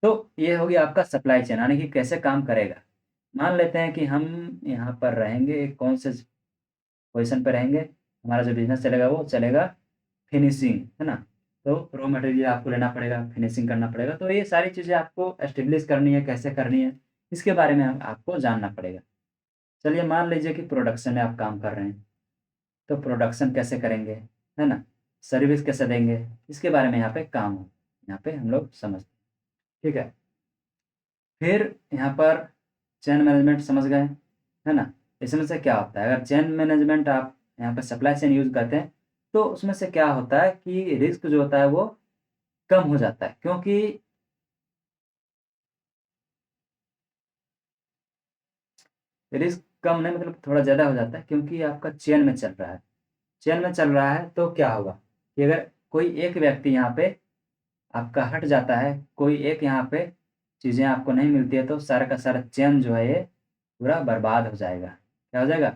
तो ये हो गया आपका सप्लाई चेन, यानी कि कैसे काम करेगा। मान लेते हैं कि हम यहाँ पर रहेंगे, कौन से पोज़ीशन पे रहेंगे, हमारा जो बिज़नेस चलेगा वो चलेगा फिनिशिंग, है ना? तो रॉ मटेरियल आपको लेना पड़ेगा, फिनिशिंग करना पड़ेगा, तो ये सारी चीज़ें आपको एस्टेब्लिश करनी है, कैसे करनी है, इसके बारे में आपको जानना पड़ेगा। चलिए मान लीजिए कि प्रोडक्शन में आप काम कर रहे हैं, तो प्रोडक्शन कैसे करेंगे, है ना? सर्विस कैसे देंगे, इसके बारे में यहाँ पे काम हो, यहाँ पे हम लोग समझते हैं, ठीक है? फिर यहाँ पर चेन मैनेजमेंट समझ गए, है ना? इसमें से क्या होता है, अगर चेन मैनेजमेंट आप यहाँ पे सप्लाई चेन यूज़ करते हैं, तो उसमें से क्या होता है कि रिस्क जो होता है वो कम हो जाता है, क्योंकि रिस्क कम नहीं मतलब थोड़ा ज़्यादा हो जाता है, क्योंकि आपका चेन में चल रहा है। चेन में चल रहा है तो क्या होगा कि अगर कोई एक व्यक्ति यहाँ पे आपका हट जाता है, कोई एक यहाँ पे चीज़ें आपको नहीं मिलती है, तो सारा का सारा चेन जो है ये पूरा बर्बाद हो जाएगा। क्या हो जाएगा?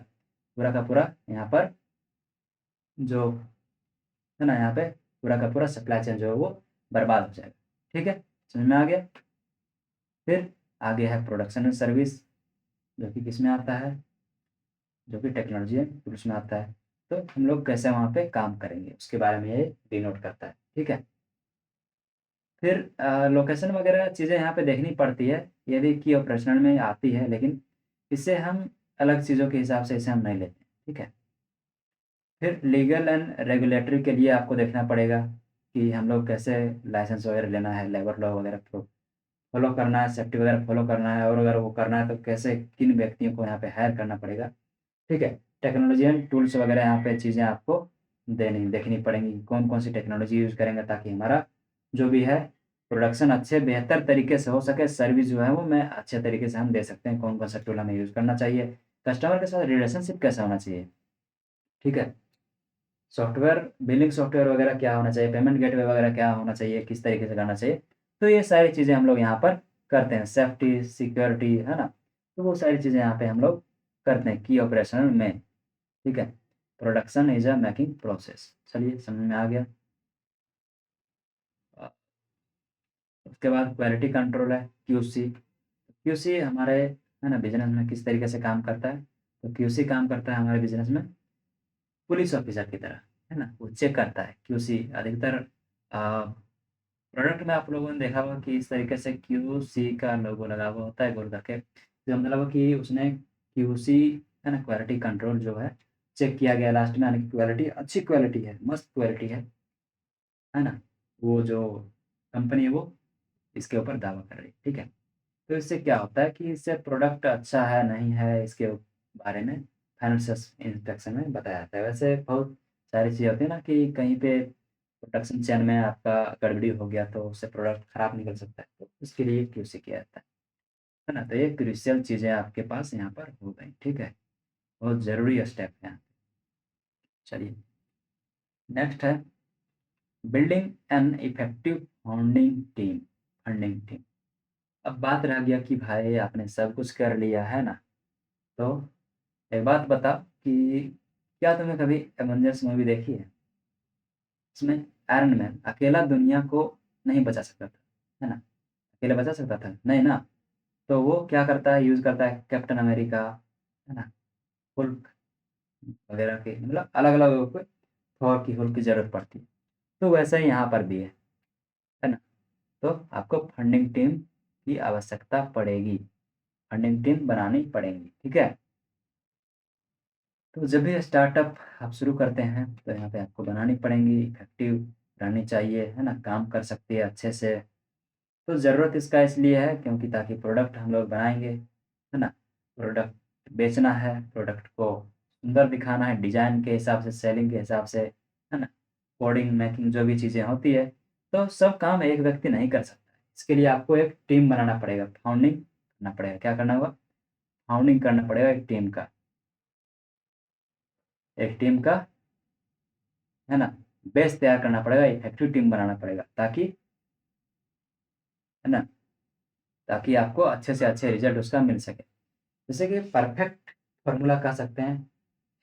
पूरा का पूरा यहाँ पर जो है ना, यहाँ पे पूरा का पूरा सप्लाई चेन जो है वो बर्बाद हो जाएगा। ठीक है? समझ में आ गया? फिर आगे है प्रोडक्शन एंड सर्विस, जो कि किसमें आता है? जो कि टेक्नोलॉजी एंड टूल्स में आता है। तो हम लोग कैसे वहाँ पे काम करेंगे, उसके बारे में ये डिनोट करता है। ठीक है? फिर लोकेशन वगैरह चीज़ें यहाँ पे देखनी पड़ती है, यदि कि ऑपरेशनल में आती है, लेकिन इसे हम अलग चीज़ों के हिसाब से इसे हम नहीं लेते। ठीक है? फिर लीगल एंड रेगुलेटरी के लिए आपको देखना पड़ेगा कि हम लोग कैसे लाइसेंस वगैरह लेना है, लेबर लॉ वगैरह को फॉलो करना है, सेफ्टी वगैरह फॉलो करना है, और अगर वो करना है तो कैसे किन व्यक्तियों को यहाँ पे हायर करना पड़ेगा। ठीक है? टेक्नोलॉजी एंड टूल्स वगैरह यहाँ पे चीज़ें आपको देनी देखनी पड़ेंगी, कौन-कौन सी टेक्नोलॉजी यूज़ करेंगे ताकि हमारा जो भी है प्रोडक्शन अच्छे बेहतर तरीके से हो सके, सर्विस जो है वो मैं अच्छे तरीके से हम दे सकते हैं, कौन-कौन सा टूल हमें यूज़ करना चाहिए, कस्टमर के साथ रिलेशनशिप कैसा होना चाहिए। ठीक है? सॉफ्टवेयर बिलिंग सॉफ्टवेयर वगैरह क्या होना चाहिए, पेमेंट गेटवे वगैरह क्या होना चाहिए, किस तरीके से करना चाहिए। तो ये सारी चीज़ें हम लोग यहाँ पर करते हैं, सेफ्टी, सिक्योरिटी, है ना? तो वो सारी चीज़ें यहाँ पे हम लोग करते हैं की ऑपरेशनल में। ठीक है? Production is a making process. चलिए समझ में आ गया। अ, उसके बाद क्वालिटी कंट्रोल है, क्यूसी। क्यूसी हमारे है ना बिज़नेस में किस तरीके से काम करता है? तो क्यूसी काम करता है हमारे बिज़नेस में पुलिस ऑफिसर की तरह, है ना? वो चेक करता है क्यूसी अधिकतर प्रोडक्ट में आप लोगों ने देखा होगा कि इस तरीके से क्यूसी का लोगो लगा हुआ होता है गोल करके। इसका मतलब कि उसने क्यूसी है ना क्वालिटी कंट्रोल जो है चेक किया गया लास्ट में, यानी कि क्वालिटी अच्छी क्वालिटी है, मस्त क्वालिटी है ना? वो जो कंपनी है वो इसके ऊपर दावा कर रही है, ठीक है? तो इससे क्या होता है कि इससे प्रोडक्ट अच्छा है, नहीं है, इसके बारे में फाइनेंशियल इंस्पेक्शन में बताया जाता है। वैसे बहुत सारी चीज़ें होती है ना कि कहीं पे प्रोडक्शन चेन में आपका गड़बड़ी हो गया तो उससे प्रोडक्ट खराब निकल सकता है, तो उसके लिए क्यूसी किया जाता है ना? तो ये क्रूशियल चीज़ें आपके पास यहाँ पर हो गई, ठीक है? बहुत ज़रूरी स्टेप है। चलिए, नेक्स्ट है building an effective funding team. अब बात रह गया कि भाई आपने सब कुछ कर लिया, है ना? तो एक बात बता कि क्या तुमने कभी एवेंजर्स मूवी देखी है? इसमें आयरन मैन अकेला दुनिया को नहीं बचा सकता था, है ना? अकेले बचा सकता था? नहीं ना। तो वो क्या करता है, यूज़ करता है कैप्टन अमेरिका, है ना? हुल्क वगैरह के मतलब अलग-अलग लोगों को थॉर की हुल्क की ज़रूरत पड़ती है। तो वैसा ही यहाँ पर भी है ना? तो आपको फंडिंग टीम की आवश्यकता पड़ेगी, फंडिंग टीम बनानी पड़ेगी, ठीक है? तो जब भी स्टार्टअप आप शुरू करते हैं, तो यहाँ पे आपको बनानी पड़ेंगी, इफ़ेक्टिव रहनी चाहिए, है ना? काम कर सकती है अच्छे से। तो ज़रूरत इसका इसलिए है क्योंकि ताकि प्रोडक्ट हम लोग बनाएँगे, है ना? प्रोडक्ट बेचना है, प्रोडक्ट को सुंदर दिखाना है, डिज़ाइन के हिसाब से, सेलिंग के हिसाब से, है ना? कोडिंग, मेकिंग जो भी चीज़ें होती है, तो सब काम एक व्यक्ति नहीं कर सकता है। इसके लिए आपको एक टीम बनाना पड़ेगा, फाउंडिंग करना पड़ेगा। क्या करना होगा? फाउंडिंग करना पड़ेगा एक टीम का। एक टीम का, है ना? बेस तैयार करना पड़ेगा, इफेक्टिव टीम बनाना पड़ेगा ताकि है ना? ताकि आपको अच्छे से अच्छे रिज़ल्ट उसका मिल सके। जैसे कि परफेक्ट फ़ॉर्मूला कह सकते हैं,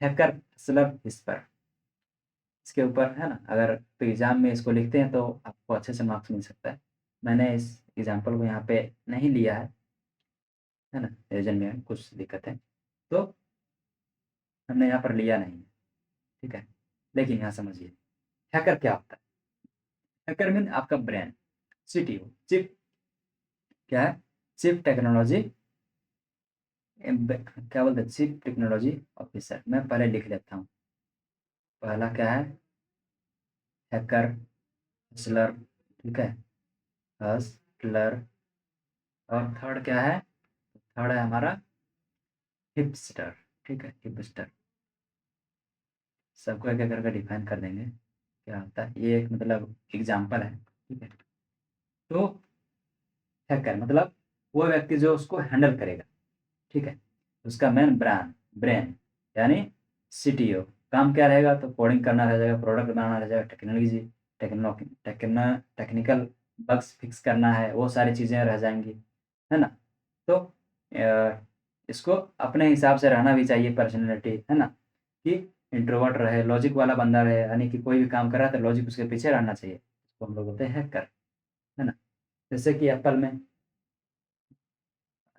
हैकर हसलर विस्पर। इसके ऊपर है ना, अगर तो एग्ज़ाम में इसको लिखते हैं तो आपको अच्छे से मार्क्स मिल सकता है। मैंने इस एग्ज़ाम्पल को यहाँ पे नहीं लिया है ना? रीज़न में है, कुछ दिक्कत है, तो हमने यहाँ पर लिया नहीं है, ठीक है? लेकिन यहाँ समझिए, हैकर क्या होता है? हैकर मीन आपका ब्रेन, सीटीओ, चीफ क्या है? चीफ टेक्नोलॉजी क्या बोलते हैं? Chief technology officer. मैं पहले लिख लेता हूँ। पहला क्या है? हैकर, हसलर, ठीक है? हसलर और थर्ड क्या है? थर्ड है हमारा हिपस्टर। ठीक है, हिपस्टर। सबको एक एक करके डिफाइन कर देंगे क्या होता है। ये एक मतलब एग्जाम्पल है। ठीक है, तो हैकर मतलब वो व्यक्ति जो उसको हैंडल करेगा। ठीक है, उसका मेन ब्रांड ब्रेन यानी सीटीओ। काम क्या रहेगा? तो कोडिंग करना रह जाएगा, प्रोडक्ट बनाना रह जाएगा, टेक्निकल बग्स फिक्स करना है, वो सारी चीज़ें रह जाएंगी, है ना। तो इसको अपने हिसाब से रहना भी चाहिए पर्सनैलिटी, है ना, कि इंट्रोवर्ट रहे, लॉजिक वाला बंदा रहे, यानी कि कोई भी काम कर रहा है तो लॉजिक उसके पीछे रहना चाहिए। इसको हम लोग बोलते हैं हैकर, है ना। जैसे कि एप्पल में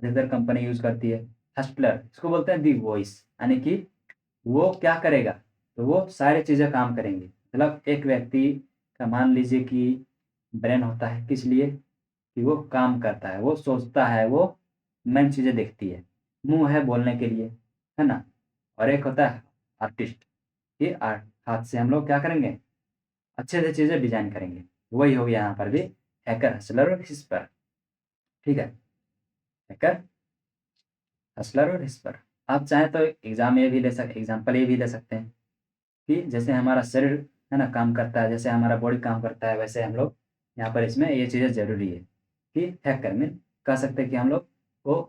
अधिकतर कंपनी यूज़ करती है हस्टलर, इसको बोलते हैं दी वॉइस, यानी कि वो क्या करेगा? तो वो सारी चीज़ें काम करेंगी। मतलब एक व्यक्ति का मान लीजिए कि ब्रेन होता है, किस लिए? कि वो काम करता है, वो सोचता है, वो मेन चीज़ें देखती है। मुँह है बोलने के लिए, है ना? और एक होता है आर्टिस्ट, ये आर्ट हाथ से हम लोग क्या करेंगे? अच्छे से चीज़ें डिज़ाइन करेंगे। वही हो गया यहाँ पर भी हैकर, हसलर और हिस्पर। ठीक है? हैकर, हसलर और हिस्पर। आप चाहें तो एग्ज़ाम्पल ये भी ले सकते हैं कि जैसे हमारा शरीर, है ना, काम करता है, जैसे हमारा बॉडी काम करता है, वैसे हम लोग यहाँ पर इसमें ये चीज़ें ज़रूरी है कि हैकर मीन कह सकते हैं कि हम लोग को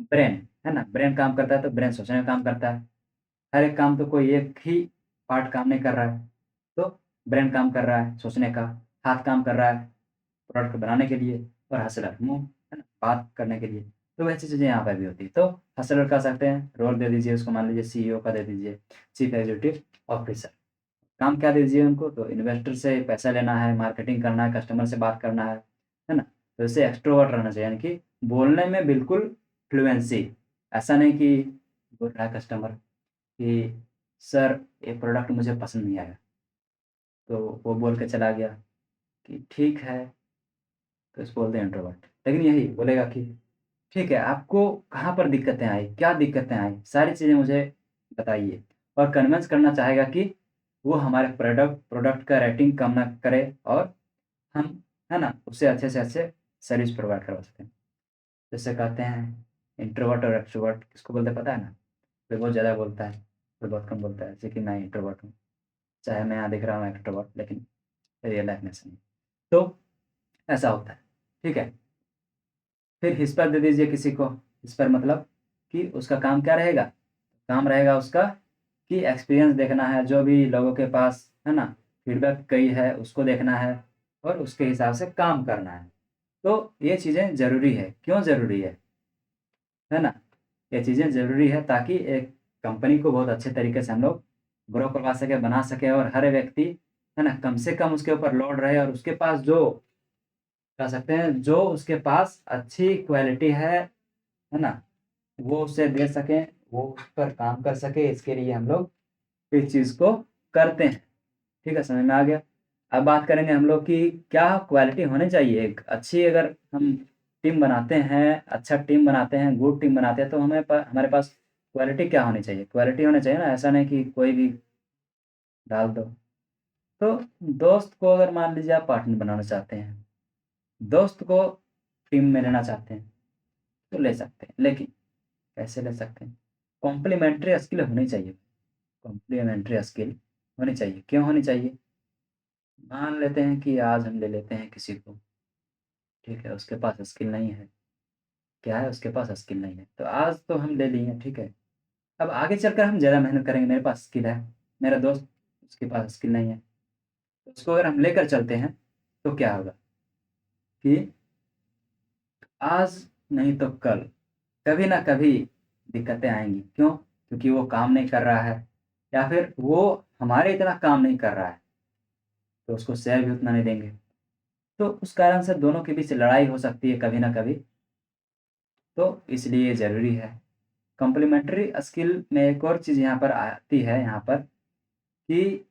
ब्रेन, है ना, ब्रेन काम करता है तो ब्रेन सोचने में काम करता है। हर एक काम तो कोई एक ही पार्ट काम नहीं कर रहा है। तो ब्रेन काम कर रहा है सोचने का, हाथ काम कर रहा है प्रोडक्ट बनाने के लिए, और हसलर मुँह, है ना, बात करने के लिए। तो वैसी चीज़ें यहाँ पर भी होती है। तो हसलर कह सकते हैं, रोल दे दीजिए उसको, मान लीजिए सीईओ का दे दीजिए, चीफ एग्जीक्यूटिव ऑफिसर। काम क्या दीजिए उनको? तो इन्वेस्टर से पैसा लेना है, मार्केटिंग करना है, कस्टमर से बात करना है ना? तो इससे एक्सट्रोवर्ट रहना चाहिए, यानी कि बोलने में बिल्कुल फ्लुएंसी। ऐसा नहीं कि बोल रहा है कस्टमर कि सर ये प्रोडक्ट मुझे पसंद नहीं आया, तो वो बोल के चला गया कि ठीक है, तो इसको बोलते हैं इंट्रोवर्ट। लेकिन यही बोलेगा कि ठीक है, आपको कहाँ पर दिक्कतें आई, क्या दिक्कतें आई, सारी चीज़ें मुझे बताइए। और कन्विंस करना चाहेगा कि वो हमारे प्रोडक्ट का रेटिंग कम ना करे, और हम, है ना, उससे अच्छे से अच्छे सर्विस प्रोवाइड करवा सकें। जैसे कहते हैं इंट्रोवर्ट और एक्सट्रोवर्ट किसको बोलते हैं पता है ना? कोई बहुत ज़्यादा बोलता है, कोई बहुत कम बोलता है। जैसे कि मैं इंट्रोवर्ट हूँ, चाहे मैं यहाँ दिख रहा हूँ एक्सट्रोवर्ट, लेकिन रियल लाइफ में ऐसा नहीं। तो ऐसा होता है। ठीक है? फिर हिस्सा दे दीजिए किसी को। हिस्सा मतलब कि उसका काम क्या रहेगा? काम रहेगा उसका कि एक्सपीरियंस देखना है, जो भी लोगों के पास, है ना, फीडबैक कई है उसको देखना है, और उसके हिसाब से काम करना है। तो ये चीज़ें ज़रूरी है। क्यों ज़रूरी है ना? ये चीज़ें ज़रूरी है ताकि एक कंपनी को बहुत अच्छे तरीके से हम लोग ग्रो करवा सकें, बना सकें, और हर व्यक्ति, है ना, कम से कम उसके ऊपर लोड रहे, और उसके पास जो कह सकते हैं जो उसके पास अच्छी क्वालिटी है ना, वो उसे दे सकें, वो उस पर काम कर सके। इसके लिए हम लोग इस चीज़ को करते हैं। ठीक है, समझ में आ गया। अब बात करेंगे हम लोग कि क्या क्वालिटी होनी चाहिए एक अच्छी। अगर हम टीम बनाते हैं, अच्छा टीम बनाते हैं, गुड टीम बनाते हैं, तो हमारे पास क्वालिटी क्या होनी चाहिए? क्वालिटी होनी चाहिए ना, ऐसा नहीं कि कोई भी डाल दो। तो दोस्त को अगर मान लीजिए आप पार्टनर बनाना चाहते हैं, दोस्त को टीम में लेना चाहते हैं, तो ले सकते हैं, लेकिन कैसे ले सकते हैं? कॉम्प्लीमेंट्री स्किल होनी चाहिए। कॉम्प्लीमेंट्री स्किल होनी चाहिए। क्यों होनी चाहिए? मान लेते हैं कि आज हम ले लेते हैं किसी को, ठीक है, उसके पास स्किल नहीं है। क्या है? उसके पास स्किल नहीं है। तो आज तो हम ले लिए, ठीक है। अब आगे चलकर हम ज़्यादा मेहनत करेंगे, मेरे पास स्किल है, मेरा दोस्त उसके पास स्किल नहीं है। तो उसको अगर हम लेकर चलते हैं, तो क्या होगा कि आज नहीं तो कल, कभी ना कभी दिक्कतें आएँगी। क्यों? क्योंकि वो काम नहीं कर रहा है, या फिर वो हमारे इतना काम नहीं कर रहा है, तो उसको शेयर भी उतना नहीं देंगे। तो उस कारण से दोनों के बीच लड़ाई हो सकती है कभी ना कभी। तो इसलिए ज़रूरी है। कॉम्प्लीमेंट्री स्किल में एक और चीज़ यहाँ पर आती है, यहाँ पर कि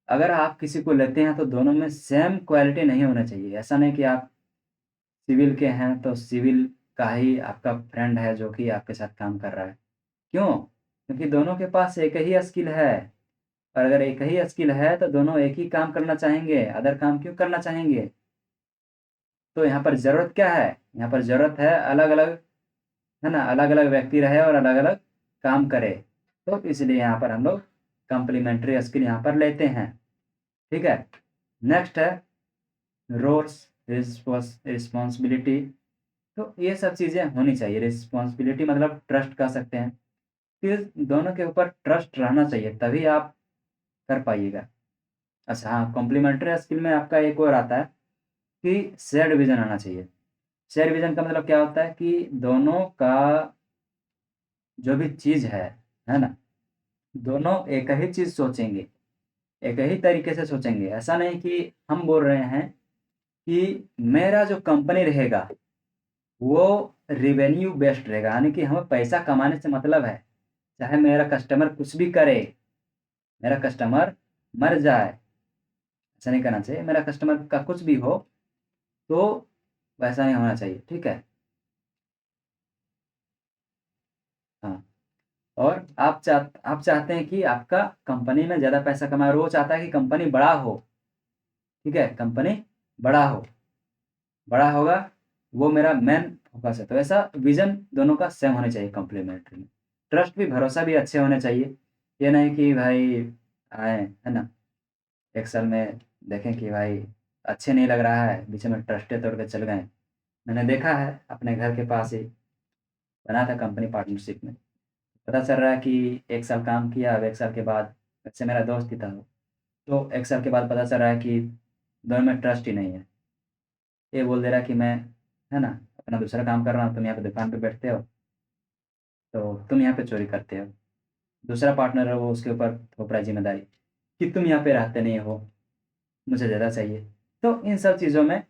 अगर आप किसी को लेते हैं तो दोनों में सेम क्वालिटी नहीं होना चाहिए। ऐसा नहीं कि आप सिविल के हैं तो सिविल का ही आपका फ्रेंड है जो कि आपके साथ काम कर रहा है। क्यों? क्योंकि दोनों के पास एक ही स्किल है, और अगर एक ही स्किल है तो दोनों एक ही काम करना चाहेंगे, अदर काम क्यों करना चाहेंगे? तो यहाँ पर ज़रूरत क्या है? यहाँ पर ज़रूरत है अलग-अलग, है ना? अलग-अलग व्यक्ति रहे और अलग-अलग काम करे। तो इसलिए यहाँ पर हम लोग कॉम्प्लीमेंट्री स्किल यहाँ पर लेते हैं, ठीक है? नेक्स्ट है रोल्स, रिस्पॉन्सिबिलिटी। तो ये सब चीज़ें होनी चाहिए। रिस्पॉन्सिबिलिटी मतलब ट्रस्ट कह सकते हैं, कि दोनों के ऊपर ट्रस्ट रहना चाहिए, तभी आप कर पाइएगा। अच्छा हाँ, कॉम्प्लीमेंट्री स्किल में आपका एक और आता है कि शेयर्ड विज़न आना चाहिए। शेयर विज़न का मतलब क्या होता है कि दोनों का जो भी चीज़ है ना? दोनों एक ही चीज़ सोचेंगे, एक ही तरीके से सोचेंगे। ऐसा नहीं कि हम बोल रहे हैं कि मेरा जो कंपनी रहेगा, वो रेवेन्यू बेस्ड रहेगा, यानी कि हमें पैसा कमाने से मतलब है। चाहे मेरा कस्टमर कुछ भी करे, मेरा कस्टमर मर जाए, ऐसा नहीं करना चाहिए। मेरा कस्टमर का कुछ भी हो, तो वैसा नहीं होना चाहिए, ठीक है? हाँ, और आप चाहते हैं कि आपका कंपनी में ज़्यादा पैसा कमाए और वो चाहता है कि कंपनी बड़ा हो, ठीक है? कंपनी बड़ा हो, बड़ा होगा, वो मेरा मेन फ़ोकस है। तो ऐसा विज़न दोनों का सेम होना चाहिए कॉम्प्लीमेंट्री में। ट्रस्ट भी, भरोसा भी अच्छे होने चाहिए। ये नहीं कि भाई आए, है ना? 1 साल में देखें कि भाई अच्छे नहीं लग रहा है, बीच में ट्रस्टे तोड़ के चल गए। मैंने देखा है अपने घर के पास ही, बना था कंपनी पार्टनरशिप में। पता चल रहा है कि 1 साल काम किया, अब 1 साल के बाद, वैसे मेरा दोस्त ही था वो, तो 1 साल के बाद पता चल रहा है कि दोनों में ट्रस्ट ही नहीं है। ये बोल दे रहा है कि मैं, है ना, अपना दूसरा काम कर रहा हूँ, तुम यहाँ पे दुकान पे बैठते हो, तो तुम यहाँ पे चोरी करते हो। दूसरा पार्टनर है वो, उसके ऊपर थोप रहा है ज़िम्मेदारी कि तुम यहाँ पे रहते नहीं हो, मुझे ज़्यादा चाहिए। तो इन सब चीज़ों में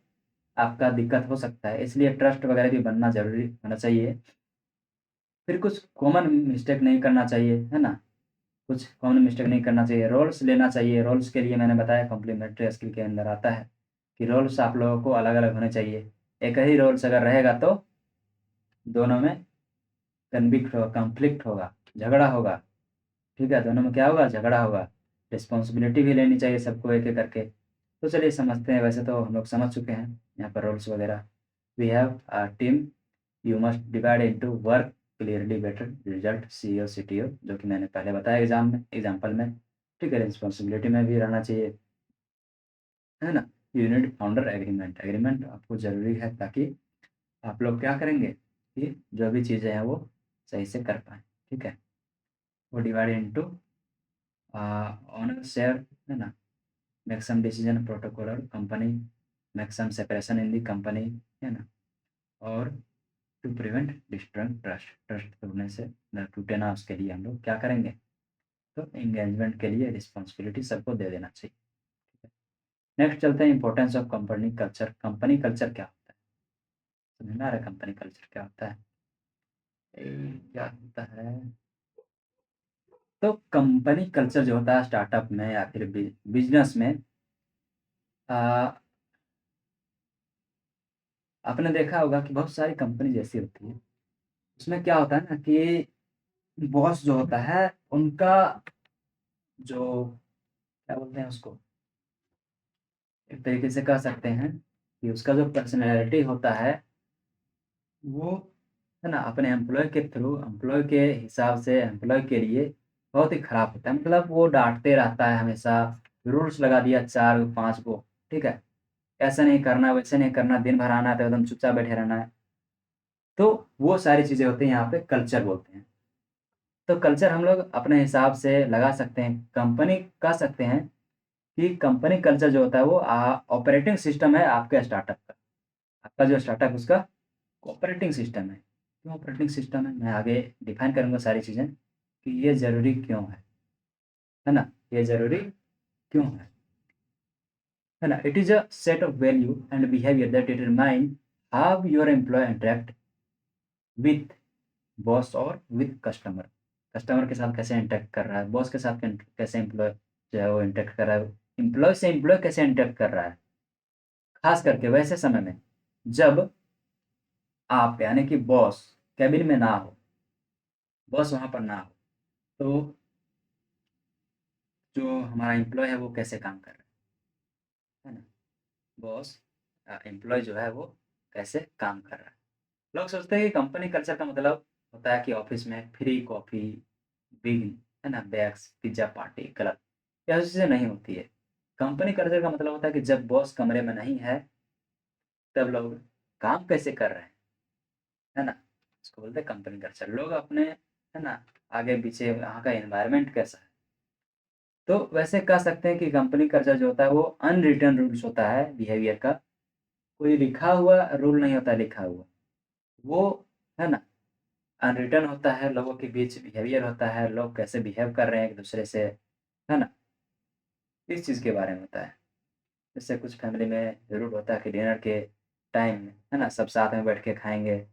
आपका दिक्कत हो सकता है, इसलिए ट्रस्ट वगैरह भी बनना ज़रूरी होना चाहिए। फिर कुछ कॉमन मिस्टेक नहीं करना चाहिए, है ना? कुछ कॉमन मिस्टेक नहीं करना चाहिए, रोल्स लेना चाहिए। रोल्स के लिए मैंने बताया कॉम्प्लीमेंट्री स्किल के अंदर आता है कि रोल्स आप लोगों को अलग-अलग होने चाहिए। एक ही रोल्स अगर रहेगा तो दोनों में कॉन्फ्लिक्ट होगा, झगड़ा होगा, ठीक है? दोनों में क्या होगा? झगड़ा होगा। रिस्पॉन्सिबिलिटी भी लेनी चाहिए सबको एक-एक करके। तो चलिए समझते हैं, वैसे तो हम लोग समझ चुके हैं यहाँ पर रोल्स वगैरह। We have a team, you must divide into work clearly better result CEO CTO, जो कि मैंने पहले बताया एग्जाम्पल में, ठीक है? रिस्पॉन्सिबिलिटी में भी रहना चाहिए, है ना? यूनिट फाउंडर एग्रीमेंट, एग्रीमेंट आपको ज़रूरी है ताकि आप लोग क्या करेंगे कि जो भी चीज़ें हैं वो सही से कर पाएँ, ठीक है? वो डिवाइड इनटू ओनर शेयर, है ना? मेक सम डिसीजन प्रोटोकॉलर company, make some separation in the company, है ना? और to prevent destroying trust, trust तोड़ने से न टूटे ना, उसके लिए हम लोग क्या करेंगे? तो एंगेजमेंट के लिए रिस्पॉन्सिबिलिटी सबको दे देना चाहिए, ठीक है? नेक्स्ट चलते हैं importance of company culture. Company culture क्या होता है? समझ में आ रहा है कंपनी कल्चर क्या होता है? क्या होता है? तो कंपनी कल्चर जो होता है स्टार्टअप में या फिर बिजनेस में, आ, आपने देखा होगा कि बहुत सारी कंपनी जैसी होती है, उसमें क्या होता है ना कि बॉस जो होता है उनका जो, क्या बोलते हैं उसको, एक तरीके से कह सकते हैं कि उसका जो पर्सनैलिटी होता है वो, है ना, अपने एम्प्लॉय के थ्रू, एम्प्लॉय के हिसाब से, एम्प्लॉय के लिए बहुत ही खराब होता है। मतलब वो डाँटते रहता है हमेशा, रूल्स लगा दिया 4-5 गो, ठीक है? ऐसा नहीं करना, वैसे नहीं करना, दिन भर आना है तो एकदम चुपचाप बैठे रहना है। तो वो सारी चीज़ें होती हैं, यहाँ पे कल्चर बोलते हैं। तो कल्चर हम लोग अपने हिसाब से लगा सकते हैं। कंपनी कह सकते हैं कि कंपनी कल्चर जो होता है वो ऑपरेटिंग सिस्टम है आपके स्टार्टअप का। आपका जो स्टार्टअप उसका ऑपरेटिंग सिस्टम है। क्यों ऑपरेटिंग सिस्टम है? मैं आगे डिफाइन करूँगा सारी चीज़ें कि ये ज़रूरी क्यों है ना? ये ज़रूरी क्यों है ना? It is a set of value and behaviour that determine how your employee interact with boss और विथ कस्टमर। कस्टमर के साथ कैसे इंटरैक्ट कर रहा है, बॉस के साथ कैसे एम्प्लॉय जो है वो इंटरैक्ट कर रहा है, एम्प्लॉय से एम्प्लॉय कैसे इंटरैक्ट कर रहा है। खास करके वैसे समय में जब आप यानी कि बॉस केबिन में ना हो, बॉस वहाँ पर ना हो, तो जो हमारा एम्प्लॉय है वो कैसे काम कर रहा है ना? बॉस एम्प्लॉय जो है वो कैसे काम कर रहा है। लोग सोचते हैं कि कंपनी कल्चर का मतलब होता है कि ऑफिस में फ्री कॉफ़ी, बिग है ना, बैग्स, पिज़्ज़ा पार्टी, गलत। ये ऐसी चीज़ें नहीं होती है। कंपनी कल्चर का मतलब होता है कि जब बॉस कमरे में नहीं है, तब लोग काम कैसे कर रहे हैं, है ना? इसको बोलते हैं कंपनी कल्चर। लोग अपने, है ना, आगे-पीछे वहाँ का एनवायरनमेंट कैसा है। तो वैसे कह सकते हैं कि कंपनी कल्चर जो होता है वो अनरिटन रूल्स होता है बिहेवियर का। कोई लिखा हुआ रूल नहीं होता लिखा हुआ। वो, है ना, अनरिटन होता है, लोगों के बीच बिहेवियर होता है, लोग कैसे बिहेव कर रहे हैं एक-दूसरे से, है ना? इस चीज़ के बारे में होता है। जैसे कुछ फैमिली में ज़रूर होता है कि डिनर के टाइम में, है ना, सब साथ में बैठ के खाएँगे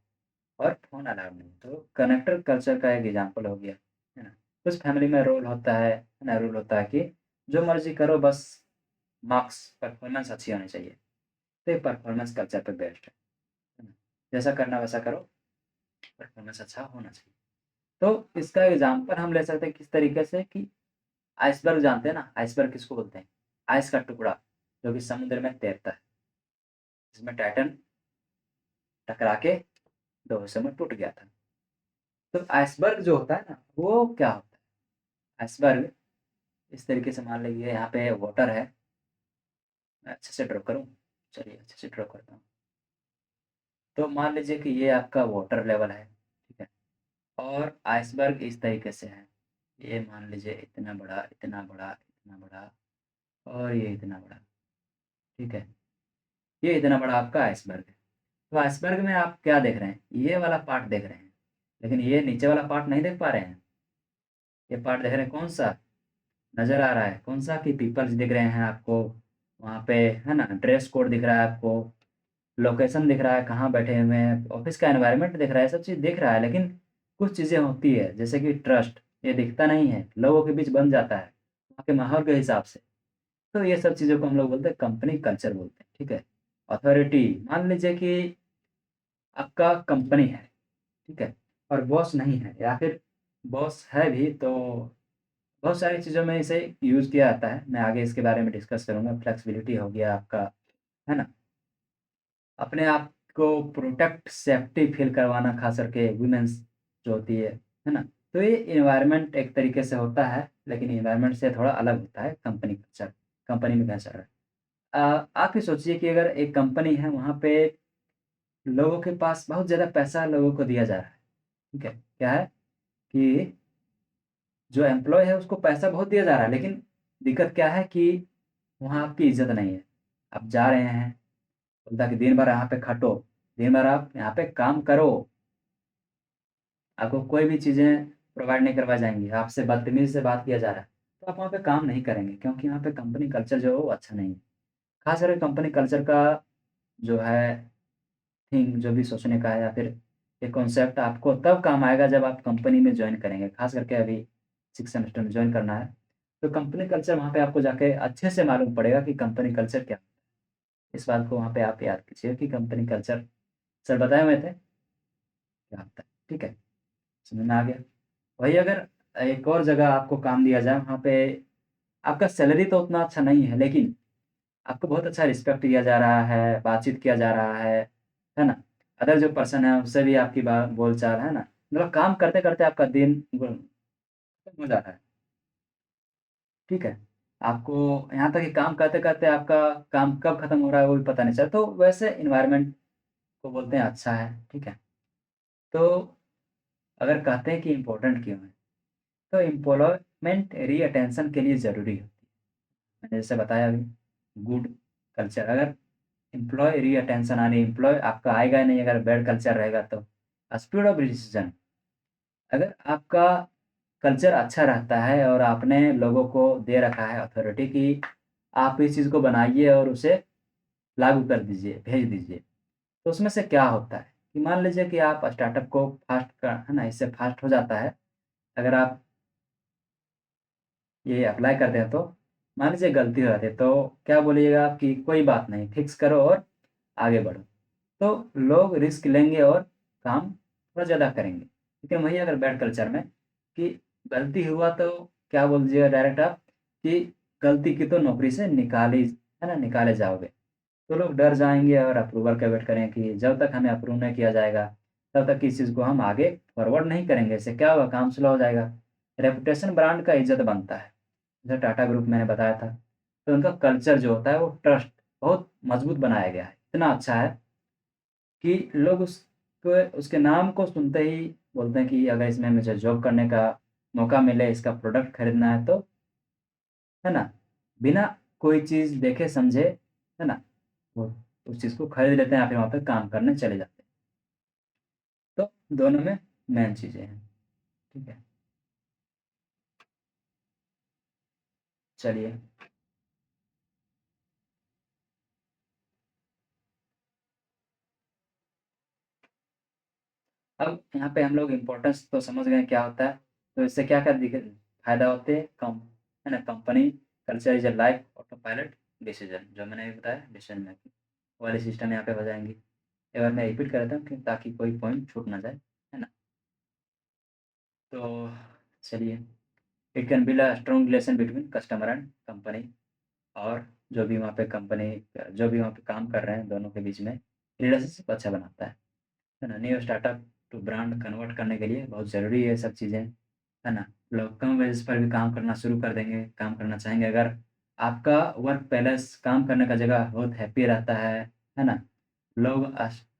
और फ़ोन अलाउड नहीं। तो कनेक्टर कल्चर का एक एग्ज़ाम्पल हो गया, है ना? कुछ फैमिली में रोल होता है ना, रूल होता है कि जो मर्ज़ी करो बस मार्क्स परफ़ॉर्मेंस अच्छी होनी चाहिए। तो ये परफ़ॉर्मेंस कल्चर पे बेस्ड है ना? जैसा करना वैसा करो, परफ़ॉर्मेंस अच्छा होना चाहिए। तो इसका एग्ज़ाम्पल हम ले सकते हैं किस तरीके से कि आइसबर्ग जानते हैं ना? आइसबर्ग किसको बोलते हैं? आइस का टुकड़ा जो कि समुद्र में तैरता है, जिसमें टाइटन टकरा के 2 हिस्सों में टूट गया था। तो आइसबर्ग जो होता है ना, वो क्या होता है? आइसबर्ग इस तरीके से मान लीजिए यहाँ पे वाटर है, मैं अच्छे से ड्रॉ करूँ? चलिए अच्छे से ड्रॉ करता हूँ। तो मान लीजिए कि ये आपका वाटर लेवल है, ठीक है? और आइसबर्ग इस तरीके से है। ये मान लीजिए इतना बड़ा, इतना बड़ा, इतना बड़ा और ये इतना बड़ा, ठीक है? ये इतना बड़ा आपका आइसबर्ग है। तो आइसबर्ग में आप क्या देख रहे हैं? ये वाला पार्ट देख रहे हैं, लेकिन ये नीचे वाला पार्ट नहीं देख पा रहे हैं। ये पार्ट देख रहे हैं कौन-सा? नज़र आ रहा है, कौन-सा कि पीपल्स दिख रहे हैं आपको, वहाँ पे, है ना? ड्रेस कोड दिख रहा है आपको, लोकेशन दिख रहा है, कहाँ बैठे हुए हैं, ऑफ़िस का एनवायरनमेंट दिख रहा है, सब चीज़ दिख रहा है, लेकिन कुछ चीज़ें होती है, जैसे कि ट्रस्ट, ये दिखता नहीं है, लोगों के बीच बन जाता है, वहाँ के माहौल के हिसाब से। तो ये सब चीज़ों को हम लोग बोलते हैं कंपनी कल्चर बोलते हैं, ठीक है? अथॉरिटी, मान लीजिए कि आपका कंपनी है, ठीक है? और बॉस नहीं है या फिर बॉस है भी तो बहुत सारी चीज़ों में इसे यूज़ किया जाता है। मैं आगे इसके बारे में डिस्कस करूँगा। फ्लेक्सिबिलिटी हो गया आपका, है ना? अपने आप को प्रोटेक्ट, सेफ्टी फ़ील करवाना, ख़ास करके वुमेन्स जो होती है ना? तो ये एनवायरनमेंट एक तरीके से होता है, लेकिन एनवायरनमेंट से थोड़ा अलग होता है कंपनी कल्चर, कंपनी में कैसा है। आप ही सोचिए कि अगर एक कंपनी है, वहाँ पे लोगों के पास बहुत ज़्यादा पैसा लोगों को दिया जा रहा है, ठीक है? क्या है कि जो एम्प्लॉयी है उसको पैसा बहुत दिया जा रहा है, लेकिन दिक्कत क्या है कि वहाँ आपकी इज़्ज़त नहीं है। आप जा रहे हैं, बोलता है कि दिन भर यहाँ पे खटो, दिन भर आप यहाँ पे काम करो, आपको कोई भी चीज़ें प्रोवाइड नहीं करवाई जाएँगी, आपसे बदतमीज़ी से बात किया जा रहा है, तो आप वहाँ पे काम नहीं करेंगे क्योंकि यहाँ पे कंपनी कल्चर जो है वो अच्छा नहीं है। ख़ास करके कंपनी कल्चर का जो है थिंक जो भी सोचने का है या फिर ये कॉन्सेप्ट आपको तब काम आएगा जब आप कंपनी में जॉइन करेंगे। ख़ास करके अभी 6th सेमेस्टर में जॉइन करना है, तो कंपनी कल्चर वहाँ पे आपको जाके अच्छे से मालूम पड़ेगा कि कंपनी कल्चर क्या है। इस बात को वहाँ पे आप याद कीजिए कि कंपनी कल्चर सर बताए हुए थे, क्या होता है, ठीक है? समझ में आ गया? वही अगर एक और जगह आपको काम दिया जाए, वहाँ पे आपका सैलरी तो उतना अच्छा नहीं है, लेकिन आपको बहुत अच्छा रिस्पेक्ट दिया जा रहा है, बातचीत किया जा रहा है ना? अदर जो पर्सन है उससे भी आपकी बा बोलचाल, है ना? मतलब काम करते-करते आपका दिन खत्म हो जाता है, ठीक है? आपको यहाँ तक कि काम करते-करते आपका काम कब खत्म हो रहा है वो भी पता नहीं चलता, तो वैसे एनवायरनमेंट को बोलते हैं अच्छा है, ठीक है? तो अगर कहते हैं कि इम्पोर्टेंट क्यों है? तो एम्प्लॉयमेंट रीअटेंशन के लिए ज़रूरी होती है। मैंने जैसे बताया अभी, गुड कल्चर अगर एम्प्लॉयी रीअटेंशन यानी एम्प्लॉयी आपका आएगा ही नहीं अगर बैड कल्चर रहेगा तो। स्पीड ऑफ डिसीज़न, अगर आपका कल्चर अच्छा रहता है और आपने लोगों को दे रखा है अथॉरिटी कि आप इस चीज़ को बनाइए और उसे लागू कर दीजिए, भेज दीजिए। तो उसमें से क्या होता है कि मान लीजिए कि आप स्टार्टअप को फ़ास्ट का है ना, इससे फ़ास्ट हो जाता है। अगर आप ये अप्लाई करते हैं तो मान लीजिए गलती हो जाती है, तो क्या बोलिएगा आप कि कोई बात नहीं, फिक्स करो और आगे बढ़ो। तो लोग रिस्क लेंगे और काम थोड़ा ज़्यादा करेंगे। लेकिन वहीं अगर बैड कल्चर में कि गलती हुआ तो क्या बोल दीजिएगा डायरेक्ट आप कि गलती की तो नौकरी से निकाले, है ना, निकाले जाओगे। तो लोग डर जाएँगे और अप्रूवल का वेट करेंगे कि जब तक हमें अप्रूव नहीं किया जाएगा, तब तक इस चीज़ को हम आगे फॉरवर्ड नहीं करेंगे। इससे क्या होगा, काम स्लो हो जाएगा। रेपुटेशन ब्रांड का इज़्ज़त बनता है। जैसे टाटा ग्रुप मैंने बताया था, तो उनका कल्चर जो होता है वो ट्रस्ट बहुत मज़बूत बनाया गया है। इतना अच्छा है कि लोग उसको उसके नाम को सुनते ही बोलते हैं कि अगर इसमें मुझे जॉब करने का मौका मिले, इसका प्रोडक्ट खरीदना है तो, है ना? बिना कोई चीज़ देखे समझे, है ना? वो उस चीज़ को खरीद लेते हैं या फिर वहाँ पे काम करने चले जाते हैं। तो दोनों में मेन चीज़ें हैं, ठीक है? चलिए, अब यहाँ पे हम लोग इम्पोर्टेंस तो समझ गए क्या होता है। तो इससे क्या-क्या फ़ायदा होते हैं, है ना? Company culture is a life auto pilot decision, जो मैंने अभी बताया डिसीज़न मेकिंग वाले सिस्टम यहाँ पे हो जाएँगी। एक बार मैं रिपीट कर देता हूँ कि ताकि कोई पॉइंट छूट ना जाए, है ना? तो चलिए, it can build a strong relation between customer and company, और जो भी वहाँ पे काम कर रहे हैं, दोनों के बीच में रिलेशनशिप अच्छा बनाता है ना? New startup to brand convert करने के लिए बहुत ज़रूरी है ये सब चीज़ें, है ना? लोग कम वेजेस पर भी काम करना शुरू कर देंगे, काम करना चाहेंगे अगर आपका वर्क बैलेंस, काम करने का जगह बहुत हैप्पी रहता है ना? लोग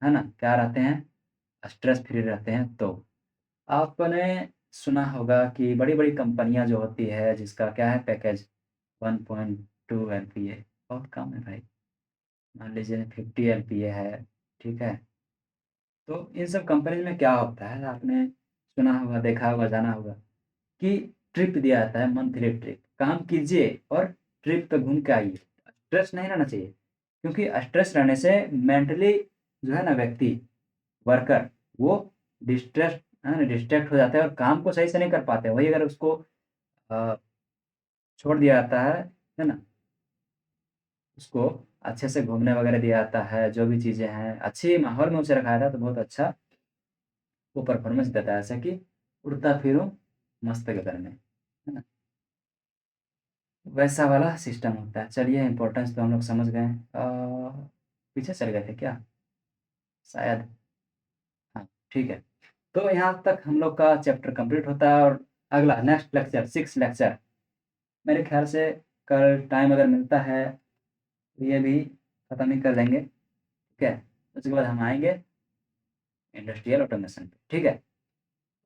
है ना, क्या रहते हैं, स्ट्रेस फ्री रहते हैं तो। आपने सुना होगा कि बड़ी-बड़ी कंपनियाँ जो होती है जिसका क्या है पैकेज 1.2 एलपीए, बहुत कम है भाई। मान लीजिए 50 एलपीए है, ठीक है? तो इन सब कंपनीज़ में क्या होता है, आपने सुना होगा, देखा होगा, जाना होगा कि ट्रिप दिया जाता है, मंथली ट्रिप। काम कीजिए और ट्रिप पे घूम के आइए। स्ट्रेस नहीं रहना चाहिए, क्योंकि स्ट्रेस रहने से मेंटली जो है ना व्यक्ति, वर्कर, वो डिस्ट्रैक्ट हो जाता है और काम को सही से नहीं कर पाते। वही अगर उसको अ, छोड़ दिया जाता है ना? उसको अच्छे से घूमने वगैरह दिया जाता है, जो भी चीज़ें हैं, अच्छी माहौल में उसे रखा जाता है तो बहुत अच्छा वो परफ़ॉर्मेंस देता है, ऐसा कि उड़ता फिरूँ मस्त गगन में, है ना? वैसा वाला सिस्टम होता है। चलिए, इम्पोर्टेंस तो हम लोग समझ गए। पीछे चले गए थे क्या? शायद। हाँ, ठीक है। तो यहाँ तक हम लोग का चैप्टर कंप्लीट होता है और अगला नेक्स्ट लेक्चर 6 लेक्चर मेरे ख़्याल से कल टाइम अगर मिलता है तो ये भी खत्म ही कर देंगे, ठीक है? उसके बाद हम आएँगे इंडस्ट्रियल ऑटोमेशन पे, ठीक है?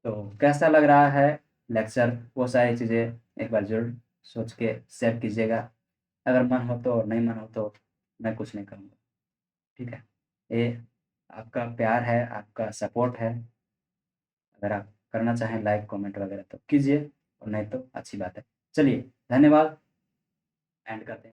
तो कैसा लग रहा है लेक्चर, वो सारी चीज़ें एक बार ज़रूर सोच के शेयर कीजिएगा। अगर मन हो तो, नहीं मन हो तो मैं कुछ नहीं करूँगा, ठीक है? ये आपका प्यार है, आपका सपोर्ट है। अगर आप करना चाहें लाइक, कमेंट वगैरह तो कीजिए और नहीं तो अच्छी बात है। चलिए, धन्यवाद, एंड करते हैं।